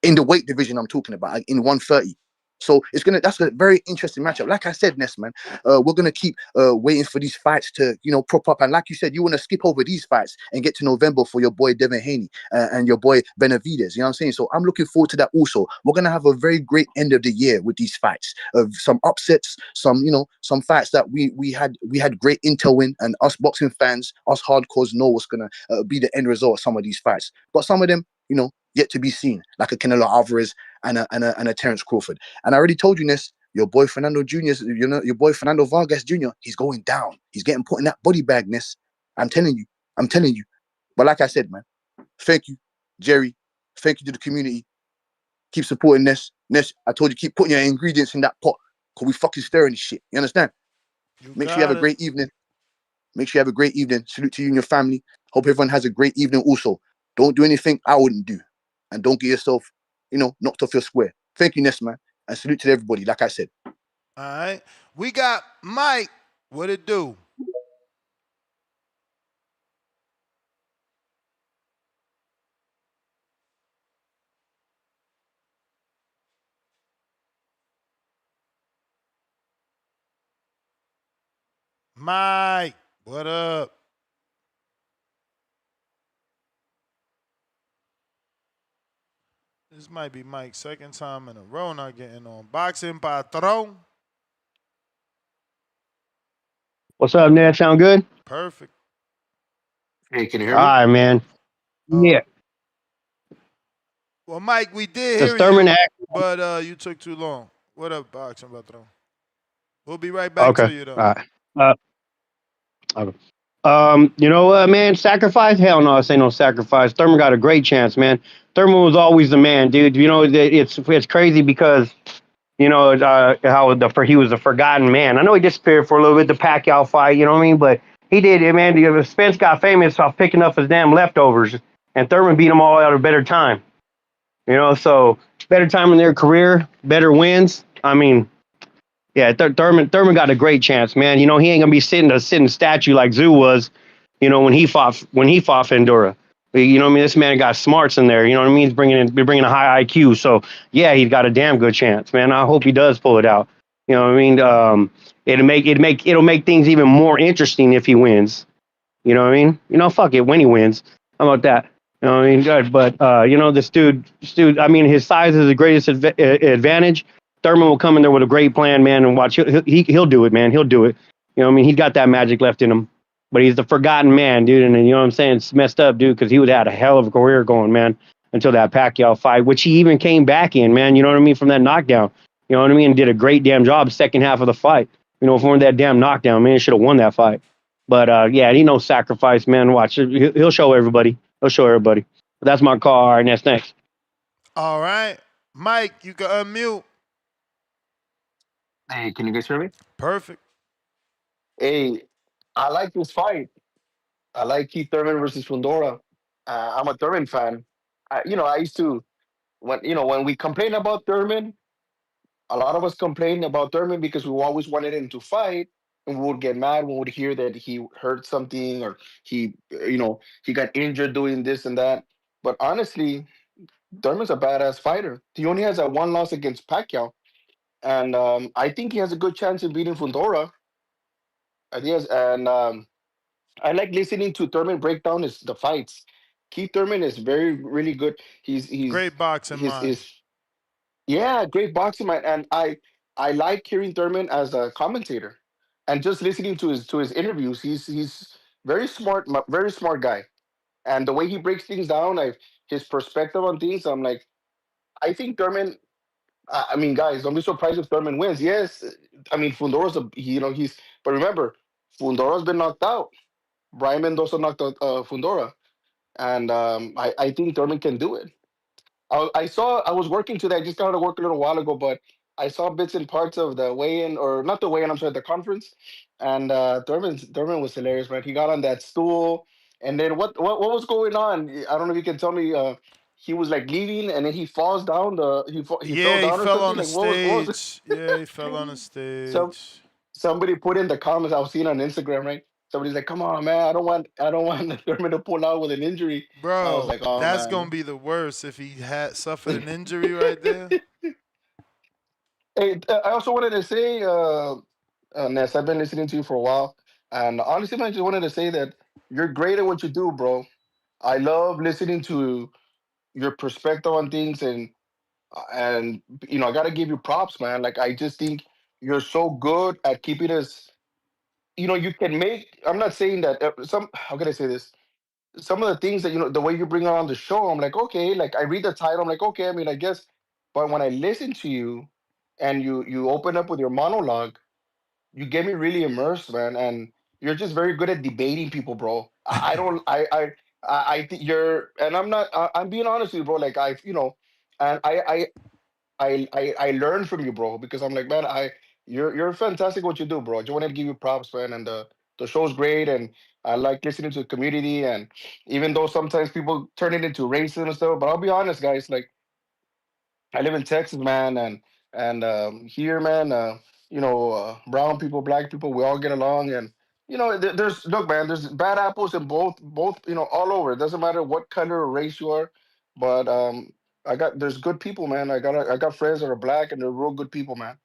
in the weight division I'm talking about, in 130. So that's a very interesting matchup. Like I said, Ness, man, we're gonna keep waiting for these fights to, prop up. And like you said, you want to skip over these fights and get to November for your boy Devin Haney and your boy Benavidez. You know what I'm saying? So I'm looking forward to that also. We're gonna have a very great end of the year with these fights. Some upsets, some fights that we had great intel in, and us boxing fans, us hardcores know what's gonna be the end result of some of these fights. But some of them, yet to be seen, like a Canelo Alvarez and a Terence Crawford. And I already told you this, your boy Fernando Jr., your boy Fernando Vargas Jr., he's going down. He's getting put in that body bag, Ness. I'm telling you. But like I said, man, thank you, Jerry. Thank you to the community. Keep supporting Ness. Ness, I told you, keep putting your ingredients in that pot, because we fucking stirring this shit. You understand? Make sure you have a great evening. Salute to you and your family. Hope everyone has a great evening also. Don't do anything I wouldn't do. And don't get yourself, knocked off your square. Thank you, Ness, man. And salute to everybody, like I said. All right. We got Mike. What it do? Mike, what up? This might be Mike's second time in a row not getting on. Boxing Patron. What's up, Ned? Sound good? Perfect. Hey, can you All hear me? right, man. Yeah. Well, Mike, we did Does hear Thurman you, act? but you took too long. What up, Boxing Patron? We'll be right back Okay. to you, though. All right. Okay. You know what, man? Sacrifice? Hell no, this ain't no sacrifice. Thurman got a great chance, man. Thurman was always the man, dude. It's crazy because he was a forgotten man. I know he disappeared for a little bit, the Pacquiao fight, you know what I mean? But he did it, man. Spence got famous off picking up his damn leftovers, and Thurman beat them all at a better time. So better time in their career, better wins. I mean, yeah, Thurman got a great chance, man. He ain't gonna be sitting a sitting statue like Zoo was, when he fought Fondora. You know what I mean? This man got smarts in there. You know what I mean? He's bringing a high IQ. So yeah, he's got a damn good chance, man. I hope he does pull it out. You know what I mean? It'll make things even more interesting if he wins. You know what I mean? Fuck it, when he wins. How about that? You know what I mean? Good. But this dude, I mean, his size is the greatest advantage. Thurman will come in there with a great plan, man, and watch. He'll do it, man. He'll do it. You know what I mean? He's got that magic left in him. But he's the forgotten man, dude. And you know what I'm saying? It's messed up, dude, because he would have had a hell of a career going, man, until that Pacquiao fight, which he even came back in, man. You know what I mean? From that knockdown. You know what I mean? And did a great damn job second half of the fight. For that damn knockdown, man, he should have won that fight. But yeah, he no sacrifice, man. Watch. He'll show everybody. He'll show everybody. But that's my call. All right, next. Thanks. All right. Mike, you can unmute. Hey, can you guys hear me? Perfect. Hey, I like this fight. I like Keith Thurman versus Fundora. I'm a Thurman fan. I used to when we complain about Thurman, a lot of us complain about Thurman because we always wanted him to fight, and we would get mad when we would hear that he hurt something or he got injured doing this and that. But honestly, Thurman's a badass fighter. He only has a one loss against Pacquiao, and I think he has a good chance of beating Fundora. I think, and I like listening to Thurman break down the fights. Keith Thurman is really good. Great boxing mind. His Yeah, great boxing man, and I like hearing Thurman as a commentator, and just listening to his interviews. He's very smart, very smart guy, and the way he breaks things down, his perspective on things. I'm like, I think Thurman. I mean, guys, don't be surprised if Thurman wins. Yes, I mean Fundora's but remember, Fundora's been knocked out. Brian Mendoza knocked out Fundora, and I think Thurman can do it. I was working today. I just got out of work a little while ago, but I saw bits and parts of the weigh-in, or not the weigh-in. I'm sorry, the conference, and Thurman was hilarious, man. He got on that stool, and then what was going on? I don't know if you can tell me. He was like leaving, and then he falls down. He fell Yeah, he down or fell on something. the Like what was it? stage. Yeah, he fell on the Some stage. somebody put in the comments. I was seeing on Instagram, right? somebody's like, "Come on, man, I don't want Thurman to pull out with an injury." I was Bro, like, "Oh that's gonna man." be the worst if he had suffered an injury right there. Hey, I also wanted to say, Ness, I've been listening to you for a while, and honestly, man, I just wanted to say that you're great at what you do, bro. I love listening to your perspective on things, and I got to give you props, man. Like I just think you're so good at keeping us. You can make. I'm not saying that some. How can I say this? Some of the things that the way you bring it on the show, I'm like, okay. Like I read the title, I'm like, okay. I mean, I guess. But when I listen to you, and you open up with your monologue, you get me really immersed, man. And you're just very good at debating people, bro. I don't. I think you're, and I'm not. I'm being honest with you, bro. Like and I learn from you, bro, because I'm like, man, you're fantastic what you do, bro. I just wanted to give you props, man, and the show's great, and I like listening to the community, and even though sometimes people turn it into racism and stuff, but I'll be honest, guys, like I live in Texas, man, and here, man, brown people, black people, we all get along, and there's look, man, there's bad apples in both, all over. It doesn't matter what color or race you are, but there's good people, man. I got friends that are black, and they're real good people, man.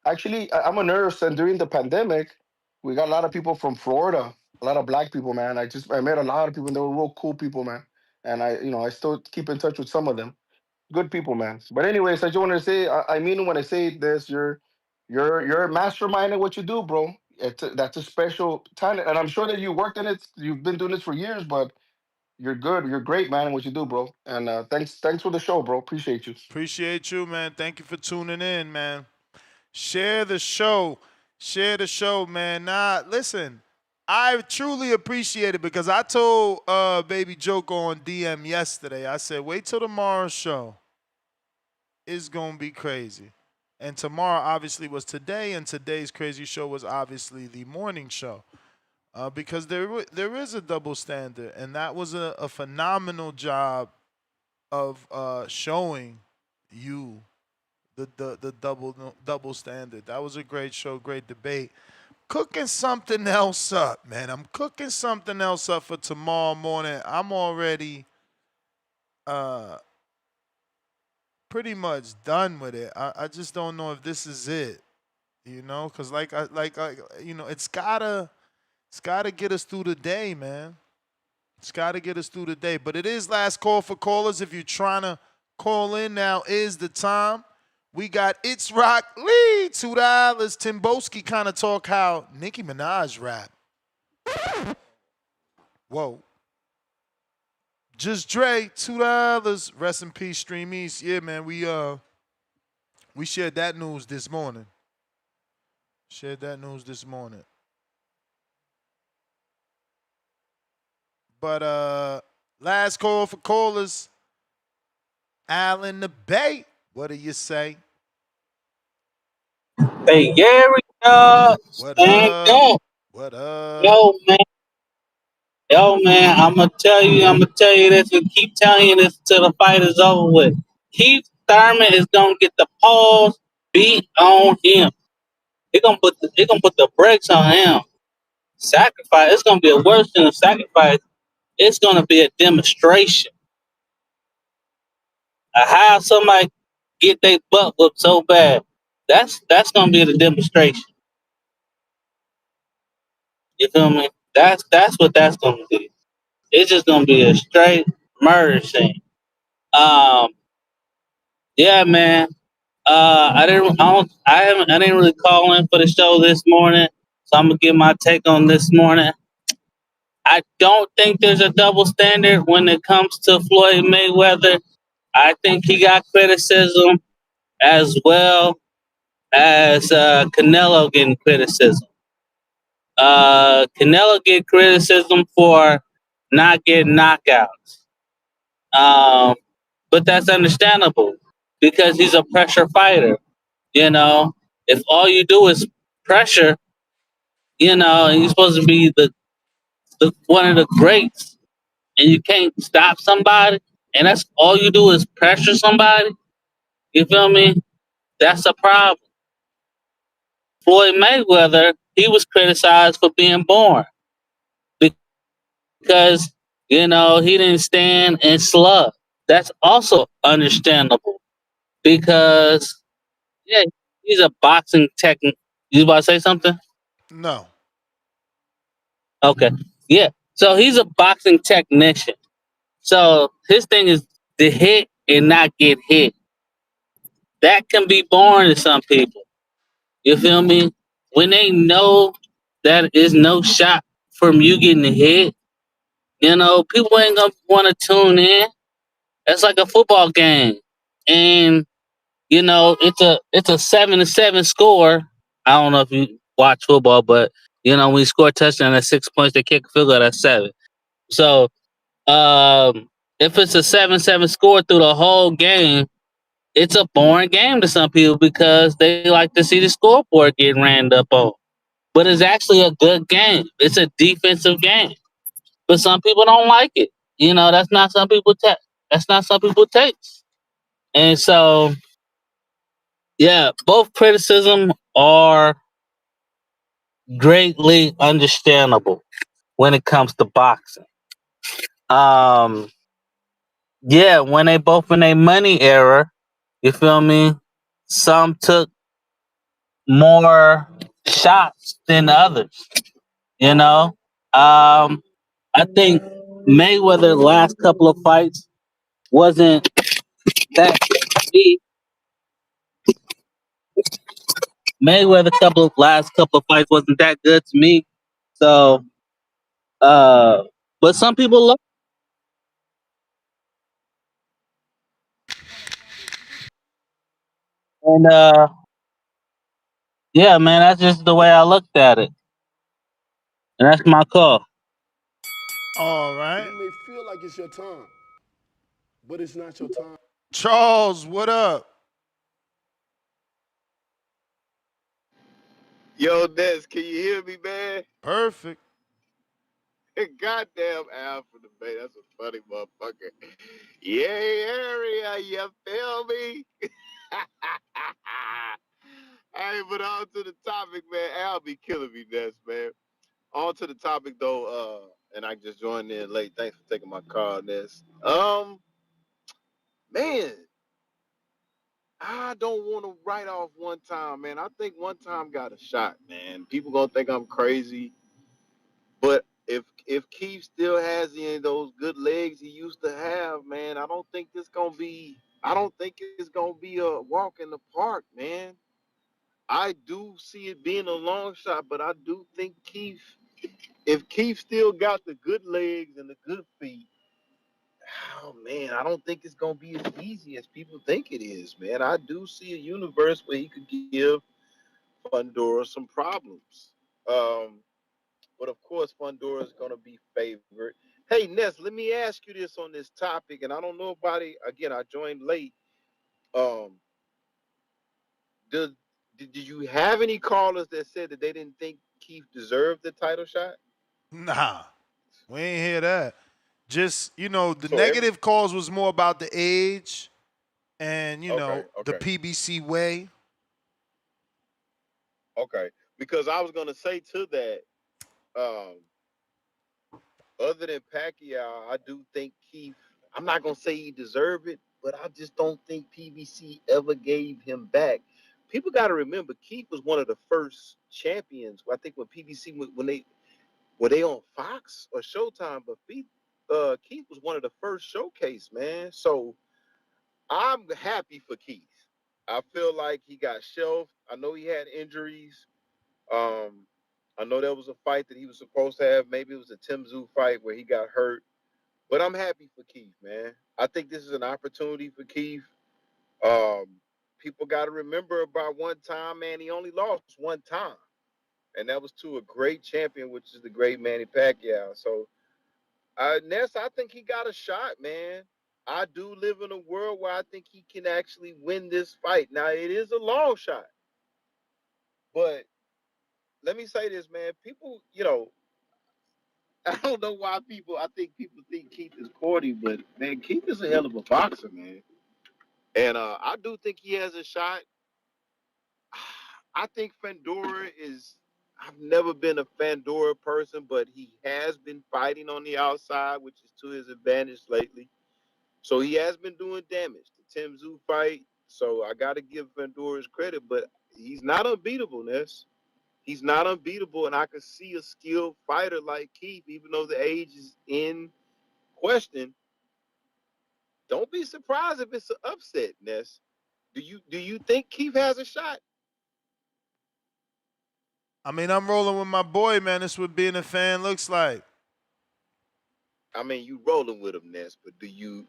Actually, I'm a nurse, and during the pandemic, we got a lot of people from Florida, a lot of black people, man. I met a lot of people, and they were real cool people, man. And I still keep in touch with some of them. Good people, man. But anyways, I just want to say, I mean when I say this, you're a mastermind in what you do, bro. That's a special talent, and I'm sure that you worked in it. You've been doing this for years, but you're good. You're great, man, in what you do, bro. And thanks for the show, bro. Appreciate you. Appreciate you, man. Thank you for tuning in, man. Share the show. Share the show, man. Nah, listen. I truly appreciate it because I told Baby Joke on DM yesterday. I said, wait till tomorrow's show. It's gonna be crazy. And tomorrow obviously was today, and today's crazy show was obviously the morning show. Because there is a double standard, and that was a phenomenal job of showing you the double standard. That was a great show, great debate. Cooking something else up, man. I'm cooking something else up for tomorrow morning. I'm already uh pretty much done with it. I just don't know if this is it, because it's gotta get us through the day, man. It's gotta get us through the day. But it is last call for callers. If you're trying to call in, now is the time. We got It's Rock Lee, $2. Tim Boski kind of talk how Nicki Minaj rap. Whoa. Just Dre, $2. Rest in peace, Stream East. Yeah, man, we shared that news this morning. But last call for callers. Al in the Bay. What do you say? Hey, Gary, What stand up? up. What up? Yo, man. I'm gonna tell you this and keep telling you this till the fight is over with. Keith Thurman is gonna get the paws beat on him. They're gonna put the brakes on him. Sacrifice. It's gonna be a worse than a sacrifice. It's gonna be a demonstration of how somebody get their butt whooped so bad. That's gonna be the demonstration. You feel me? That's what that's gonna be. It's just gonna be a straight murder scene. Um, yeah, man. I didn't really call in for the show this morning, so I'm gonna give my take on this morning. I don't think there's a double standard when it comes to Floyd Mayweather. I think he got criticism as well as Canelo getting criticism. Canelo get criticism for not getting knockouts. But that's understandable because he's a pressure fighter. You know, if all you do is pressure, and you're supposed to be the one of the greats, and you can't stop somebody, and that's all you do is pressure somebody. You feel me? That's a problem. Floyd Mayweather, he was criticized for being born. because he didn't stand and slug. That's also understandable because yeah, he's a boxing technique. You about to say something? No. Okay, yeah. So he's a boxing technician. So his thing is to hit and not get hit. That can be boring to some people. You feel me? When they know that is no shot from you getting hit, people ain't gonna want to tune in. It's like a football game, and it's a 7-7 score. I don't know if you watch football, but when you score a touchdown at 6 points, they kick a field goal at 7. So if it's a 7-7 score through the whole game, it's a boring game to some people because they like to see the scoreboard get ran up on. But it's actually a good game. It's a defensive game. But some people don't like it. That's not some people that's not some people taste. And so yeah, both criticism are greatly understandable when it comes to boxing. Um yeah, when they both in a money era, you feel me? Some took more shots than others. You know, I think Mayweather last couple of fights wasn't that good to me. Mayweather last couple of fights wasn't that good to me. So, but some people love. And yeah, man, that's just the way I looked at it, and that's my call. All right. You may feel like it's your time, but it's not your time. Charles, what up? Yo, Ness, can you hear me, man? Perfect. Goddamn Al from the Bay. That's a funny motherfucker. Yay, area, you feel me? Hey, but on to the topic, man. Al be killing me, Ness, man. On to the topic, though, and I just joined in late. Thanks for taking my call, Ness. Man, I don't want to write off one time, man. I think one time got a shot, man. People gonna think I'm crazy. But if Keith still has any of those good legs he used to have, man, I don't think it's gonna be a walk in the park, man. I do see it being a long shot, but I do think if Keith still got the good legs and the good feet, oh man, I don't think it's gonna be as easy as people think it is, man. I do see a universe where he could give Fundora some problems. Um, But of course, Fondora is going to be favored. Hey, Ness, let me ask you this on this topic, and I don't know about it. Again, I joined late. Um, did did you have any callers that said that they didn't think Keith deserved the title shot? Nah, we ain't hear that. Just, the So every negative calls was more about the age and, okay, the okay, PBC way. okay. Because I was going to say to that, um, other than Pacquiao, I do think Keith. I'm not gonna say he deserved it, but I just don't think PBC ever gave him back. People got to remember, Keith was one of the first champions. I think when PBC when they were they on Fox or Showtime, but Keith was one of the first showcase, man. So I'm happy for Keith. I feel like he got shelved. I know he had injuries. Um, I know there was a fight that he was supposed to have. Maybe it was a Tim Tszyu fight where he got hurt. But I'm happy for Keith, man. I think this is an opportunity for Keith. Um, People got to remember about one time, man. He only lost one time, and that was to a great champion, which is the great Manny Pacquiao. So, Ness, I think he got a shot, man. I do live in a world where I think he can actually win this fight. Now, it is a long shot, but let me say this, man. People, I don't know why I think people think Keith is corny, but man, Keith is a hell of a boxer, man. And I do think he has a shot. I think Fondora is. I've never been a Fondora person, but he has been fighting on the outside, which is to his advantage lately. So he has been doing damage. The Tim Tszyu fight. So I got to give Fondora his credit, but he's not unbeatable, Ness. He's not unbeatable, and I can see a skilled fighter like Keith, even though the age is in question. Don't be surprised if it's an upset, Ness. Do you think Keith has a shot? I mean, I'm rolling with my boy, man. This is what being a fan looks like. I mean, you rolling with him, Ness, but did you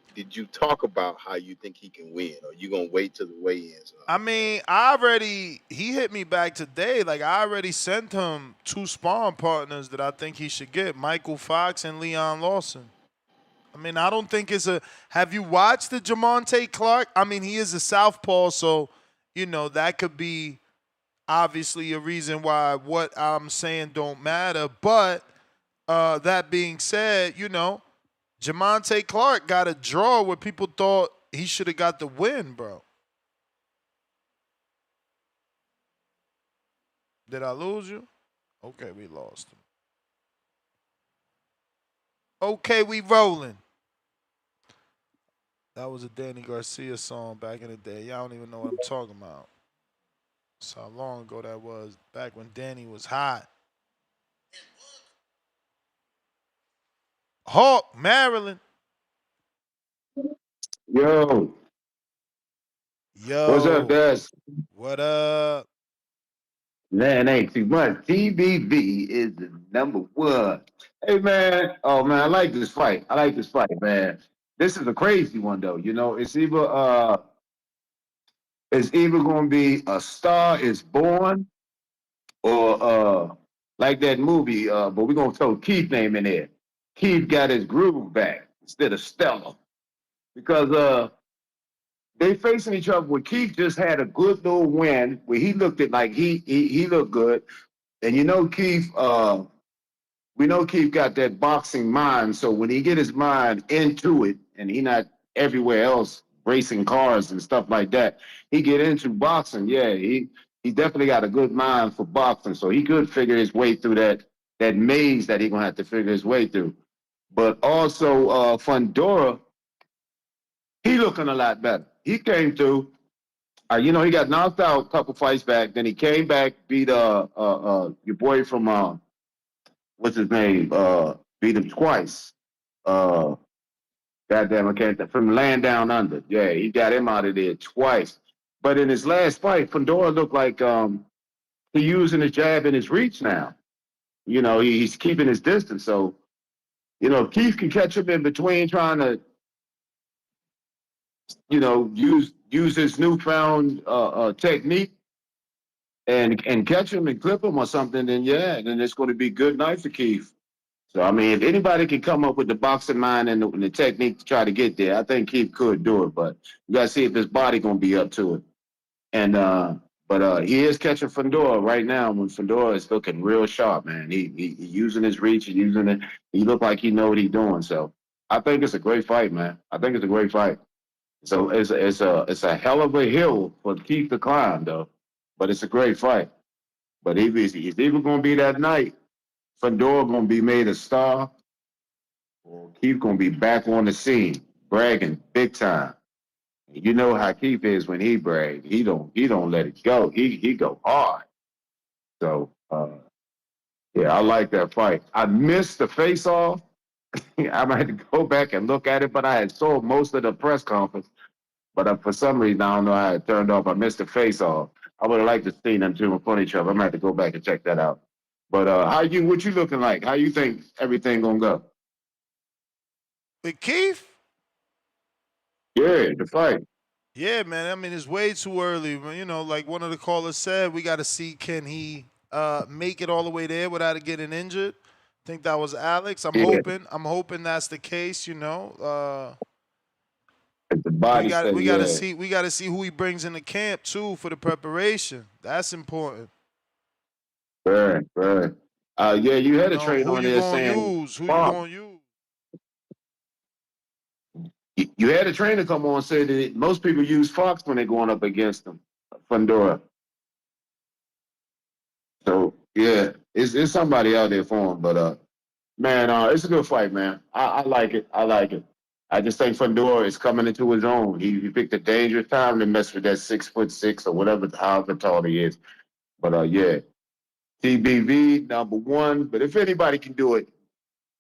talk about how you think he can win, or you gonna wait till the weigh-ins? I mean, he hit me back today. Like, I already sent him 2 sparring partners that I think he should get, Michael Fox and Leon Lawson. I mean, I don't think it's a. Have you watched the Jamonte Clark? I mean, he is a southpaw, so that could be obviously a reason why what I'm saying don't matter. But that being said, Jamonte Clark got a draw where people thought he should have got the win, bro. Did I lose you? Okay, we lost him. Okay, we rolling. That was a Danny Garcia song back in the day. Y'all don't even know what I'm talking about. That's how long ago that was. Back when Danny was hot. Hawk, Maryland. Yo, what's up, Yo, guys? what up? Man, ain't too much. TBV is the number one. Hey, man. Oh, man, I like this fight. Man. This is a crazy one, though. It's either going to be A Star Is Born or like that movie. But we're gonna throw Keith name in there. Keith got his groove back instead of Stella because they facing each other. Where Keith just had a good little win where he looked at like he looked good, and Keith. We know Keith got that boxing mind, so when he get his mind into it, and he not everywhere else racing cars and stuff like that, he get into boxing. Yeah, he definitely got a good mind for boxing, so he could figure his way through that maze that he gonna have to figure his way through. But also Fondora, he looking a lot better. He came through. He got knocked out a couple fights back. Then he came back, beat your boy from what's his name? Beat him twice. Goddamn, I can't from Land Down Under. Yeah, he got him out of there twice. But in his last fight, Fundora looked like he using his jab and his reach now. He's keeping his distance. So, if Keith can catch him in between trying to, use his newfound technique and catch him and clip him or something, then it's going to be good night for Keith. So, I mean, if anybody can come up with the boxing mind and the technique to try to get there, I think Keith could do it. But you got to see if his body going to be up to it. But he is catching Fundora right now when Fundora is looking real sharp, man. He using his reach, and using it. He look like he know what he's doing. So I think it's a great fight, man. I think it's a great fight. So it's a hell of a hill for Keith to climb, though. But it's a great fight. But he's either going to be that night. Fundora going to be made a star, or Keith going to be back on the scene, bragging big time. You know how Keith is when he brags. He don't let it go. He go hard. So yeah, I like that fight. I missed the face off. I might have to go back and look at it, but I had saw most of the press conference. But for some reason, I don't know how it turned off. I missed the face off. I would have liked to see them two in front of each other. I might have to go back and check that out. But what you looking like? How you think everything gonna go? With Keith? Yeah, the fight. Yeah, man. I mean, it's way too early. Like one of the callers said, we got to see can he make it all the way there without it getting injured. I think that was Alex. I'm hoping that's the case. The body we got to see who he brings in the camp too for the preparation. That's important. Right. Yeah, you had a train Who on you there gonna saying, use? Who you gonna use? You had a trainer come on and say that most people use Fox when they're going up against them, Fundora. So, yeah. It's somebody out there for him. But man, it's a good fight, man. I like it. I like it. I just think Fundora is coming into his own. He picked a dangerous time to mess with that 6'6" or whatever, however tall he is. But yeah, TBV #1. But if anybody can do it,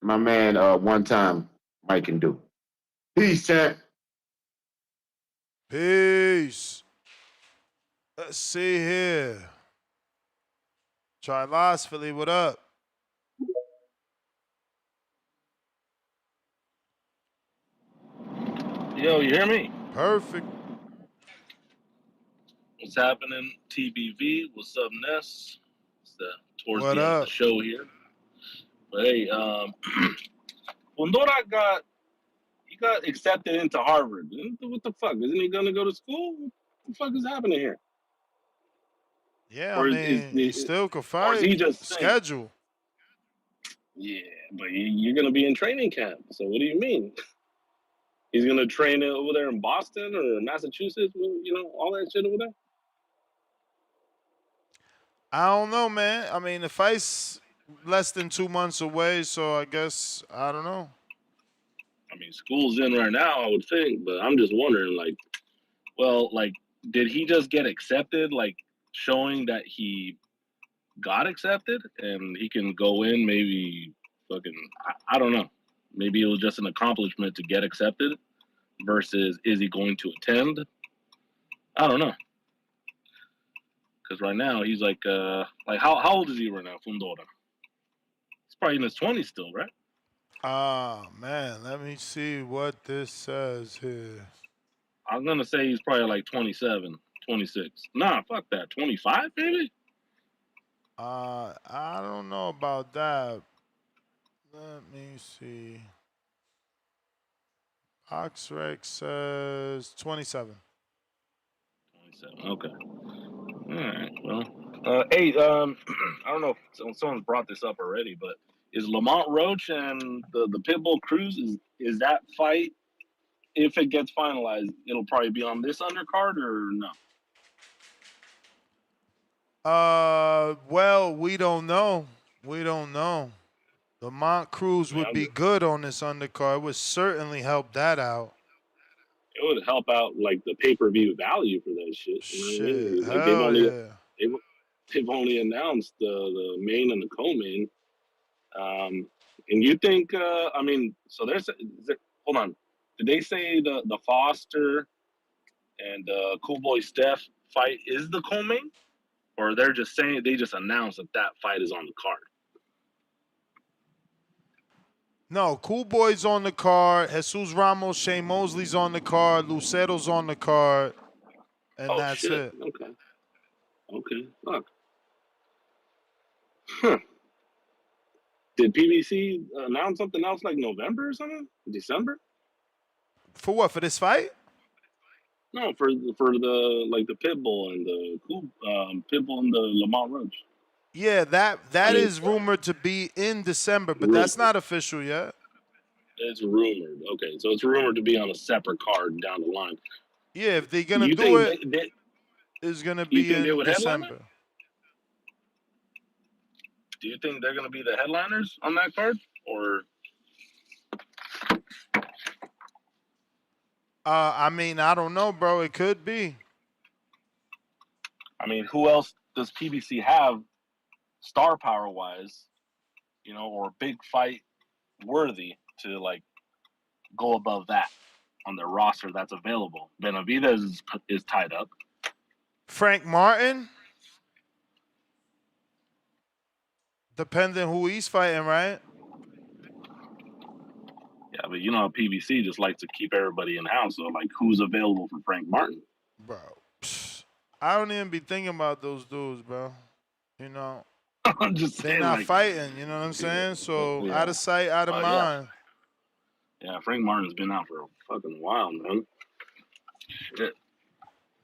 my man, one time Mike can do it. Peace, champ. Peace. Let's see here. Try last, Philly. What up? Yo, you hear me? Perfect. What's happening, TBV? What's up, Ness? It's towards What the end of the up? show here. But hey, Fondora got accepted into Harvard. What the fuck? Isn't he gonna go to school? What the fuck is happening here? Yeah, I Or mean, he still could or is fight. he just saying? Schedule. Yeah, but you're gonna be in training camp. So what do you mean? He's gonna train over there in Boston or Massachusetts? You know, all that shit over there. I don't know, man. I mean, the fight's less than 2 months away, so I guess I don't know. I mean, school's in right now, I would think, but I'm just wondering, like, well, like, did he just get accepted, like, showing that he got accepted and he can go in, maybe fucking, I don't know. Maybe it was just an accomplishment to get accepted versus is he going to attend? I don't know. Because right now he's like how old is he right now, Fundora? He's probably in his 20s still, right? Ah, man, let me see what this says here. I was gonna say he's probably like 27, 26. Nah, fuck that. 25, maybe? I don't know about that. Let me see. Oxrec says 27. 27. Okay. All right. Well, hey, I don't know if someone's brought this up already, but is Lamont Roach and the Pitbull Cruz is that fight, if it gets finalized, it'll probably be on this undercard or no? Well, we don't know. We don't know. Lamont Cruz I mean, would be good on this undercard. It would certainly help that out. it would help out like the pay-per-view value for that shit. You know what I Shit, mean? Like hell yeah. they've only announced the main and the co-main. And you think? I mean, so hold on. Did they say the Foster and Cool Boy Steph fight is the co-main, or they're just saying they just announced that fight is on the card? No, Cool Boy's on the card. Jesus Ramos, Shane Mosley's on the card. Lucero's on the card. And Oh that's shit! it. Okay. Fuck. Huh. Did PBC announce something else like November or something? December? For what? For this fight? No, for the like the Pitbull and the Pitbull and the Lamont Roach. Yeah, that I mean, is rumored to be in December, but that's rumored. not official yet. It's rumored. Okay, so it's rumored to be on a separate card down the line. Yeah, if they're Do gonna you do think it, it's gonna do you be think they in would headline it? December. Do you think they're going to be the headliners on that card, or? I mean, I don't know, bro. It could be. I mean, who else does PBC have, star power wise, you know, or big fight worthy to like go above that on their roster that's available? Benavidez is tied up. Frank Martin, depending who he's fighting, right? Yeah, but you know, PBC just likes to keep everybody in house. So, like, who's available for Frank Martin? Bro, I don't even be thinking about those dudes, bro. You know, I'm just they saying, not like, fighting. You know what I'm saying? So yeah, out of sight, out of mind. yeah. Frank Martin's been out for a fucking while, man. Shit.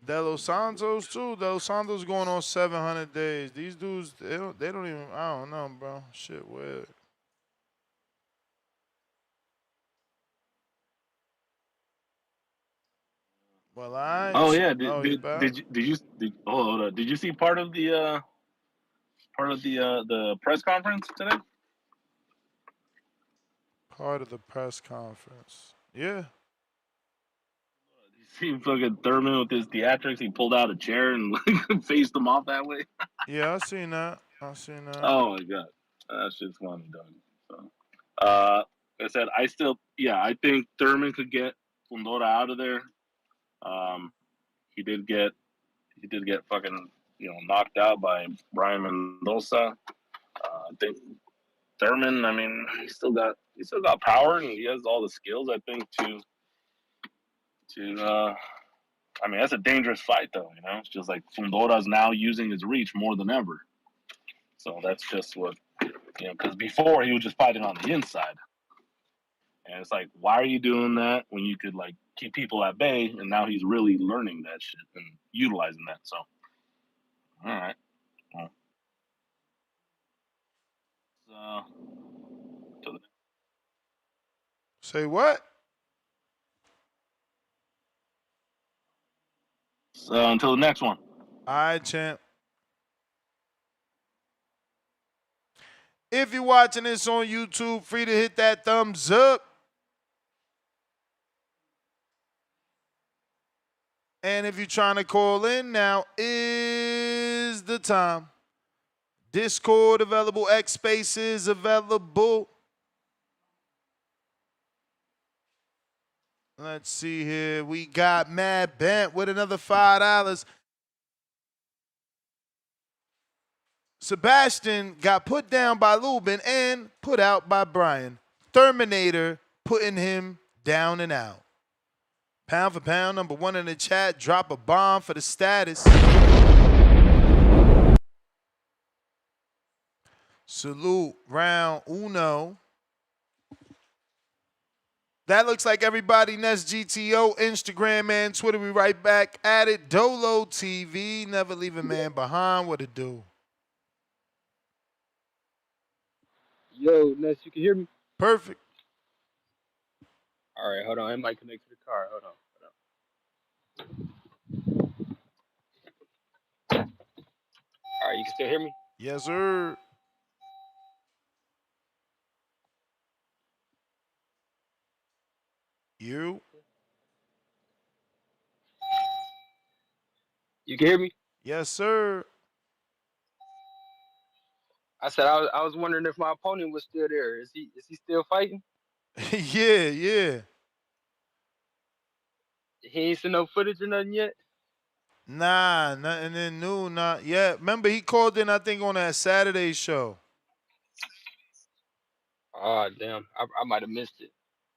De Los Santos too. De Los Santos going on 700 days. These dudes, they don't even. I don't know, bro. Shit, weird. Well, I. Oh yeah, Oh, he's back. did you hold on, did you see part of the part of the press conference today? Part of the press conference. Yeah. You see fucking Thurman with his theatrics. He pulled out a chair and like, faced him off that way. Yeah, I seen that. I seen that. Oh my god, that shit's funny, dog. So, like I said, I think Thurman could get Fundora out of there. Um, he did get fucking knocked out by Brian Mendoza. I think Thurman. I mean, he's still got power and he has all the skills. I think to. I mean, that's a dangerous fight, though. It's just like Fundora's now using his reach more than ever. So that's just what because before he was just fighting on the inside, and it's like, why are you doing that when you could like keep people at bay? And now he's really learning that shit and utilizing that. So, all right. Well, to the Say what? until the next one. All right, champ. If you're watching this on YouTube, free to hit that thumbs up. And if you're trying to call in, now is the time. Discord available, X Spaces available. Let's see here. We got Mad Bent with another $5. Sebastian got put down by Lubin and put out by Brian. Terminator putting him down and out. Pound for pound, number one in the chat. Drop a bomb for the status. Salute round uno. That looks like everybody. Next GTO, Instagram, and Twitter. We right back at it. Dolo TV. Never leave a man behind. What it do? Yo, Ness, you can hear me? Perfect. All right, hold on. It might connect to the car. Hold on. All right, you can still hear me? Yes, sir. You can hear me? Yes, sir. I said I was wondering if my opponent was still there. Is he still fighting? yeah. He ain't seen no footage or nothing yet? Nah, nothing new, not yet. Remember, he called in, I think, on that Saturday show. Oh, damn. I might have missed it.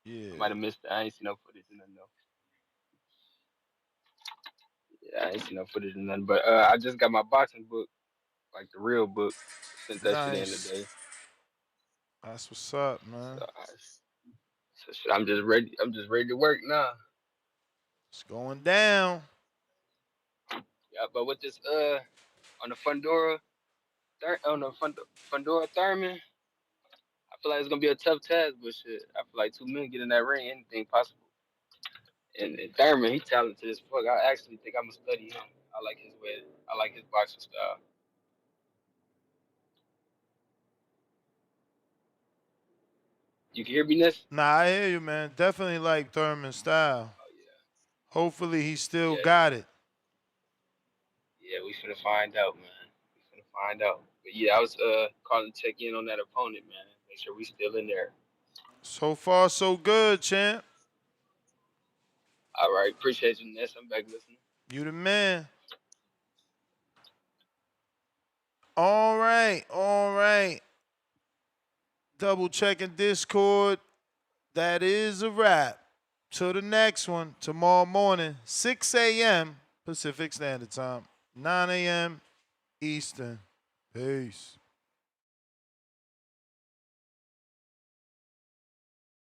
Yeah. I might have missed it. I ain't seen no footage or nothing, though. Yeah, I ain't seen no footage or nothing. But I just got my boxing book, like the real book. Sent that shit in Nice. today. That's what's up, man. So shit, I'm just ready. I'm just ready to work now. It's going down. Yeah, but with this on the Fundora, Fundora Thurman, I feel like it's gonna be a tough task, but shit, I feel like 2 men get in that ring, anything possible. And Thurman, he talented as fuck. I actually think I'm gonna study him. I like his way. I like his boxing style. You can hear me, Ness? Nah, I hear you, man. Definitely like Thurman style. Oh yeah. Hopefully he still Yeah, got it. yeah. We finna find out, man. We finna find out. But yeah, I was calling to check in on that opponent, man. Make sure we still in there. So far, so good, champ. All right, appreciate you, Ness. I'm back listening. You the man. All right. Double checking Discord. That is a wrap. Till the next one, tomorrow morning, 6 a.m. Pacific Standard Time, 9 a.m. Eastern. Peace.